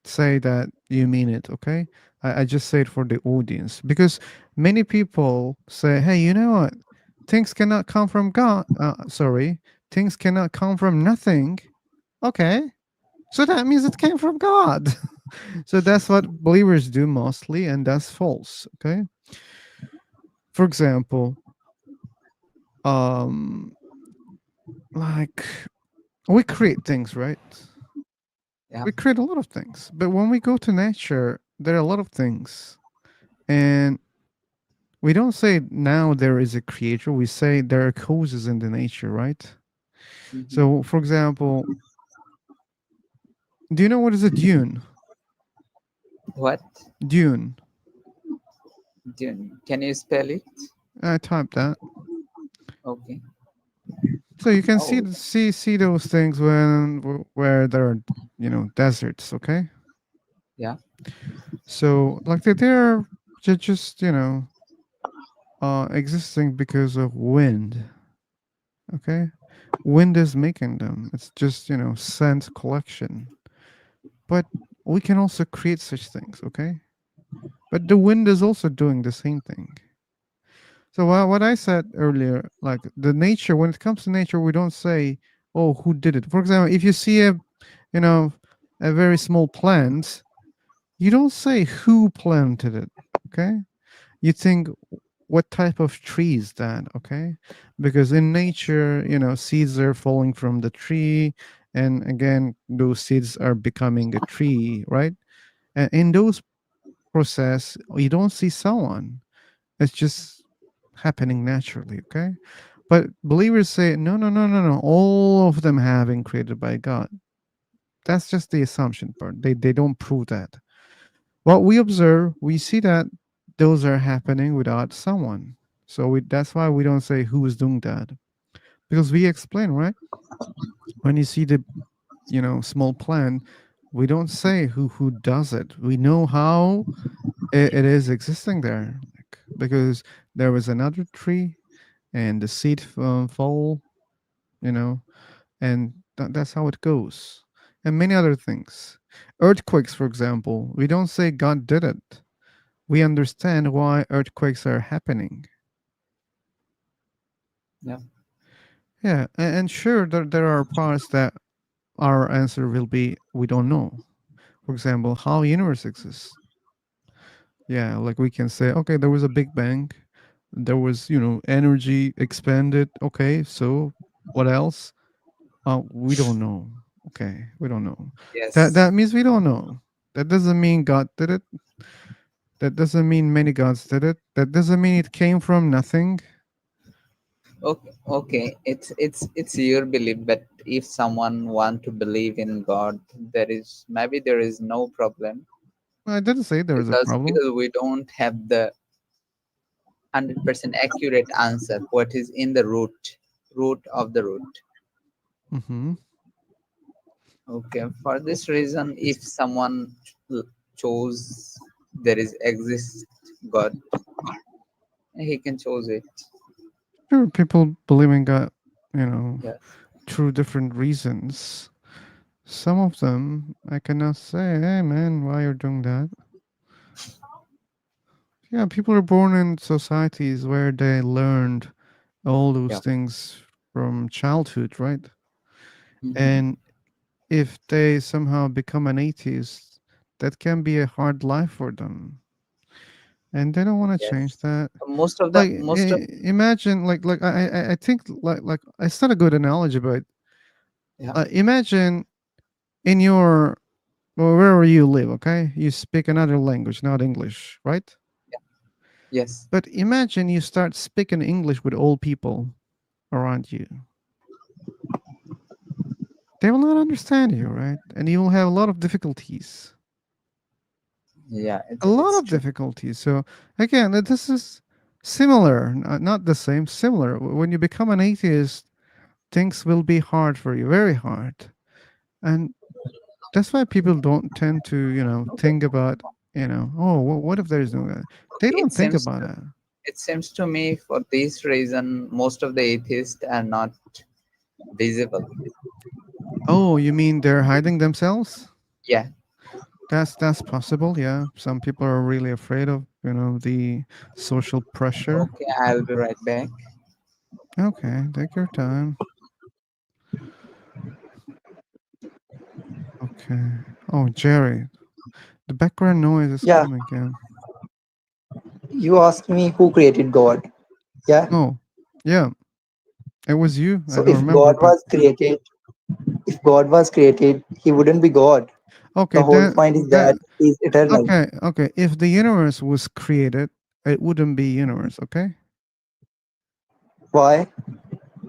[SPEAKER 1] say that you mean it, okay? I just say it for the audience because many people say, hey, you know what? Things cannot come from God. Sorry, things cannot come from nothing. Okay. So that means it came from God. So that's what believers do mostly, and that's false. Okay. For example, like we create things, right?
[SPEAKER 16] Yeah.
[SPEAKER 1] We create a lot of things. But when we go to nature, there are a lot of things. And we don't say now there is a creator, we say there are causes in the nature, right?
[SPEAKER 16] Mhm.
[SPEAKER 1] So, for example, Do you know what is a dune?
[SPEAKER 16] What?
[SPEAKER 1] Dune.
[SPEAKER 16] Can you spell it?
[SPEAKER 1] I typed that.
[SPEAKER 16] Okay.
[SPEAKER 1] So you can
[SPEAKER 16] Oh,
[SPEAKER 1] see those things where there are deserts. Okay.
[SPEAKER 16] yeah.
[SPEAKER 1] So like they're just existing because of wind. Okay. Wind is making them. It's just scent collection. But we can also create such things. Okay. But the wind is also doing the same thing. So what I said earlier, like the nature, when it comes to nature, we don't say, "Oh, who did it?" For example, if you see you know, a very small plant, you don't say who planted it. Okay, you think what type of tree is that? Okay, because in nature, seeds are falling from the tree, and again, those seeds are becoming a tree, right? And in those process, you don't see someone. It's just happening naturally, okay? But believers say, no, no, no, no, no. All of them have been created by God. That's just the assumption part. They don't prove that. What we observe, we see that those are happening without someone. So that's why we don't say who is doing that. Because we explain, right? When you see the small plant, we don't say who does it. We know how it is existing there. Because there was another tree and the seed fall, you know, and that's how it goes. And many other things. Earthquakes, for example, we don't say God did it. We understand why earthquakes are happening.
[SPEAKER 16] Yeah.
[SPEAKER 1] Yeah, and sure, there are parts that our answer will be we don't know. For example, how universe exists. Yeah, like we can say, okay, there was a big bang. There was, energy expanded. Okay, so what else? We don't know. Okay, we don't know. That
[SPEAKER 16] Yes.
[SPEAKER 1] means we don't know. That doesn't mean God did it. That doesn't mean many gods did it. That doesn't mean it came from nothing.
[SPEAKER 16] Okay. Okay. It's your belief, but if someone want to believe in God, there is no problem
[SPEAKER 1] I didn't say there was a problem.
[SPEAKER 16] because we don't have the 100% accurate answer. What is in the root of the root?
[SPEAKER 1] Hmm.
[SPEAKER 16] Okay. For this reason, if someone chose there is exist God, he can choose it.
[SPEAKER 1] Sure, people believe in God,
[SPEAKER 16] Yes.
[SPEAKER 1] through different reasons. Some of them I cannot say, hey man, why you're doing that? Yeah, people are born in societies where they learned all those
[SPEAKER 16] Yeah.
[SPEAKER 1] things from childhood, right?
[SPEAKER 16] Mhm.
[SPEAKER 1] And if they somehow become an atheist, that can be a hard life for them, and they don't want to
[SPEAKER 16] Yes.
[SPEAKER 1] change that.
[SPEAKER 16] Most of the
[SPEAKER 1] Like
[SPEAKER 16] most of
[SPEAKER 1] imagine, like I think like it's not a good analogy, but
[SPEAKER 16] yeah.
[SPEAKER 1] imagine in your wherever you live, okay, you speak another language, not English, right?
[SPEAKER 16] Yes.
[SPEAKER 1] But imagine you start speaking English with old people around you. They will not understand you, right? And you will have a lot of difficulties.
[SPEAKER 16] Yeah.
[SPEAKER 1] A lot
[SPEAKER 16] It's
[SPEAKER 1] of
[SPEAKER 16] true.
[SPEAKER 1] difficulties. So again, this is similar, not the same, similar. When you become an atheist, things will be hard for you, very hard. And that's why people don't tend to,
[SPEAKER 16] Okay.
[SPEAKER 1] think about, oh, what if there is no God? They
[SPEAKER 16] It
[SPEAKER 1] don't think
[SPEAKER 16] seems
[SPEAKER 1] about
[SPEAKER 16] to
[SPEAKER 1] that.
[SPEAKER 16] it seems to me for this reason most of the atheists are not visible.
[SPEAKER 1] Oh, you mean they're hiding themselves?
[SPEAKER 16] Yeah.
[SPEAKER 1] That's possible, yeah. Some people are really afraid of, the social pressure.
[SPEAKER 16] Okay, I'll be right back.
[SPEAKER 1] Okay, take your time. Okay. Oh, Jerry, the background noise is
[SPEAKER 5] Yeah,
[SPEAKER 1] coming again.
[SPEAKER 5] you asked me who created God. Yeah.
[SPEAKER 1] Oh, yeah, it was you. I
[SPEAKER 5] So
[SPEAKER 1] don't
[SPEAKER 5] if
[SPEAKER 1] remember,
[SPEAKER 5] God
[SPEAKER 1] but
[SPEAKER 5] was created, if God was created, he wouldn't be God.
[SPEAKER 1] okay,
[SPEAKER 5] The whole
[SPEAKER 1] then
[SPEAKER 5] point is that he's eternal.
[SPEAKER 1] okay. If the universe was created, it wouldn't be universe, okay?
[SPEAKER 5] Why?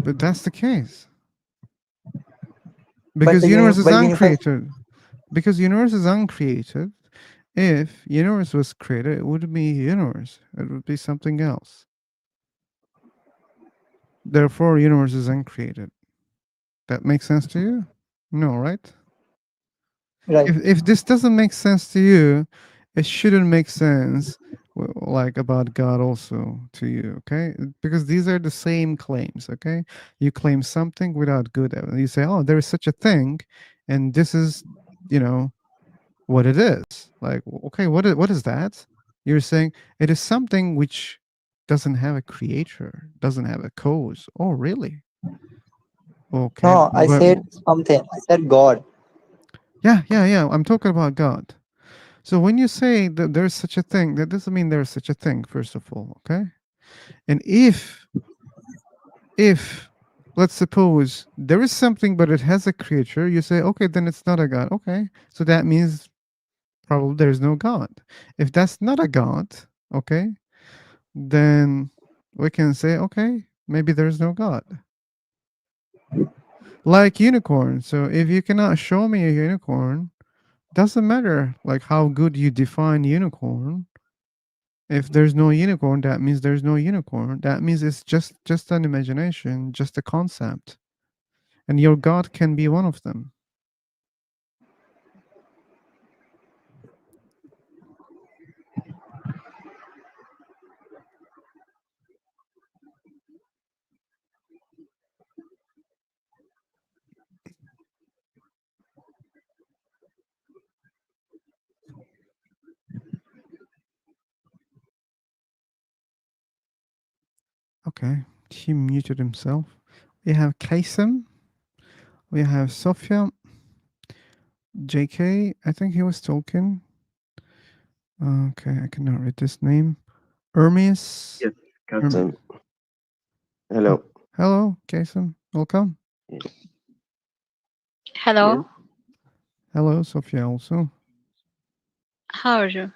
[SPEAKER 1] But that's the case
[SPEAKER 5] But
[SPEAKER 1] because universe is
[SPEAKER 5] universe
[SPEAKER 1] uncreated. because universe is uncreated. If universe was created, it wouldn't be universe. It would be something else. Therefore, universe is uncreated. That makes sense to you? No, right?
[SPEAKER 5] Right.
[SPEAKER 1] If this doesn't make sense to you, it shouldn't make sense like about God also to you, okay? Because these are the same claims, okay? You claim something without good evidence. You say, "Oh, there is such a thing, and this is, you know, what it is." Like, okay, what is that? You're saying it is something which doesn't have a creator, doesn't have a cause. Oh, really? Okay,
[SPEAKER 5] No, I
[SPEAKER 1] but
[SPEAKER 5] said something. I said God.
[SPEAKER 1] yeah. I'm talking about God. So when you say that there's such a thing, that doesn't mean there's such a thing, first of all, okay? And if let's suppose there is something but it has a creature, you say, okay, then it's not a God. Okay. So that means probably there's no God. If that's not a God, okay, then we can say, okay, maybe there's no God. Like unicorn. So if you cannot show me a unicorn, doesn't matter like how good you define unicorn. If there's no unicorn, that means there's no unicorn. That means it's just an imagination, just a concept. And your God can be one of them. Okay. He muted himself. We have Kasim. We have Sophia. JK. I think he was talking. Okay, I cannot read this name. Hermes.
[SPEAKER 17] Yes,
[SPEAKER 1] Hermes.
[SPEAKER 17] Captain. Hello.
[SPEAKER 1] Hello, Kasim. Welcome.
[SPEAKER 18] Hello,
[SPEAKER 1] Hello, Sophia also.
[SPEAKER 18] how are you?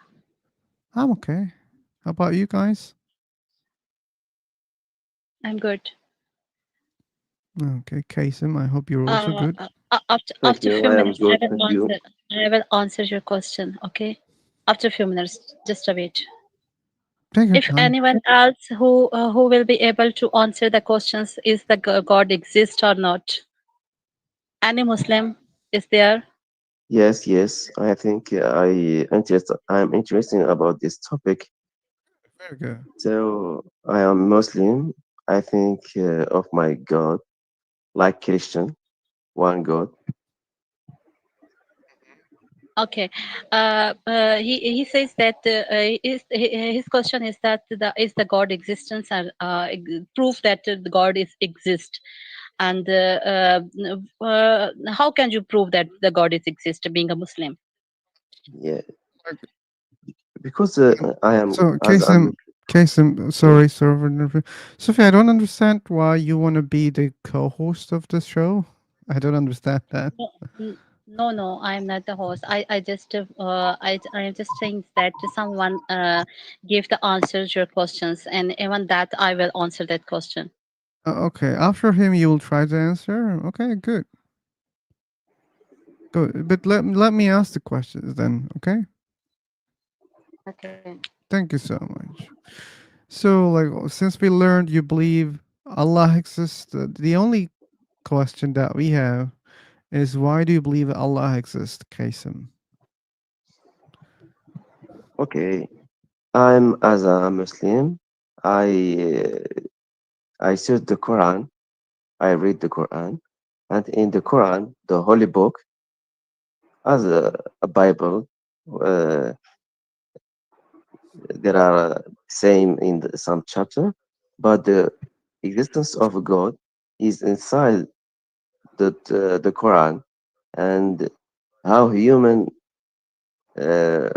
[SPEAKER 1] I'm okay. How about you guys?
[SPEAKER 18] I'm good.
[SPEAKER 1] Okay, Kasim, I hope you're also good.
[SPEAKER 18] After
[SPEAKER 17] Thank
[SPEAKER 18] a
[SPEAKER 17] you.
[SPEAKER 18] few
[SPEAKER 17] I am
[SPEAKER 18] minutes,
[SPEAKER 17] good. Thank you.
[SPEAKER 18] I will answer your question. Okay, after a few minutes, just a wait.
[SPEAKER 1] Take your
[SPEAKER 18] If
[SPEAKER 1] time.
[SPEAKER 18] anyone else who will be able to answer the questions, is the God exist or not? Any Muslim is there?
[SPEAKER 17] Yes, yes. I think I'm interested about this topic.
[SPEAKER 1] Very good.
[SPEAKER 17] So I am Muslim. I think of my God, like Christian, one God.
[SPEAKER 18] Okay. He says that his question is that the God existence and proof that the God is exist, and how can you prove that the God is exist being a Muslim?
[SPEAKER 17] Yeah, because I am
[SPEAKER 1] So,
[SPEAKER 17] as I'm.
[SPEAKER 1] Kasim, sorry, Sophia, I don't understand why you want to be the co-host of the show. I don't understand that.
[SPEAKER 18] No, no, I'm not the host. I am just saying that someone give the answers your questions, and even that I will answer that question.
[SPEAKER 1] Okay, after him, you will try to answer. Okay, good. Good. But let me ask the questions then, okay?
[SPEAKER 18] Okay.
[SPEAKER 1] Thank you so much. So, like, since we learned you believe Allah exists, the only question that we have is why do you believe Allah exists, Kasim?
[SPEAKER 17] Okay, I'm as a Muslim. I search the Quran. I read the Quran, and in the Quran, the holy book, as a Bible, uh, there are same in some chapter, but the existence of God is inside the Quran, and how human uh,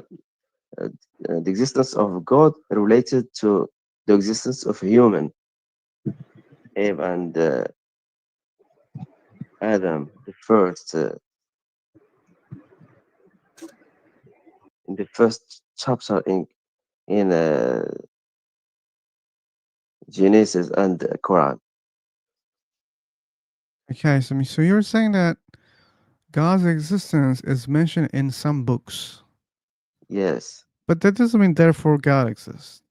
[SPEAKER 17] uh, the existence of God related to the existence of human. Eve and Adam, the first in the first chapter in Genesis and the Quran.
[SPEAKER 1] Okay, so you're saying that God's existence is mentioned in some books.
[SPEAKER 17] Yes.
[SPEAKER 1] But that doesn't mean therefore God exists.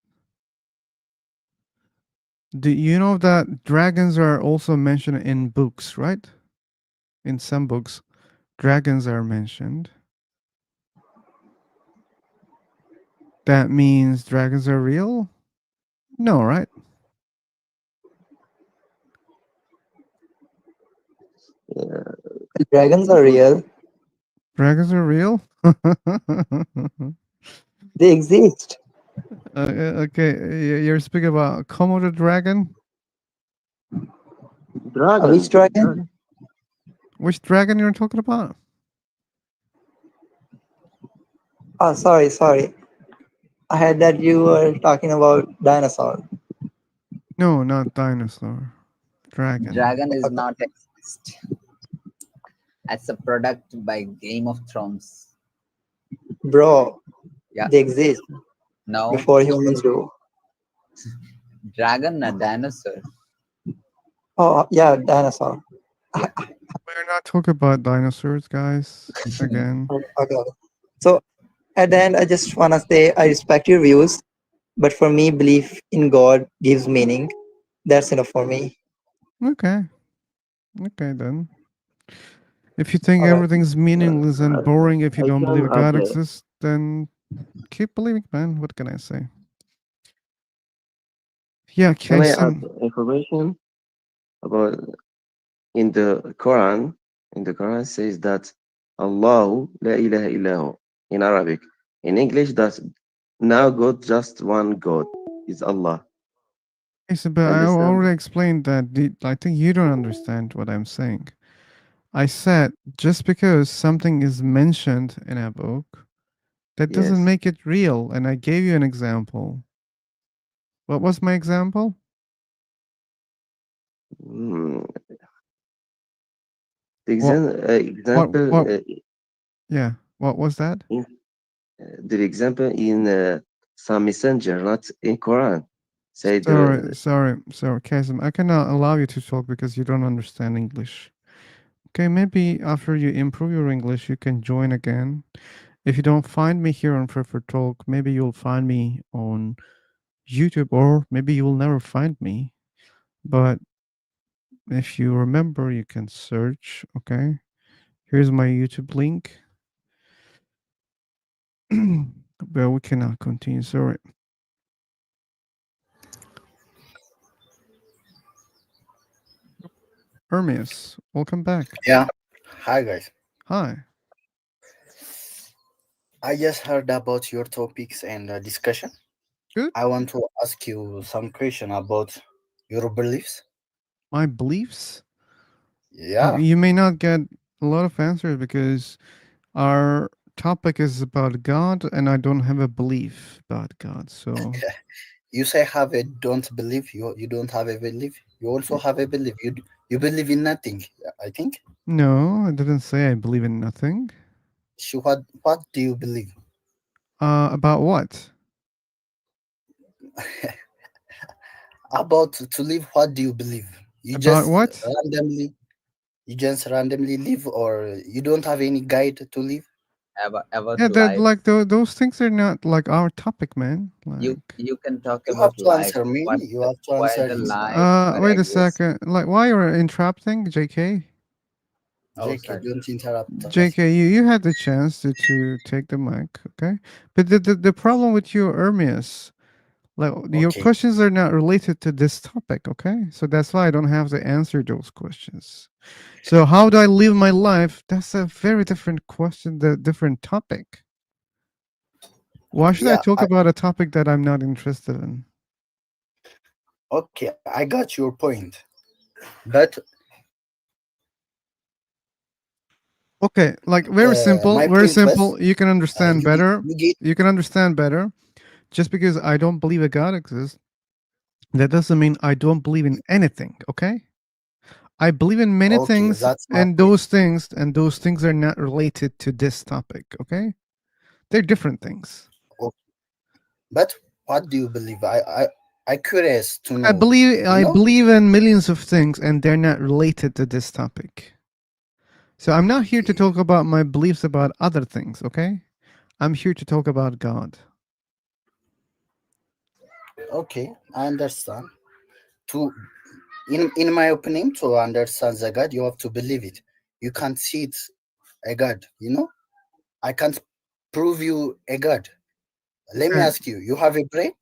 [SPEAKER 1] Do you know that dragons are also mentioned in books, right? In some books, dragons are mentioned. That means dragons are real? No, right?
[SPEAKER 5] Dragons are real.
[SPEAKER 1] Dragons are real?
[SPEAKER 5] They exist.
[SPEAKER 1] Okay, you're speaking about Komodo dragon?
[SPEAKER 17] Dragon.
[SPEAKER 5] Which dragon?
[SPEAKER 1] Which dragon you're talking about?
[SPEAKER 5] Oh, sorry. I heard that you were talking about dinosaur.
[SPEAKER 1] No, not dinosaur. Dragon.
[SPEAKER 16] Dragon is not exist. That's a product by Game of Thrones.
[SPEAKER 5] Bro,
[SPEAKER 16] Yeah.
[SPEAKER 5] they exist
[SPEAKER 16] No.
[SPEAKER 5] before humans do.
[SPEAKER 16] Dragon, a dinosaur.
[SPEAKER 5] Oh, yeah, dinosaur.
[SPEAKER 1] We're not talking about dinosaurs, guys. Again.
[SPEAKER 5] Okay. So at the end, I just want to say I respect your views, but for me, belief in God gives meaning. That's enough for me.
[SPEAKER 1] Okay. Okay, then. If you think
[SPEAKER 5] All right.
[SPEAKER 1] everything's meaningless and boring if you
[SPEAKER 17] I
[SPEAKER 1] don't
[SPEAKER 17] can
[SPEAKER 1] believe God
[SPEAKER 17] add
[SPEAKER 1] exists, then keep believing, man. What can I say? Yeah,
[SPEAKER 17] can I add
[SPEAKER 1] Kason.
[SPEAKER 17] information about in the Quran? In the Quran says that Allah la ilaha illahu in Arabic. In English, that's now God, just one God is Allah.
[SPEAKER 1] Kason, but I
[SPEAKER 17] Understand?
[SPEAKER 1] already explained that. I think you don't understand what I'm saying. I said just because something is mentioned in a book, that doesn't
[SPEAKER 17] Yes.
[SPEAKER 1] make it real. And I gave you an example. What was my example?
[SPEAKER 17] Mm.
[SPEAKER 1] What?
[SPEAKER 17] Example.
[SPEAKER 1] Yeah. What was that?
[SPEAKER 17] The example in some messenger, not in Quran. Say
[SPEAKER 1] Sorry, Kasim. I cannot allow you to talk because you don't understand English. Okay, maybe after you improve your English, you can join again. If you don't find me here on Prefer Talk, maybe you'll find me on YouTube, or maybe you will never find me. But if you remember, you can search. Okay, here's my YouTube link. But we cannot continue. Sorry. Hermes, welcome back.
[SPEAKER 19] Yeah. Hi, guys.
[SPEAKER 1] Hi.
[SPEAKER 19] I just heard about your topics and discussion.
[SPEAKER 1] Good.
[SPEAKER 19] I want to ask you some question about your beliefs.
[SPEAKER 1] My beliefs?
[SPEAKER 19] Yeah.
[SPEAKER 1] You may not get a lot of answers because our topic is about God, and I don't have a belief about God. So
[SPEAKER 19] You say have a don't believe. You don't have a belief. You also have a belief. You believe in nothing. I think.
[SPEAKER 1] no, I didn't say I believe in nothing.
[SPEAKER 19] So what do you believe?
[SPEAKER 1] About what?
[SPEAKER 19] About to live. What do you believe? You
[SPEAKER 1] About
[SPEAKER 19] just
[SPEAKER 1] what?
[SPEAKER 19] randomly. You just randomly live, or you don't have any guide to live.
[SPEAKER 16] About
[SPEAKER 1] Yeah, that
[SPEAKER 16] life.
[SPEAKER 1] like those things are not like our topic, man.
[SPEAKER 16] You
[SPEAKER 1] Like,
[SPEAKER 16] can talk
[SPEAKER 19] You
[SPEAKER 16] about
[SPEAKER 19] have to
[SPEAKER 16] life.
[SPEAKER 19] answer me. You have to
[SPEAKER 16] Why
[SPEAKER 19] answer
[SPEAKER 16] the
[SPEAKER 19] him.
[SPEAKER 16] life
[SPEAKER 1] wait a
[SPEAKER 16] exists.
[SPEAKER 1] second. Like, why you're interrupting, JK?
[SPEAKER 16] Oh,
[SPEAKER 19] JK,
[SPEAKER 16] sorry.
[SPEAKER 19] don't interrupt us.
[SPEAKER 1] JK, you had the chance to take the mic, okay? But the problem with you, Ermias, like your
[SPEAKER 19] Okay.
[SPEAKER 1] questions are not related to this topic, okay? So that's why I don't have to answer those questions. So how do I live my life? That's a very different question, the different topic. Why should I
[SPEAKER 19] Yeah.
[SPEAKER 1] talk about a topic that I'm not interested in?
[SPEAKER 19] Okay, I got your point. But
[SPEAKER 1] Okay, like very simple,
[SPEAKER 19] my
[SPEAKER 1] very
[SPEAKER 19] point was,
[SPEAKER 1] simple. You can understand better.
[SPEAKER 19] you get
[SPEAKER 1] You can understand better. Just because I don't believe a God exists, that doesn't mean I don't believe in anything, okay? I believe in many
[SPEAKER 19] okay.
[SPEAKER 1] things,
[SPEAKER 19] That's my
[SPEAKER 1] and those things are not related to this topic, okay? They're different things.
[SPEAKER 19] okay. But what do you believe? I curious to
[SPEAKER 1] I
[SPEAKER 19] know.
[SPEAKER 1] believe
[SPEAKER 19] You know?
[SPEAKER 1] in millions of things, and they're not related to this topic. So I'm not here to talk about my beliefs about other things, okay? I'm here to talk about God.
[SPEAKER 19] Okay, I understand. To in my opinion, to understand the God, you have to believe it. You can't see it a God. You know, I can't prove you a God. Let me
[SPEAKER 1] Okay.
[SPEAKER 19] ask you: you have a brain?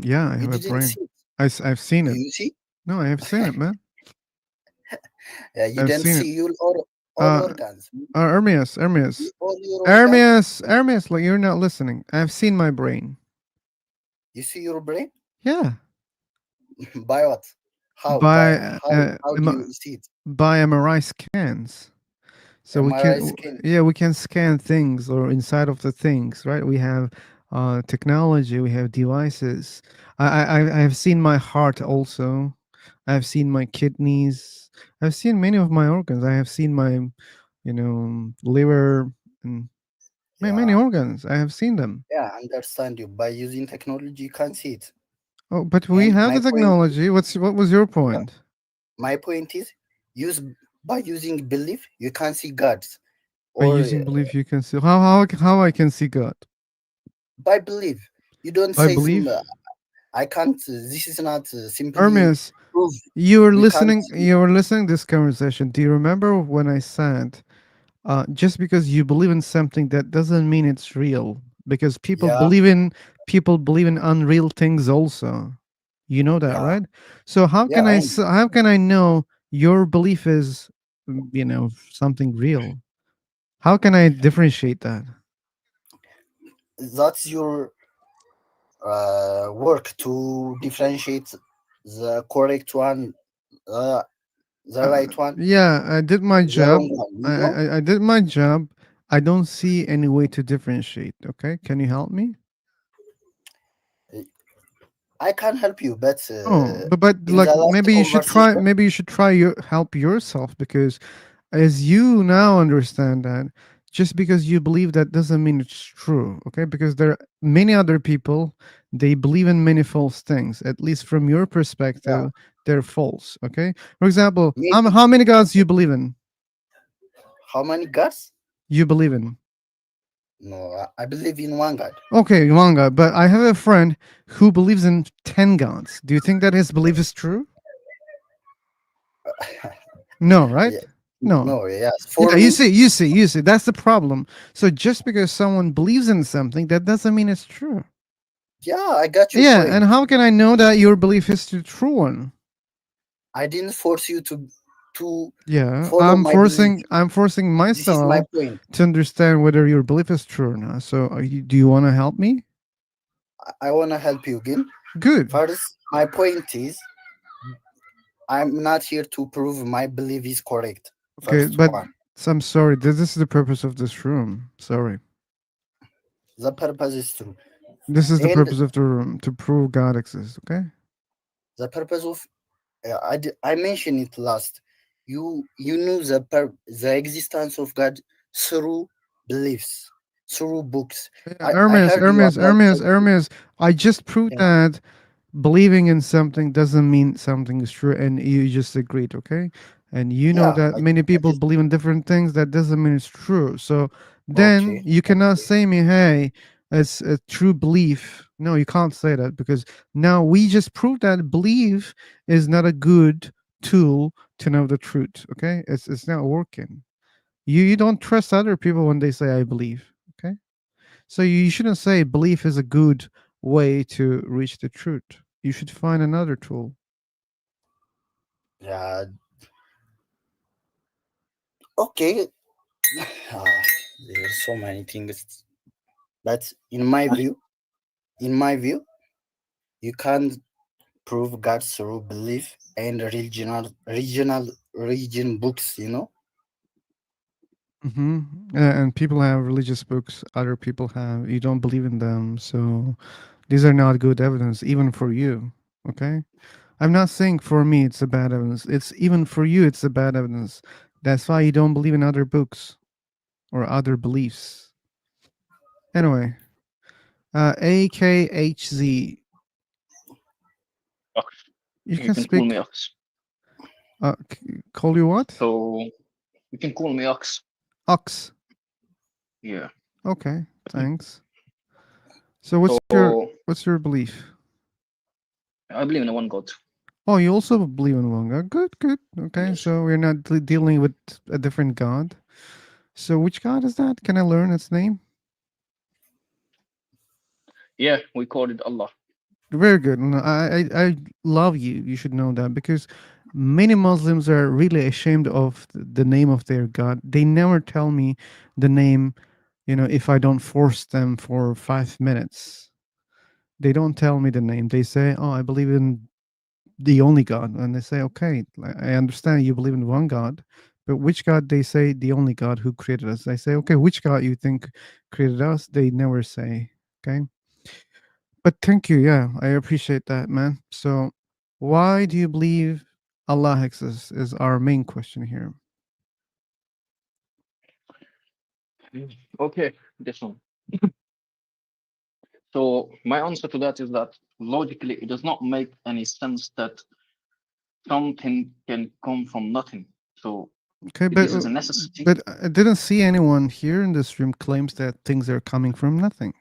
[SPEAKER 1] Yeah, I
[SPEAKER 19] You
[SPEAKER 1] have a
[SPEAKER 19] didn't
[SPEAKER 1] brain.
[SPEAKER 19] see it.
[SPEAKER 1] I've seen
[SPEAKER 19] Do
[SPEAKER 1] it.
[SPEAKER 19] you see?
[SPEAKER 1] No, I have seen it, man.
[SPEAKER 19] You
[SPEAKER 1] I've
[SPEAKER 19] didn't
[SPEAKER 1] seen it.
[SPEAKER 19] see your all
[SPEAKER 1] Uh,
[SPEAKER 19] organs,
[SPEAKER 1] Hermes,
[SPEAKER 19] all your organs.
[SPEAKER 1] Hermes, like you're not listening. I've seen my brain.
[SPEAKER 19] You see your brain?
[SPEAKER 1] Yeah,
[SPEAKER 19] By what? How?
[SPEAKER 1] by
[SPEAKER 19] How do you see it?
[SPEAKER 1] by MRI scans. So we
[SPEAKER 19] MRI
[SPEAKER 1] can,
[SPEAKER 19] scan.
[SPEAKER 1] yeah, we can scan things or inside of the things, right? We have technology, we have devices. I have seen my heart also. I've seen my kidneys. I've seen many of my organs. I have seen my, liver and many
[SPEAKER 19] Yeah,
[SPEAKER 1] organs. I have seen them.
[SPEAKER 19] yeah, understand you. By using technology, you can see it.
[SPEAKER 1] Oh, but we
[SPEAKER 19] And
[SPEAKER 1] have the technology. What was your point?
[SPEAKER 19] my point is, use by using belief, you can see gods,
[SPEAKER 1] By
[SPEAKER 19] or
[SPEAKER 1] using belief, you can see how I can see God.
[SPEAKER 19] by belief. You don't
[SPEAKER 1] By
[SPEAKER 19] say
[SPEAKER 1] belief.
[SPEAKER 19] I can't. This is not simply
[SPEAKER 1] Hermes,
[SPEAKER 19] proof.
[SPEAKER 1] you were
[SPEAKER 19] We can't.
[SPEAKER 1] listening. You were listening to this conversation. Do you remember when I said, just because you believe in something, that doesn't mean it's real. Because
[SPEAKER 19] Yeah,
[SPEAKER 1] people believe in unreal things also. You know that,
[SPEAKER 19] yeah,
[SPEAKER 1] right? So
[SPEAKER 19] yeah.
[SPEAKER 1] how can I know your belief is, something real? How can I differentiate that?
[SPEAKER 19] That's your work to differentiate the correct one, uh, the right one,
[SPEAKER 1] Yeah, I did my
[SPEAKER 19] the
[SPEAKER 1] job.
[SPEAKER 19] wrong one.
[SPEAKER 1] I,
[SPEAKER 19] You know,
[SPEAKER 1] I did my job. I don't see any way to differentiate. Okay, can you help me?
[SPEAKER 19] I can help you, but
[SPEAKER 1] Oh, but
[SPEAKER 19] in
[SPEAKER 1] like
[SPEAKER 19] the last
[SPEAKER 1] maybe you should try.
[SPEAKER 19] conversation,
[SPEAKER 1] Maybe you should try your help yourself, because as you now understand that, just because you believe that doesn't mean it's true. Okay, because there are many other people, they believe in many false things. At least from your
[SPEAKER 19] yeah,
[SPEAKER 1] perspective, they're false. Okay. For example,
[SPEAKER 19] maybe.
[SPEAKER 1] how many gods you believe in?
[SPEAKER 19] How many gods?
[SPEAKER 1] You believe in?
[SPEAKER 19] No, I believe in one God.
[SPEAKER 1] Okay, one god. But I have a friend who believes in 10 gods. Do you think that his belief is true? No, right?
[SPEAKER 19] Yeah,
[SPEAKER 1] No.
[SPEAKER 19] no, yes.
[SPEAKER 1] Yeah,
[SPEAKER 19] For me,
[SPEAKER 1] you see. That's the problem. So just because someone believes in something, that doesn't mean it's true.
[SPEAKER 19] yeah, I got your
[SPEAKER 1] Yeah, and
[SPEAKER 19] point.
[SPEAKER 1] how can I know that your belief is the true one?
[SPEAKER 19] I didn't force you to
[SPEAKER 1] Yeah,
[SPEAKER 19] follow my belief.
[SPEAKER 1] I'm forcing
[SPEAKER 19] This is my
[SPEAKER 1] myself
[SPEAKER 19] point.
[SPEAKER 1] to understand whether your belief is true or not. So, do you want to help me?
[SPEAKER 19] I want to help you again.
[SPEAKER 1] Good.
[SPEAKER 19] First, my point is I'm not here to prove my belief is correct.
[SPEAKER 1] Okay,
[SPEAKER 19] First
[SPEAKER 1] but
[SPEAKER 19] one,
[SPEAKER 1] I'm sorry. This is the purpose of this room. Sorry.
[SPEAKER 19] the purpose is true,
[SPEAKER 1] This is the
[SPEAKER 19] and
[SPEAKER 1] purpose of the room, to prove God exists. Okay.
[SPEAKER 19] the purpose of I mentioned it last. You knew the existence of God through beliefs, through books.
[SPEAKER 1] Yeah,
[SPEAKER 19] I heard you about
[SPEAKER 1] Hermes. I just proved
[SPEAKER 19] yeah,
[SPEAKER 1] that believing in something doesn't mean something is true, and you just agreed, okay? And you know
[SPEAKER 19] yeah.
[SPEAKER 1] that many
[SPEAKER 19] I
[SPEAKER 1] people
[SPEAKER 19] just
[SPEAKER 1] believe in different things. That doesn't mean it's true. So then
[SPEAKER 19] okay.
[SPEAKER 1] you cannot say me, hey, it's a true belief. No, you can't say that, because now we just proved that belief is not a good tool to know the truth. Okay, it's not working. You don't trust other people when they say I believe. Okay. So you shouldn't say belief is a good way to reach the truth. You should find another tool.
[SPEAKER 19] Yeah, okay. There's so many things, but in my view, you can't prove God through belief and regional region books. You know.
[SPEAKER 1] Hmm. And people have religious books, other people have. You don't believe in them. So these are not good evidence, even for you. Okay. I'm not saying for me it's a bad evidence. It's even for you, it's a bad evidence. That's why you don't believe in other books or other beliefs. Anyway, AKHZ.
[SPEAKER 20] Ox.
[SPEAKER 1] You
[SPEAKER 20] You
[SPEAKER 1] can
[SPEAKER 20] can call me
[SPEAKER 1] speak.
[SPEAKER 20] Ox.
[SPEAKER 1] Call you what?
[SPEAKER 20] So You can call me Ox.
[SPEAKER 1] Ox.
[SPEAKER 20] Yeah.
[SPEAKER 1] Okay, thanks. So what's your belief?
[SPEAKER 20] I believe in one God.
[SPEAKER 1] Oh, you also believe in one God. Good, good. Okay,
[SPEAKER 20] Yes.
[SPEAKER 1] so we're not dealing with a different God. So which God is that? Can I learn its name?
[SPEAKER 20] Yeah, we call it Allah.
[SPEAKER 1] Very good. No, I love you. You should know that because many Muslims are really ashamed of the name of their God. They never tell me the name, if I don't force them for 5 minutes. They don't tell me the name. They say, "Oh, I believe in the only God," and they say, "Okay, I understand you believe in one God, but which God?" They say, "The only God who created us." I say, "Okay, which God you think created us?" They never say. Okay. But thank you. Yeah, I appreciate that, man. So, why do you believe Allah exists? Is our main question here.
[SPEAKER 20] Okay, this one. So my answer to that is that logically it does not make any sense that something can come from nothing. So
[SPEAKER 1] Okay,
[SPEAKER 20] this is a necessity.
[SPEAKER 1] but I didn't see anyone here in this room claims that things are coming from nothing.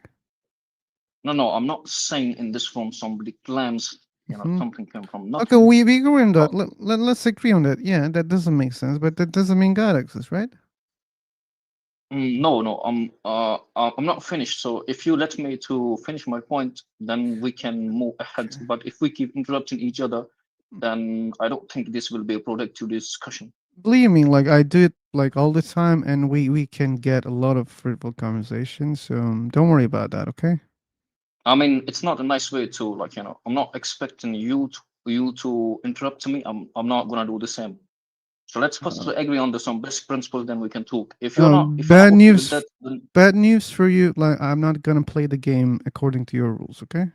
[SPEAKER 20] No, I'm not saying in this form somebody claims
[SPEAKER 1] Mhm.
[SPEAKER 20] something came from
[SPEAKER 1] Okay,
[SPEAKER 20] nothing.
[SPEAKER 1] we agree on that. Let's agree on that. Yeah, that doesn't make sense, but that doesn't mean God exists, right?
[SPEAKER 20] No, I'm not finished. So if you let me to finish my point, then we can move ahead. But if we keep interrupting each other, then I don't think this will be a productive discussion.
[SPEAKER 1] Believe me, like I do it like all the time, and we can get a lot of fruitful conversations. So don't worry about that, okay?
[SPEAKER 20] I mean, it's not a nice way to I'm not expecting you to interrupt me. I'm not gonna do the same. So let's first agree on some basic principles, then we can talk. If you're not
[SPEAKER 1] Bad
[SPEAKER 20] okay with that,
[SPEAKER 1] news.
[SPEAKER 20] then
[SPEAKER 1] Bad news for you. Like I'm not gonna play the game according to your rules, okay?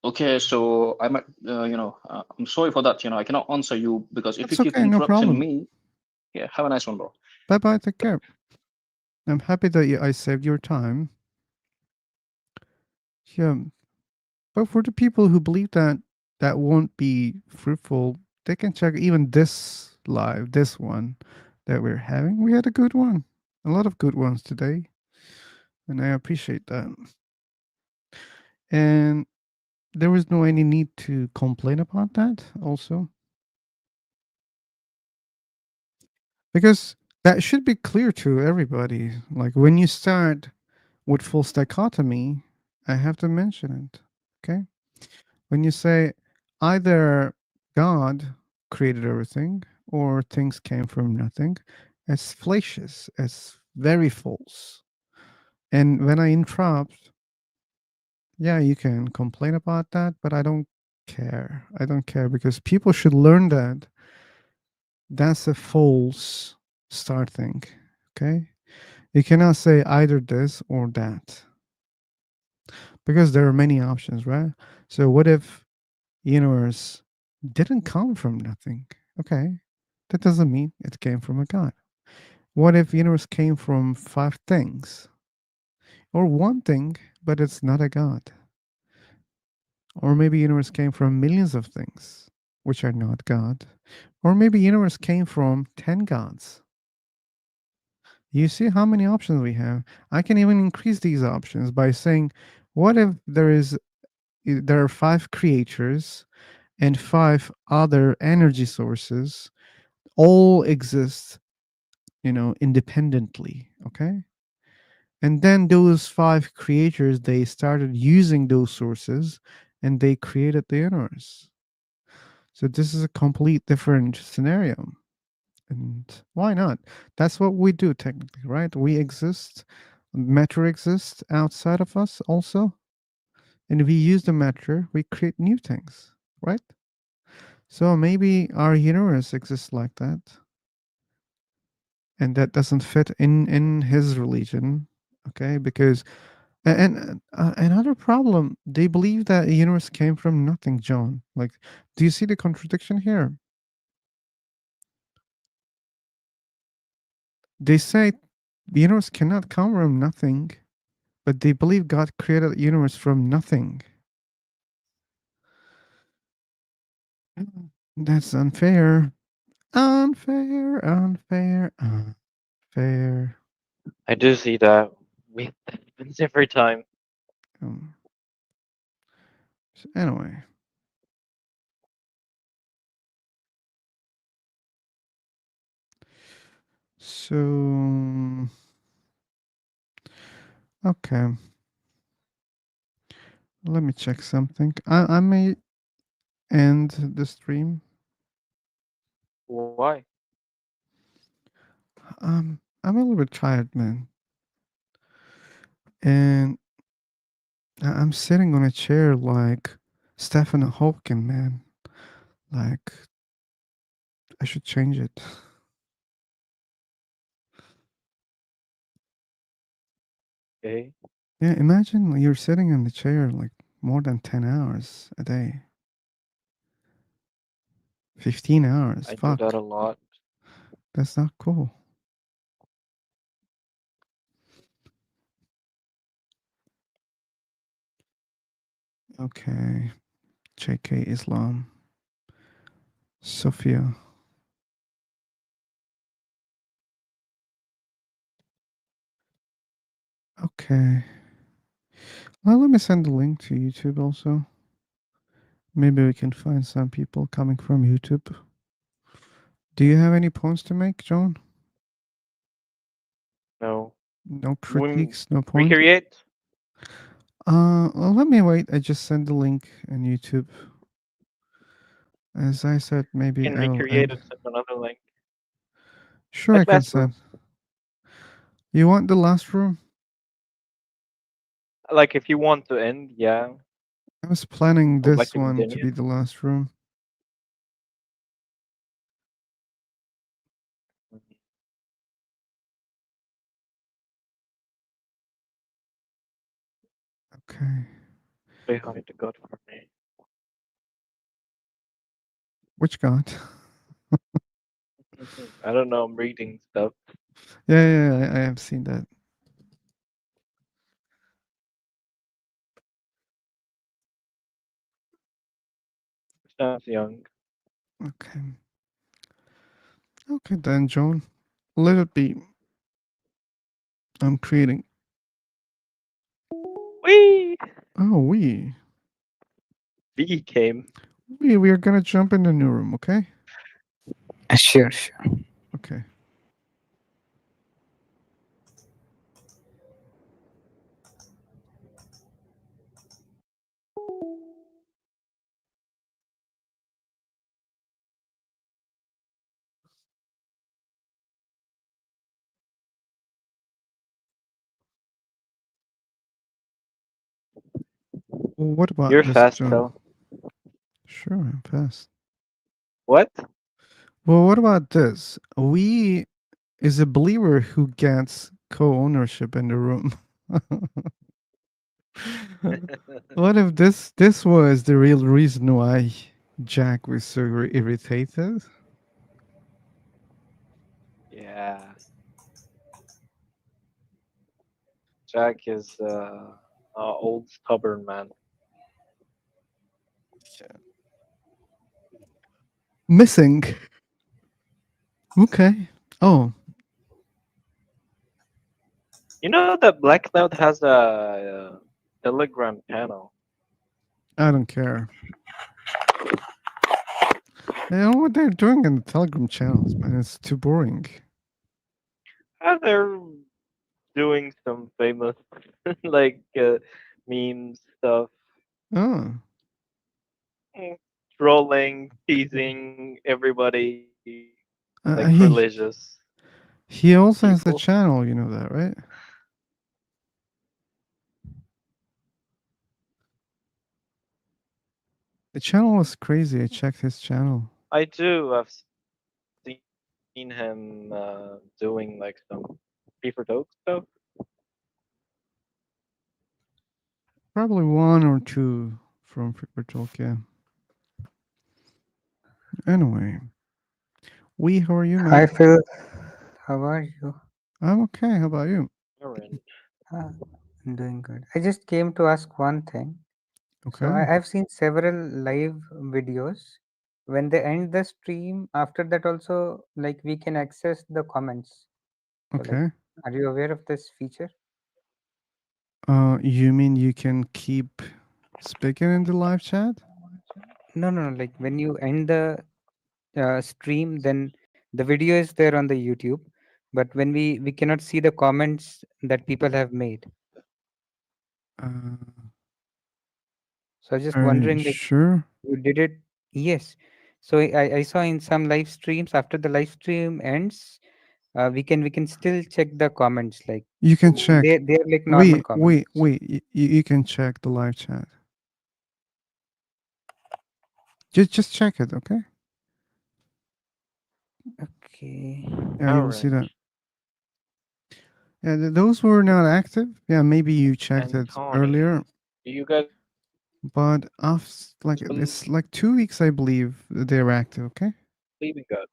[SPEAKER 20] okay. So I might, I'm sorry for that. I cannot answer you because if you
[SPEAKER 1] That's
[SPEAKER 20] keep
[SPEAKER 1] okay, no
[SPEAKER 20] interrupting
[SPEAKER 1] problem.
[SPEAKER 20] me, yeah, have a nice one, bro.
[SPEAKER 1] Bye bye. Take care. I'm happy that I saved your time. Yeah, but for the people who believe that that won't be fruitful, they can check even this live, this one that we're having. We had a good one, a lot of good ones today, and I appreciate that. And there was no any need to complain about that also, because that should be clear to everybody. Like when you start with false dichotomy, I have to mention it. Okay, when you say either God created everything or things came from nothing, it's fallacious. It's very false. And when I interrupt, yeah, you can complain about that, but I don't care. I don't care because people should learn that that's a false starting. Okay. You cannot say either this or that because there are many options, right? So what if universe didn't come from nothing? Okay. That doesn't mean it came from a God. What if universe came from 5 things or one thing, but it's not a God? Or maybe universe came from millions of things, which are not God. Or maybe universe came from 10 gods. You see how many options we have? I can even increase these options by saying, what if there are 5 creatures and 5 other energy sources all exist, independently, okay? And then those 5 creators, they started using those sources and they created the universe. So this is a complete different scenario. And why not? That's what we do technically, right? We exist, matter exists outside of us also. And if we use the matter, we create new things, right? So maybe our universe exists like that. And that doesn't fit in his religion, okay? Because and another problem, they believe that the universe came from nothing, John. Like, do you see the contradiction here? They say the universe cannot come from nothing, but they believe God created the universe from nothing. That's unfair. Unfair, unfair, unfair.
[SPEAKER 4] I do see that. It happens every time.
[SPEAKER 1] Um, so anyway. So okay. Let me check something. I may end the stream.
[SPEAKER 4] Why?
[SPEAKER 1] I'm a little bit tired, man. And I'm sitting on a chair like Stephen Hawking, man. Like I should change it.
[SPEAKER 4] Okay.
[SPEAKER 1] Yeah, imagine you're sitting in the chair like more than 10 hours a day. 15 hours.
[SPEAKER 4] I do that
[SPEAKER 1] Fuck.
[SPEAKER 4] a lot.
[SPEAKER 1] That's not cool. Okay. JK Islam. Sophia. Okay. Well, let me send the link to YouTube also. Maybe we can find some people coming from YouTube. Do you have any points to make, John?
[SPEAKER 4] No.
[SPEAKER 1] No critiques, no points?
[SPEAKER 4] Recreate?
[SPEAKER 1] Well, let me wait. I just sent the link on YouTube. As I said, maybe
[SPEAKER 4] You can
[SPEAKER 1] I will
[SPEAKER 4] recreate
[SPEAKER 1] end.
[SPEAKER 4] and send another link.
[SPEAKER 1] Sure,
[SPEAKER 4] Like
[SPEAKER 1] I can
[SPEAKER 4] last room.
[SPEAKER 1] send. You want the last room?
[SPEAKER 4] Like if you want to end, yeah.
[SPEAKER 1] I was planning
[SPEAKER 4] I would like
[SPEAKER 1] this
[SPEAKER 4] to
[SPEAKER 1] one to
[SPEAKER 4] continue.
[SPEAKER 1] be the last room. Okay.
[SPEAKER 4] Say hi to God for me.
[SPEAKER 1] Which god?
[SPEAKER 4] I don't know. I'm reading stuff.
[SPEAKER 1] Yeah, I have seen that.
[SPEAKER 4] Sounds young.
[SPEAKER 1] Okay. Okay, then, John. Let it be. I'm creating.
[SPEAKER 4] Wee!
[SPEAKER 1] Oh, we.
[SPEAKER 4] V came.
[SPEAKER 1] We are gonna jump in the new room, okay?
[SPEAKER 16] Sure.
[SPEAKER 1] Okay. Well, what about
[SPEAKER 4] You're
[SPEAKER 1] this,
[SPEAKER 4] fast,
[SPEAKER 1] John?
[SPEAKER 4] Kel.
[SPEAKER 1] Sure, I'm fast.
[SPEAKER 4] What?
[SPEAKER 1] Well, what about this? We is a believer who gets co-ownership in the room. What if this was the real reason why Jack was so irritated?
[SPEAKER 4] Yeah. Jack is old stubborn man.
[SPEAKER 1] Missing. Okay. Oh,
[SPEAKER 4] You know that Black Cloud has a Telegram channel.
[SPEAKER 1] I don't care. You know what they're doing in the Telegram channels, man? It's too boring.
[SPEAKER 4] They're doing some famous like meme stuff,
[SPEAKER 1] Oh.
[SPEAKER 4] mm, trolling, teasing everybody, like
[SPEAKER 1] Uh, he
[SPEAKER 4] religious
[SPEAKER 1] he also has a
[SPEAKER 4] people.
[SPEAKER 1] channel, you know that, right? The channel was crazy. I checked his channel.
[SPEAKER 4] I do. I've seen him doing like some Beaver Dope stuff.
[SPEAKER 1] Probably one or two from Freaker Talk, yeah. Anyway. How are you,
[SPEAKER 21] Hi
[SPEAKER 1] man?
[SPEAKER 21] Phil, how are you?
[SPEAKER 1] I'm okay. How about you?
[SPEAKER 4] Aaron.
[SPEAKER 21] I'm doing good. I just came to ask one thing. So
[SPEAKER 1] Okay.
[SPEAKER 21] I've seen several live videos when they end the stream, after that also, like we can access the comments. So like,
[SPEAKER 1] Okay.
[SPEAKER 21] are you aware of this feature?
[SPEAKER 1] You mean you can keep speaking in the live chat?
[SPEAKER 21] No, no, no. Like when you end the stream, then the video is there on the YouTube. But when we cannot see the comments that people have made.
[SPEAKER 1] Uh,
[SPEAKER 21] So I was just
[SPEAKER 1] are you
[SPEAKER 21] wondering, like,
[SPEAKER 1] sure?
[SPEAKER 21] you did it? Yes. So I saw in some live streams, after the live stream ends, we can still check the comments. Like
[SPEAKER 1] You can check.
[SPEAKER 21] they're like normal
[SPEAKER 1] Wait,
[SPEAKER 21] comments.
[SPEAKER 1] wait, wait. You can check the live chat. Just check it, okay?
[SPEAKER 21] Okay.
[SPEAKER 1] Yeah, you will see that.
[SPEAKER 4] Orange
[SPEAKER 1] Yeah, those were not active. Yeah, maybe you checked
[SPEAKER 4] and
[SPEAKER 1] it
[SPEAKER 4] Tawny.
[SPEAKER 1] earlier,
[SPEAKER 4] Do you guys
[SPEAKER 1] but like
[SPEAKER 4] believe
[SPEAKER 1] it's like 2 weeks, I believe they're active. Okay.
[SPEAKER 4] in God?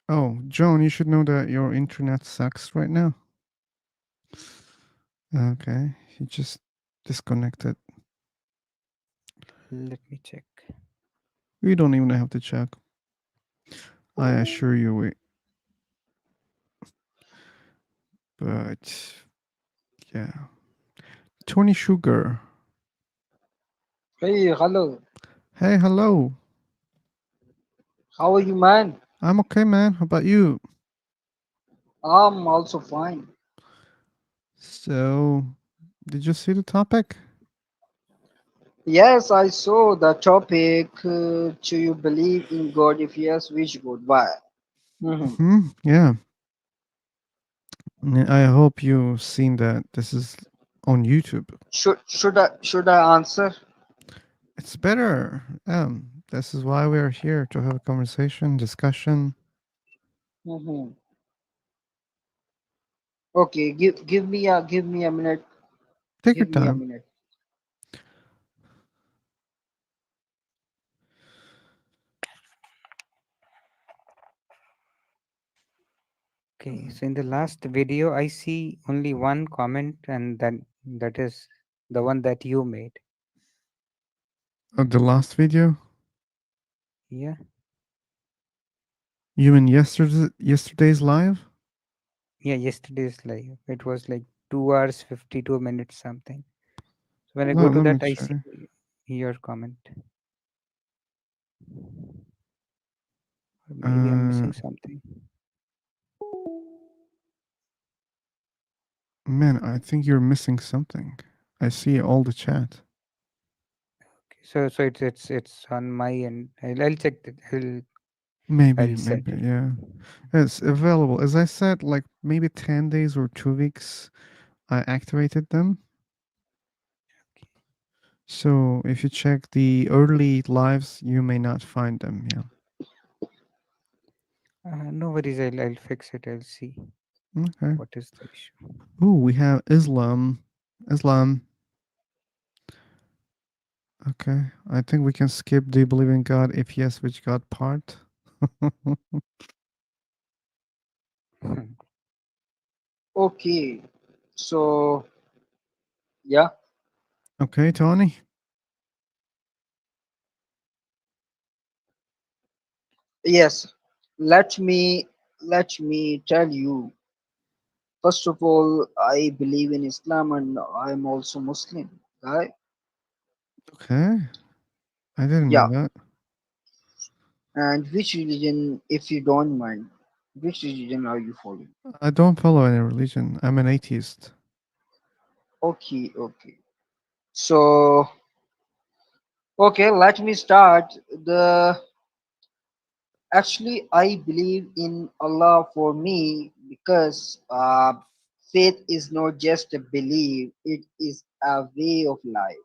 [SPEAKER 1] Oh, Joan, you should know that your internet sucks right now. Okay, you just disconnected.
[SPEAKER 21] Let me check.
[SPEAKER 1] We don't even have to check. I assure you, we. But yeah, Tony Sugar.
[SPEAKER 2] Hey, hello.
[SPEAKER 1] Hey, hello.
[SPEAKER 2] How are you, man?
[SPEAKER 1] I'm okay, man. How about you?
[SPEAKER 2] I'm also fine.
[SPEAKER 1] So, did you see the topic?
[SPEAKER 2] Yes, I saw the topic. Do you believe in God? If yes, which God? Why? Mhm.
[SPEAKER 1] Yeah. I hope you've seen that. This is on YouTube.
[SPEAKER 2] Should I answer?
[SPEAKER 1] It's better. This is why we are here to have a conversation, discussion.
[SPEAKER 2] Mhm. Okay, give me a minute.
[SPEAKER 1] Take your
[SPEAKER 2] Give me a
[SPEAKER 1] time.
[SPEAKER 2] minute.
[SPEAKER 21] Okay, so in the last video, I see only one comment, and that is the one that you made.
[SPEAKER 1] The last video.
[SPEAKER 21] Yeah.
[SPEAKER 1] You mean yesterday's live?
[SPEAKER 21] Yeah, yesterday's live. It was like 2 hours 52 minutes something. So when I go to
[SPEAKER 1] Let me
[SPEAKER 21] that, I
[SPEAKER 1] check.
[SPEAKER 21] see your comment. Or maybe I'm
[SPEAKER 1] Uh,
[SPEAKER 21] missing something.
[SPEAKER 1] man, I think you're missing something. I see all the chat.
[SPEAKER 21] Okay, so it's on my end. I'll check it.
[SPEAKER 1] Maybe,
[SPEAKER 21] I'll send it.
[SPEAKER 1] yeah. It's available. As I said, like maybe 10 days or 2 weeks, I activated them. So if you check the early lives, you may not find them. Yeah.
[SPEAKER 21] No worries. I'll fix it. I'll see.
[SPEAKER 1] Okay.
[SPEAKER 21] What is the issue?
[SPEAKER 1] Ooh, we have Islam. Islam. Okay. I think we can skip do you believe in God? If yes, which God part?
[SPEAKER 2] Okay, so yeah,
[SPEAKER 1] Okay, Tony.
[SPEAKER 2] yes. Let me tell you. First of all, I believe in Islam and I'm also Muslim. Right?
[SPEAKER 1] Okay. I didn't know
[SPEAKER 2] Yeah.
[SPEAKER 1] that.
[SPEAKER 2] And which religion, if you don't mind, which religion are you following?
[SPEAKER 1] I don't follow any religion. I'm an atheist.
[SPEAKER 2] Okay, okay. So, okay, let me start. The Actually, I believe in Allah for me because faith is not just a belief; it is a way of life.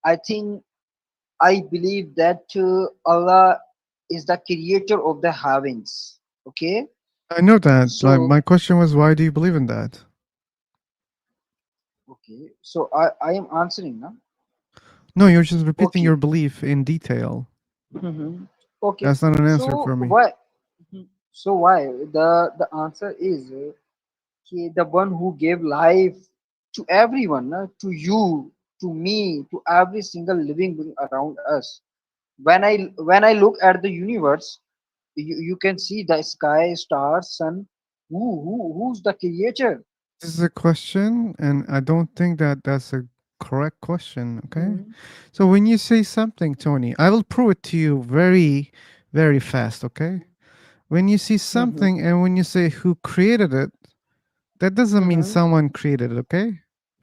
[SPEAKER 2] I think I believe that Allah is the creator of the heavens. Okay,
[SPEAKER 1] I know that. Like
[SPEAKER 2] so
[SPEAKER 1] my question was, why do you believe in that?
[SPEAKER 2] I am answering now.
[SPEAKER 1] No, you're just repeating
[SPEAKER 2] Okay.
[SPEAKER 1] your belief in detail.
[SPEAKER 2] Okay.
[SPEAKER 1] That's not an answer
[SPEAKER 2] So
[SPEAKER 1] for me.
[SPEAKER 2] why? So why? The answer is the one who gave life to everyone, to you, to me, to every single living being around us. When I look at the universe, you can see the sky, stars, sun. Who's the creator?
[SPEAKER 1] This is a question, and I don't think that that's a correct question. Okay.
[SPEAKER 2] Mhm.
[SPEAKER 1] So when you say something, Tony, I will prove it to you very, very fast. Okay. When you see
[SPEAKER 2] Mhm.
[SPEAKER 1] something and when you say who created it, that doesn't mean
[SPEAKER 2] Mhm.
[SPEAKER 1] someone created it. Okay.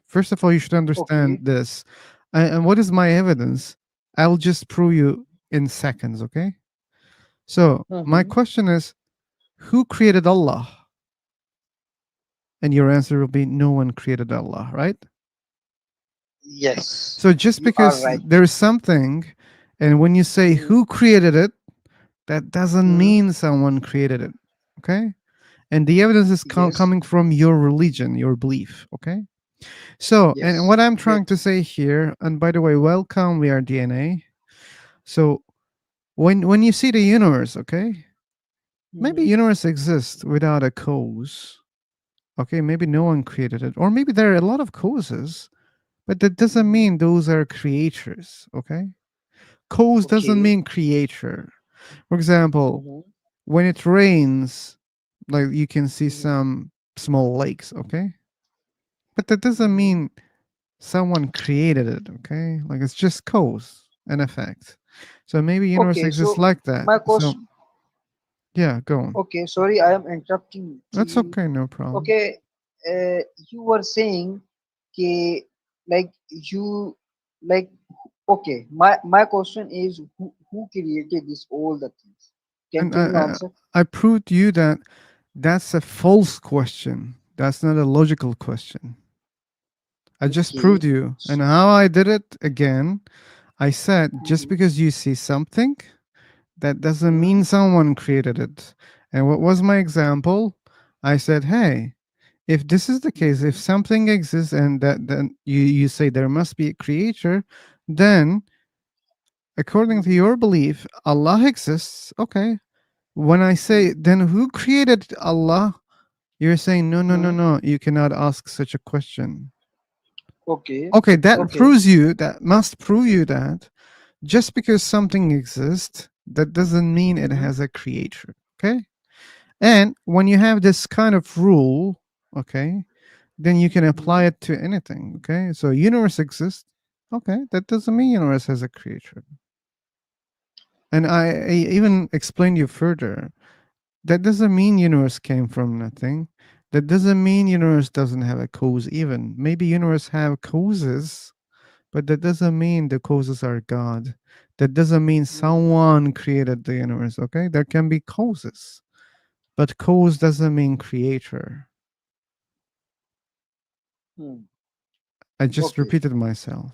[SPEAKER 1] First of all, you should understand
[SPEAKER 2] Okay.
[SPEAKER 1] this. And what is my evidence? I will just prove you in seconds. Okay. So my
[SPEAKER 2] Mhm.
[SPEAKER 1] question is, who created Allah? And your answer will be no one created Allah, right?
[SPEAKER 2] Yes,
[SPEAKER 1] So just
[SPEAKER 2] you are
[SPEAKER 1] because
[SPEAKER 2] right.
[SPEAKER 1] there is something, and when you say
[SPEAKER 2] Mhm.
[SPEAKER 1] who created it, that doesn't
[SPEAKER 2] Mhm.
[SPEAKER 1] mean someone created it. Okay. And the evidence is
[SPEAKER 2] Yes.
[SPEAKER 1] coming from your religion, your belief. Okay. So, and
[SPEAKER 2] Yes.
[SPEAKER 1] what I'm trying
[SPEAKER 2] Great.
[SPEAKER 1] to say here, and by the way, welcome, we are DNA. So when you see the universe, okay, maybe
[SPEAKER 2] Mhm.
[SPEAKER 1] universe exists without a cause. Okay, maybe no one created it, or maybe there are a lot of causes, but that doesn't
[SPEAKER 2] Mhm.
[SPEAKER 1] mean those are creators. Okay, cause doesn't
[SPEAKER 2] Okay.
[SPEAKER 1] mean creator. For example,
[SPEAKER 2] Mhm.
[SPEAKER 1] when it rains, like you can see
[SPEAKER 2] Mhm.
[SPEAKER 1] some small lakes. Okay, but that doesn't
[SPEAKER 2] Mhm.
[SPEAKER 1] mean someone created it. Okay, like it's just cause and effect. So maybe universe
[SPEAKER 2] Okay.
[SPEAKER 1] exists
[SPEAKER 2] So
[SPEAKER 1] like that.
[SPEAKER 2] my
[SPEAKER 1] So
[SPEAKER 2] question.
[SPEAKER 1] yeah, go on.
[SPEAKER 2] Okay. Sorry, I am interrupting to
[SPEAKER 1] That's
[SPEAKER 2] you.
[SPEAKER 1] okay, no problem.
[SPEAKER 2] Okay. You were saying, okay, like you, like, okay. My question is, who created this all the things? Can
[SPEAKER 1] And
[SPEAKER 2] can you answer?
[SPEAKER 1] I proved to you that that's a false question. That's not a logical question. I just proved
[SPEAKER 2] Okay.
[SPEAKER 1] you. And how I did it again, I said just
[SPEAKER 2] Mhm.
[SPEAKER 1] because you see something, that doesn't
[SPEAKER 2] Mhm.
[SPEAKER 1] mean someone created it. And what was my example? I said, hey, if this is the case, if
[SPEAKER 2] Mhm.
[SPEAKER 1] something exists and that then you say there must be a creator, then according to
[SPEAKER 2] Mhm.
[SPEAKER 1] your belief, Allah exists. Okay. When I say
[SPEAKER 2] Mhm.
[SPEAKER 1] then who created Allah, you're saying no, no, no,
[SPEAKER 2] Mhm.
[SPEAKER 1] no. You cannot ask such a question.
[SPEAKER 2] Okay.
[SPEAKER 1] Okay, that
[SPEAKER 2] Okay.
[SPEAKER 1] proves you, that must prove you that just because something exists, that doesn't mean it
[SPEAKER 2] Mhm.
[SPEAKER 1] has a creator. Okay. And when you have this kind of rule, okay, then you can apply
[SPEAKER 2] Mhm.
[SPEAKER 1] it to anything. Okay. So universe exists. Okay. That doesn't mean universe has a creator. And I even explained you further. That doesn't mean universe came from nothing. That doesn't mean universe doesn't have a cause even. Maybe universe have causes, but that doesn't mean the causes are God. That doesn't mean
[SPEAKER 2] Mhm.
[SPEAKER 1] someone created the universe, okay? There can be causes, but cause doesn't mean creator.
[SPEAKER 2] Hmm.
[SPEAKER 1] I just
[SPEAKER 2] Okay.
[SPEAKER 1] repeated myself.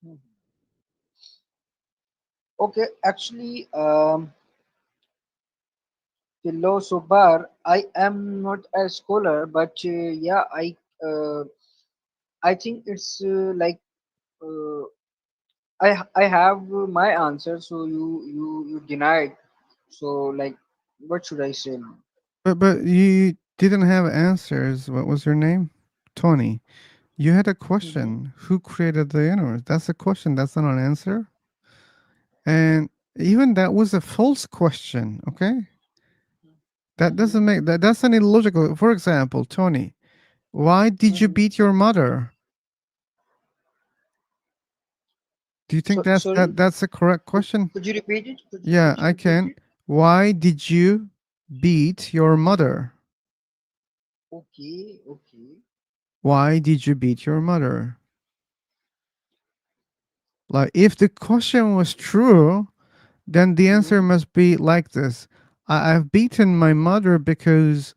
[SPEAKER 2] Mhm. Okay. Actually, philosopher. I am not a scholar, but yeah, uh, I think it's uh, I have my answer. So you denied. So like, what should I say now?
[SPEAKER 1] But you didn't have answers. What was your name? Tony. You had a
[SPEAKER 2] Mhm.
[SPEAKER 1] question. Who created the universe? That's a question. That's not an answer. And even that was a false question, okay? That
[SPEAKER 2] Mhm.
[SPEAKER 1] doesn't make that's an illogical. For example, Tony, why did you
[SPEAKER 2] Mhm.
[SPEAKER 1] beat your mother? Do you think
[SPEAKER 2] So
[SPEAKER 1] that's
[SPEAKER 2] sorry.
[SPEAKER 1] that's a correct
[SPEAKER 2] Could,
[SPEAKER 1] question?
[SPEAKER 2] could you repeat it?
[SPEAKER 1] Yeah,
[SPEAKER 2] Could you
[SPEAKER 1] I
[SPEAKER 2] repeat
[SPEAKER 1] can.
[SPEAKER 2] it?
[SPEAKER 1] Why did you beat your mother?
[SPEAKER 2] Okay. Okay.
[SPEAKER 1] Why did you beat your mother? Like if the question was true, then the answer
[SPEAKER 2] Mhm.
[SPEAKER 1] must be like this. I've beaten my mother because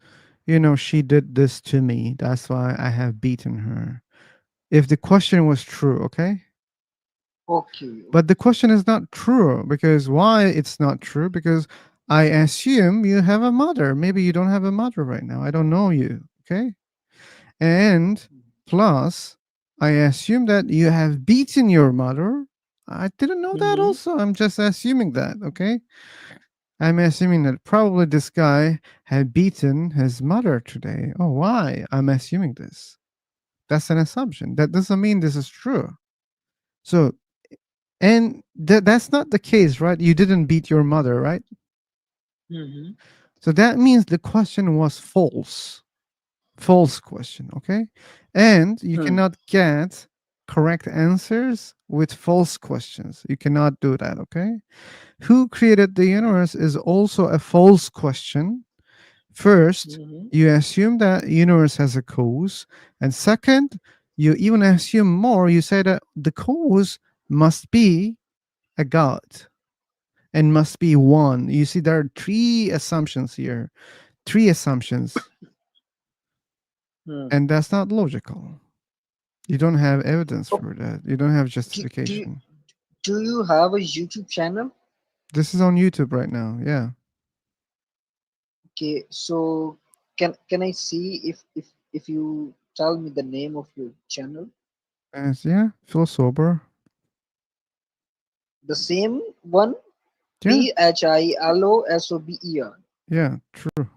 [SPEAKER 1] she did this to me. That's why I have beaten her. If the question was true, okay?
[SPEAKER 2] Okay.
[SPEAKER 1] But the
[SPEAKER 2] Okay.
[SPEAKER 1] question is not true because why it's not true? Because I assume you have a mother. Maybe you don't have a mother right now. I don't know you. Okay. And plus, I assume that you have beaten your mother. I didn't know that
[SPEAKER 2] Mhm.
[SPEAKER 1] also. I'm just assuming that. Okay. I'm assuming that probably this guy had beaten his mother today. Oh, why? I'm assuming this. That's an assumption. That doesn't mean this is true. So And that's not the case, right? You didn't beat your mother, right?
[SPEAKER 2] Hmm.
[SPEAKER 1] So that means the question was false. False question, okay? And you
[SPEAKER 2] Hmm.
[SPEAKER 1] cannot get correct answers with false questions. You cannot do that, okay? Who created the universe is also a false question. First,
[SPEAKER 2] Hmm.
[SPEAKER 1] you assume that universe has a cause, and second, you even assume more. You say that the cause must be a god and must be one. You see, there are three assumptions here. Three assumptions,
[SPEAKER 2] Hmm.
[SPEAKER 1] and that's not logical. You don't have evidence
[SPEAKER 2] Oh,
[SPEAKER 1] for that. You don't have
[SPEAKER 2] do, do, you-
[SPEAKER 1] justification.
[SPEAKER 2] do you have a YouTube channel?
[SPEAKER 1] This is on YouTube right now. Yeah.
[SPEAKER 2] Okay, so can I see if you tell me the name of your channel?
[SPEAKER 1] And yeah, feel sober.
[SPEAKER 2] The same one,
[SPEAKER 1] Yeah.
[SPEAKER 2] Philosopher.
[SPEAKER 1] Yeah. True.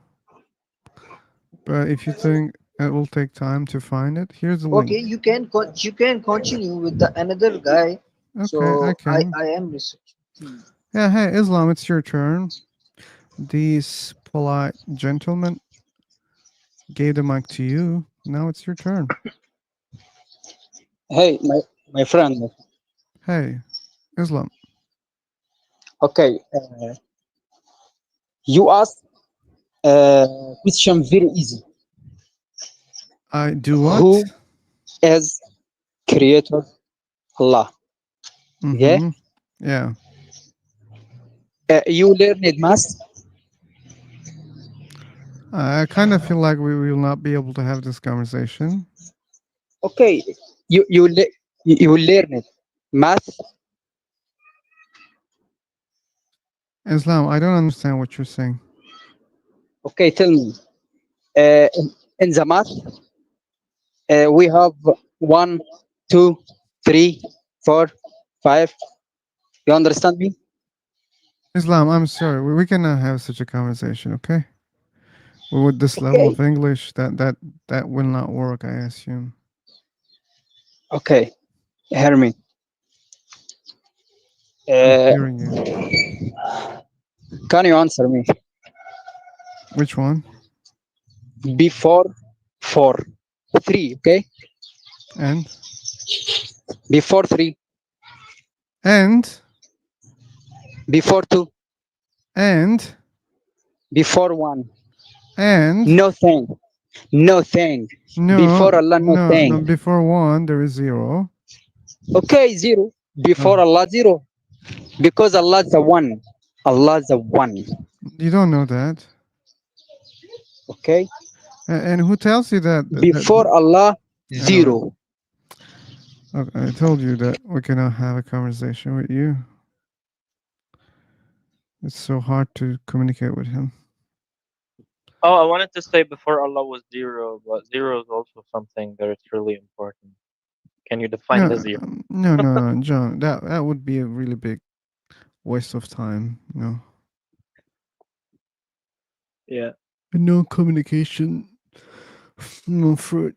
[SPEAKER 1] But if you think it will take time to find it, here's the
[SPEAKER 2] Okay,
[SPEAKER 1] link.
[SPEAKER 2] you can continue with the another guy.
[SPEAKER 1] Okay, I
[SPEAKER 2] So I
[SPEAKER 1] can.
[SPEAKER 2] I am researching. Hmm.
[SPEAKER 1] Yeah, hey, Islam, it's your turn. These polite gentlemen gave the mic to you. Now it's your turn.
[SPEAKER 3] Hey, my friend.
[SPEAKER 1] Hey, Islam.
[SPEAKER 3] Okay, you asked question very easy.
[SPEAKER 1] I do
[SPEAKER 3] Who
[SPEAKER 1] what?
[SPEAKER 3] is creator? Allah. Yeah.
[SPEAKER 1] Mm-hmm. Yeah.
[SPEAKER 3] You learned math.
[SPEAKER 1] I kind of feel like we will not be able to have this conversation.
[SPEAKER 3] Okay. You learned math.
[SPEAKER 1] Islam, I don't understand what you're saying.
[SPEAKER 3] Okay, tell me. In the math, we have 1, 2, 3, 4, 5. You understand me?
[SPEAKER 1] Islam, I'm sorry. We cannot have such a conversation, okay? With this level
[SPEAKER 3] Okay.
[SPEAKER 1] of English, that will not work, I assume.
[SPEAKER 3] Okay. Hear me.
[SPEAKER 1] I'm
[SPEAKER 3] Uh,
[SPEAKER 1] hearing you.
[SPEAKER 3] can you answer me?
[SPEAKER 1] Which one?
[SPEAKER 3] Before 4, 3. Okay.
[SPEAKER 1] And?
[SPEAKER 3] Before 3,
[SPEAKER 1] And?
[SPEAKER 3] before 2,
[SPEAKER 1] And?
[SPEAKER 3] before 1.
[SPEAKER 1] And?
[SPEAKER 3] No thing. No thing.
[SPEAKER 1] No,
[SPEAKER 3] Before Allah, no
[SPEAKER 1] no,
[SPEAKER 3] thing.
[SPEAKER 1] no. Before one, there is zero.
[SPEAKER 3] Okay, 0. Before
[SPEAKER 1] No,
[SPEAKER 3] Allah, 0. Because Allah is the one. Allah is the one.
[SPEAKER 1] you don't know that.
[SPEAKER 3] Okay.
[SPEAKER 1] And who tells you that?
[SPEAKER 3] Before Allah,
[SPEAKER 1] Anyway,
[SPEAKER 3] 0.
[SPEAKER 1] okay, I told you that we cannot have a conversation with you. It's so hard to communicate with him.
[SPEAKER 4] Oh, I wanted to say before Allah was zero, but zero is also something that is really important. Can you define
[SPEAKER 1] No,
[SPEAKER 4] the zero?
[SPEAKER 1] no, John. That would be a really big waste of time. No,
[SPEAKER 4] Yeah.
[SPEAKER 1] no communication, no fruit.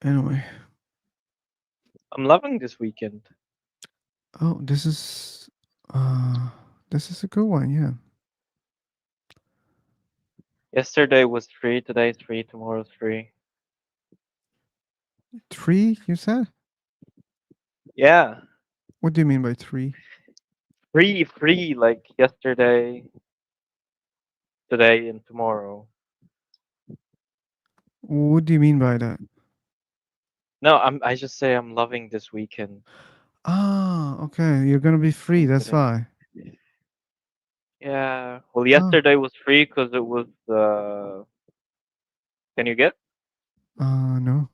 [SPEAKER 1] Anyway,
[SPEAKER 4] I'm loving this weekend.
[SPEAKER 1] oh, this is a good one. Yeah.
[SPEAKER 4] Yesterday was free, today's free, tomorrow's free.
[SPEAKER 1] 3, you said?
[SPEAKER 4] Yeah.
[SPEAKER 1] What do you mean by 3?
[SPEAKER 4] Free, like yesterday, today, and tomorrow.
[SPEAKER 1] What do you mean by that?
[SPEAKER 4] No, I just say I'm loving this weekend
[SPEAKER 1] Ah, okay. You're gonna be free. That's
[SPEAKER 4] today.
[SPEAKER 1] why.
[SPEAKER 4] Yeah. Well,
[SPEAKER 1] Oh,
[SPEAKER 4] yesterday was free because it was, can you get?
[SPEAKER 1] no.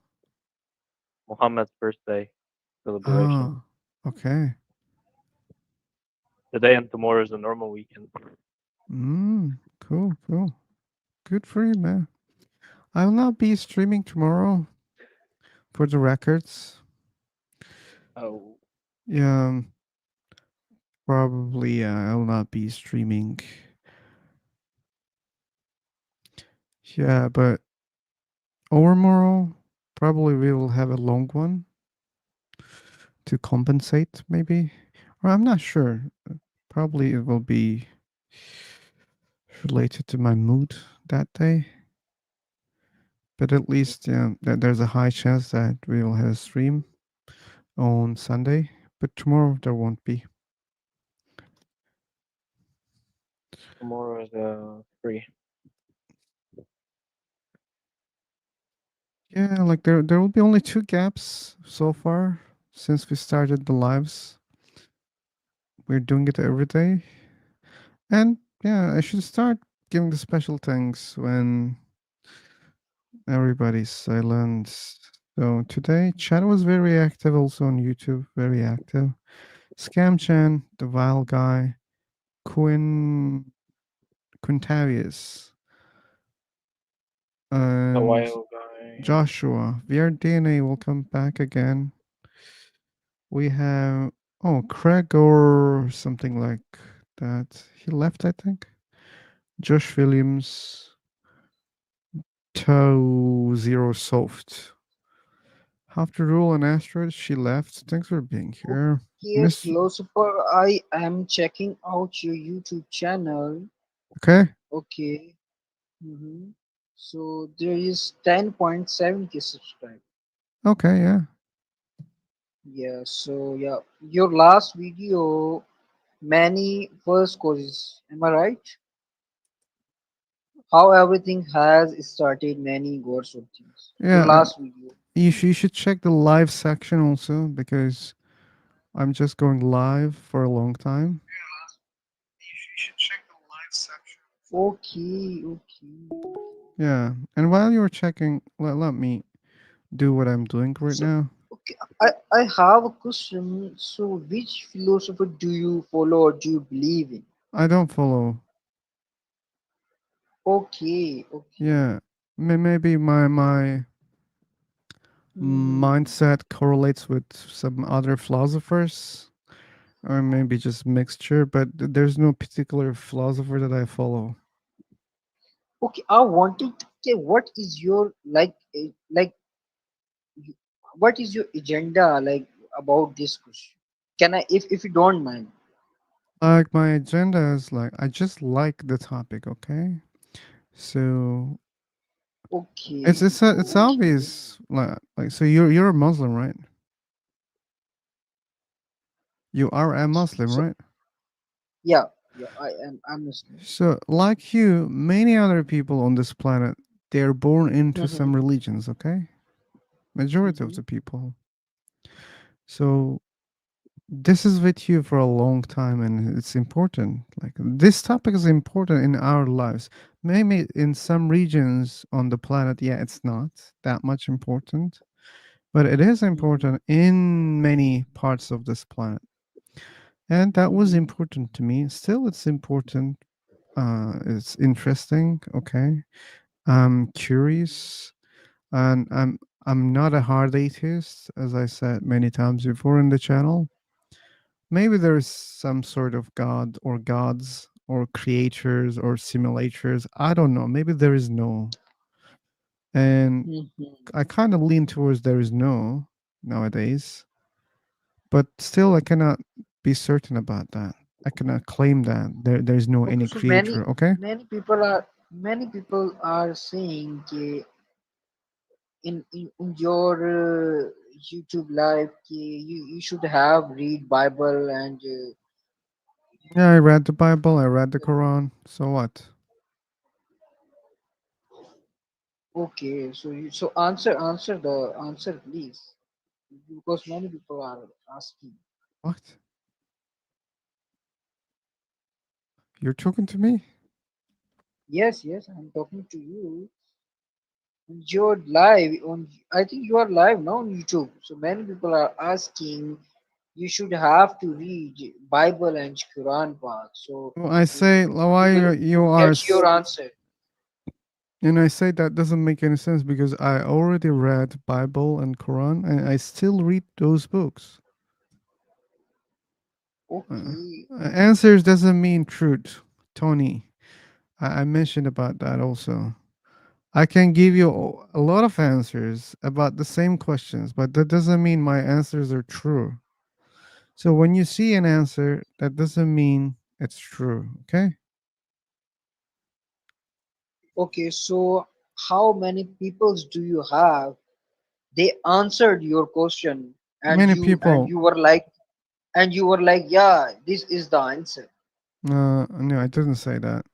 [SPEAKER 4] Muhammad's birthday celebration.
[SPEAKER 1] Ah, okay.
[SPEAKER 4] Today and tomorrow is a normal weekend.
[SPEAKER 1] Cool, cool. Good for you, man. I will not be streaming tomorrow for the records.
[SPEAKER 4] Oh.
[SPEAKER 1] Yeah, probably I will not be streaming. Yeah, but tomorrow probably we will have a long one. to compensate, maybe, or I'm not sure. Probably it will be related to my mood that day. But at least, yeah, there's a high chance that we will have a stream on Sunday. But tomorrow there won't be.
[SPEAKER 4] Tomorrow is free.
[SPEAKER 1] Yeah, like there will be only 2 gaps so far since we started the lives. We're doing it every day. And yeah, I should start giving the special thanks when everybody's silent. So today, chat was very active also on YouTube, very active. Scam Chan, the Vile Guy, Quintavious,
[SPEAKER 4] The
[SPEAKER 1] and
[SPEAKER 4] wild guy.
[SPEAKER 1] Joshua. VR DNA, welcome back again. We have, oh, Craig or something like that. He left, I think. Josh Williams, Toe Zero Soft. Have to rule an asteroid. She left. Thanks for being here.
[SPEAKER 2] Okay,
[SPEAKER 1] Miss.
[SPEAKER 2] philosopher, I am checking out your YouTube channel.
[SPEAKER 1] Okay.
[SPEAKER 2] Okay. So there is 10.7K subscribers.
[SPEAKER 1] Okay, yeah.
[SPEAKER 2] Yeah, so yeah, your last video, many first causes, am I right? How everything has started, many gods of things. Your
[SPEAKER 1] Yeah,
[SPEAKER 2] last video.
[SPEAKER 1] you should check the live section also because I'm just going live for a long time.
[SPEAKER 2] Okay, okay.
[SPEAKER 1] Yeah, and while you're checking, let me do what I'm doing right
[SPEAKER 2] So
[SPEAKER 1] now.
[SPEAKER 2] okay, I have a question. So which philosopher do you follow or do you believe in?
[SPEAKER 1] I don't follow.
[SPEAKER 2] Okay, okay.
[SPEAKER 1] Yeah, maybe my
[SPEAKER 2] Hmm.
[SPEAKER 1] mindset correlates with some other philosophers, or maybe just mixture. But there's no particular philosopher that I follow.
[SPEAKER 2] Okay, I wanted to say what is your like what is your agenda like about this question? Can I if you don't mind?
[SPEAKER 1] Like my agenda is like I just like the topic. Okay, so
[SPEAKER 2] Okay,
[SPEAKER 1] it's
[SPEAKER 2] okay.
[SPEAKER 1] obvious. Like so you're a Muslim, right? You are a Muslim,
[SPEAKER 2] So
[SPEAKER 1] right?
[SPEAKER 2] yeah, yeah, I'm Muslim.
[SPEAKER 1] So, like you, many other people on this planet, they're born into
[SPEAKER 2] Mm-hmm,
[SPEAKER 1] some religions, okay? Majority of
[SPEAKER 2] mm-hmm,
[SPEAKER 1] the people. So, this is with you for a long time and it's important. Like, this topic is important in our lives. Maybe in some regions on the planet, yeah, it's not that much important, but it is
[SPEAKER 2] mm-hmm,
[SPEAKER 1] important in many parts of this planet. And that was
[SPEAKER 2] mm-hmm,
[SPEAKER 1] important to me. Still, it's important. It's interesting, okay? I'm curious, and I'm not a hard atheist, as I said many times before in the channel. Maybe there's some sort of god or gods or creators or simulators. I don't know. Maybe there is no. And
[SPEAKER 2] mm-hmm.
[SPEAKER 1] I kind of lean towards there is no nowadays. But still I cannot be certain about that. I cannot claim that there's no
[SPEAKER 2] Okay,
[SPEAKER 1] any
[SPEAKER 2] so
[SPEAKER 1] creator, okay?
[SPEAKER 2] many people are saying in your YouTube live you should have read Bible and
[SPEAKER 1] Yeah, I read the Bible, I read the Quran. So what?
[SPEAKER 2] okay, so so answer the answer please because many people are asking.
[SPEAKER 1] What? You're talking to me?
[SPEAKER 2] Yes, yes, I'm talking to you. You're live on. I think you are live now on YouTube. So many people are asking. You should have to read Bible and Quran part. So
[SPEAKER 1] Well, I say
[SPEAKER 2] you
[SPEAKER 1] why
[SPEAKER 2] will
[SPEAKER 1] you are
[SPEAKER 2] get your answer.
[SPEAKER 1] and I say that doesn't make any sense because I already read Bible and Quran and I still read those books.
[SPEAKER 2] Okay.
[SPEAKER 1] Answers doesn't mean truth, Tony. I mentioned about that also. I can give you a lot of answers about the same questions, but that doesn't mean my answers are true. So when you see an answer, that doesn't mean it's true. Okay.
[SPEAKER 2] Okay, so how many peoples do you have? They answered your question, and
[SPEAKER 1] Many
[SPEAKER 2] you and
[SPEAKER 1] people.
[SPEAKER 2] you were like, yeah, this is the answer.
[SPEAKER 1] No, I didn't say that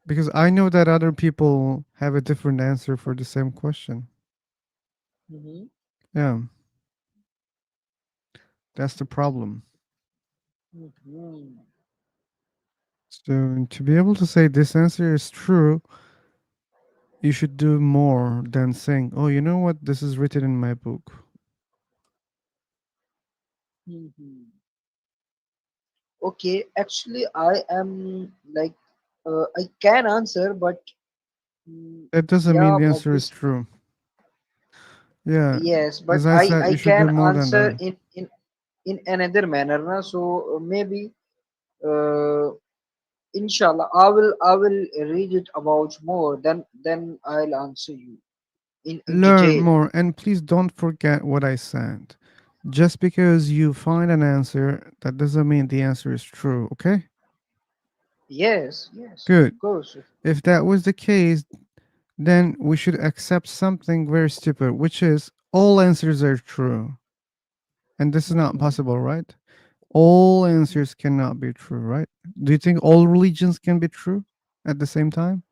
[SPEAKER 1] because I know that other people have a different answer for the same question.
[SPEAKER 2] Hmm.
[SPEAKER 1] Yeah, that's the problem.
[SPEAKER 2] Hmm.
[SPEAKER 1] So to be able to say this answer is true, you should do more than saying, "Oh, you know what? This is written in my book."
[SPEAKER 2] Hmm. Okay, actually, I am like, I can answer, but
[SPEAKER 1] That doesn't mean
[SPEAKER 2] yeah,
[SPEAKER 1] the answer is
[SPEAKER 2] obviously,
[SPEAKER 1] true. Yeah,
[SPEAKER 2] yes, but
[SPEAKER 1] as I said,
[SPEAKER 2] I
[SPEAKER 1] you should do
[SPEAKER 2] can
[SPEAKER 1] more than
[SPEAKER 2] answer
[SPEAKER 1] that.
[SPEAKER 2] in another manner, na? So maybe, uh, inshallah, I will read it about more. Then I'll answer you in
[SPEAKER 1] Learn
[SPEAKER 2] detail.
[SPEAKER 1] more, and please don't forget what I said. Just because you find an answer, that doesn't mean the answer is true. Okay.
[SPEAKER 2] Yes, yes, of
[SPEAKER 1] Good.
[SPEAKER 2] course.
[SPEAKER 1] If that was the case, then we should accept something very stupid, which is all answers are true. And this is not
[SPEAKER 2] Hmm.
[SPEAKER 1] possible, right? All answers cannot be true, right? Do you think all religions can be true at the same time?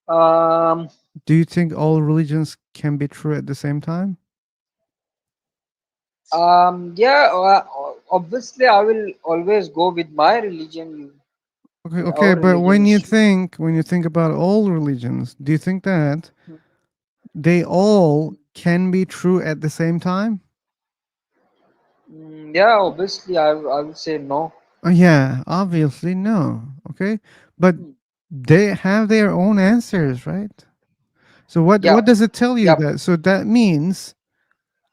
[SPEAKER 2] Um,
[SPEAKER 1] Do you think all religions can be true at the same time?
[SPEAKER 2] yeah, obviously, I will always go with my religion,
[SPEAKER 1] Okay,
[SPEAKER 2] with
[SPEAKER 1] okay,
[SPEAKER 2] our
[SPEAKER 1] but
[SPEAKER 2] religion is true.
[SPEAKER 1] when you think about all religions, do you think that they all can be true at the same time?
[SPEAKER 2] Yeah, obviously, I will say no.
[SPEAKER 1] Yeah, obviously no. Okay, but they have their own answers, right? So
[SPEAKER 2] Yeah,
[SPEAKER 1] what does it tell you
[SPEAKER 2] yep.
[SPEAKER 1] that? So that means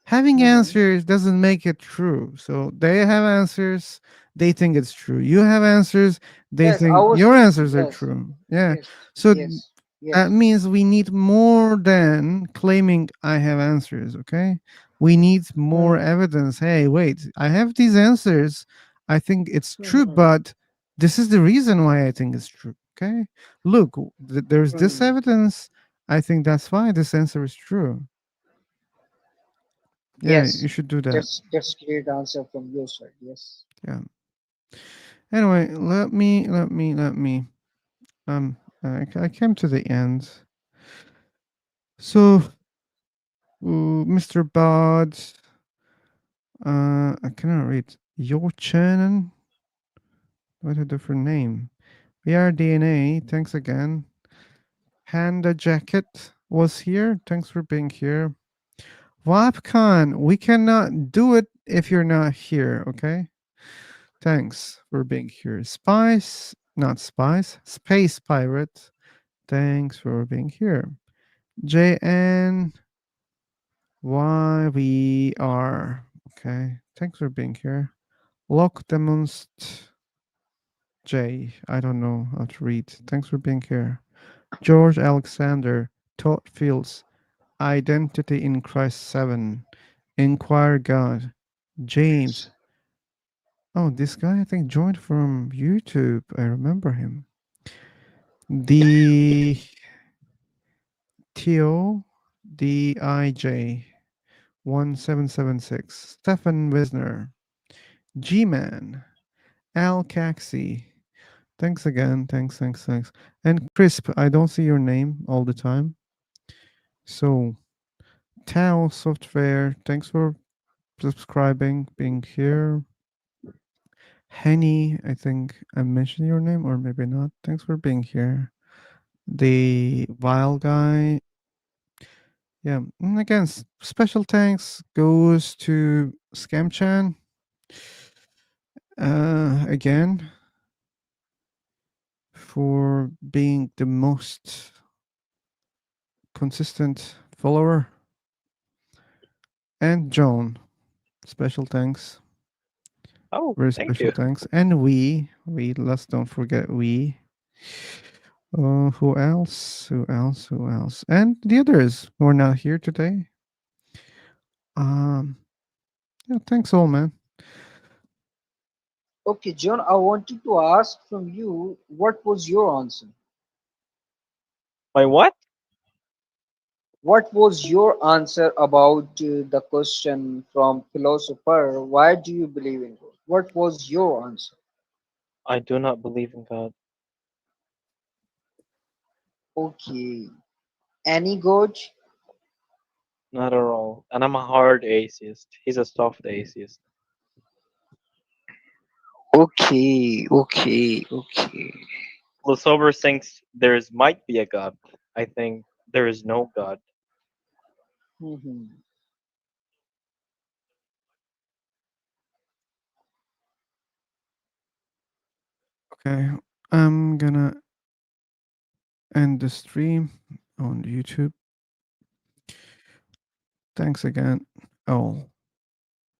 [SPEAKER 1] having
[SPEAKER 2] Hmm.
[SPEAKER 1] answers doesn't make it true. So they have answers, they think it's true. You have answers, they
[SPEAKER 2] Yes, I
[SPEAKER 1] think
[SPEAKER 2] was.
[SPEAKER 1] your answers are
[SPEAKER 2] Yes,
[SPEAKER 1] true. Yeah.
[SPEAKER 2] yes,
[SPEAKER 1] So
[SPEAKER 2] yes,
[SPEAKER 1] that
[SPEAKER 2] yes.
[SPEAKER 1] means we need more than claiming I have answers, okay? We need more
[SPEAKER 2] Hmm.
[SPEAKER 1] evidence. Hey, wait, I have these answers. I think it's true,
[SPEAKER 2] Hmm.
[SPEAKER 1] but this is the reason why I think it's true, okay? Look, there's this
[SPEAKER 2] Hmm.
[SPEAKER 1] evidence. I think that's why this answer is true. Yeah,
[SPEAKER 2] Yes,
[SPEAKER 1] you should do that.
[SPEAKER 2] that's great answer from your side. Yes.
[SPEAKER 1] Yeah. Anyway, let me. I came to the end. So, Mr. Bod, I cannot read your channel. What a different name. DNA. Thanks again. Panda Jacket was here. Thanks for being here. Wapcon, we cannot do it if you're not here. Okay. Thanks for being here. Spice, not Spice, Space Pirate. Thanks for being here. JN, why we are. Okay. Thanks for being here. Lock Demonst J. I don't know how to read. Thanks for being here. George Alexander, Todd Fields, Identity in Christ 7. Inquire God. James. Oh, this guy I think joined from YouTube. I remember him. The Tio DIJ 1776. Stefan Wisner. G Man. Al Caxi. Thanks again. Thanks. And Crisp, I don't see your name all the time. So, Tao Software, thanks for subscribing, being here. Henny, I think I mentioned your name or maybe not. Thanks for being here. The Vile Guy. Yeah, and again, special thanks goes to Scamchan. Again, for being the most consistent follower. And Joan, special thanks.
[SPEAKER 3] Oh,
[SPEAKER 1] Very
[SPEAKER 3] thank
[SPEAKER 1] special
[SPEAKER 3] you.
[SPEAKER 1] thanks. And let's don't forget we. Who else? Who else? And the others who are not here today. Um, yeah, thanks all, man.
[SPEAKER 2] Okay, John, I wanted to ask from you, what was your answer?
[SPEAKER 4] My what?
[SPEAKER 2] What was your answer about the question from philosopher? Why do you believe in God? What was your answer?
[SPEAKER 4] I do not believe in God.
[SPEAKER 2] Okay, any God?
[SPEAKER 4] Not at all. And I'm a hard atheist. He's a soft atheist.
[SPEAKER 2] Okay, okay, okay.
[SPEAKER 4] Lusover thinks there's might be a God. I think there is no God.
[SPEAKER 2] Mhm.
[SPEAKER 1] Okay, I'm gonna end the stream on YouTube. Thanks again, all.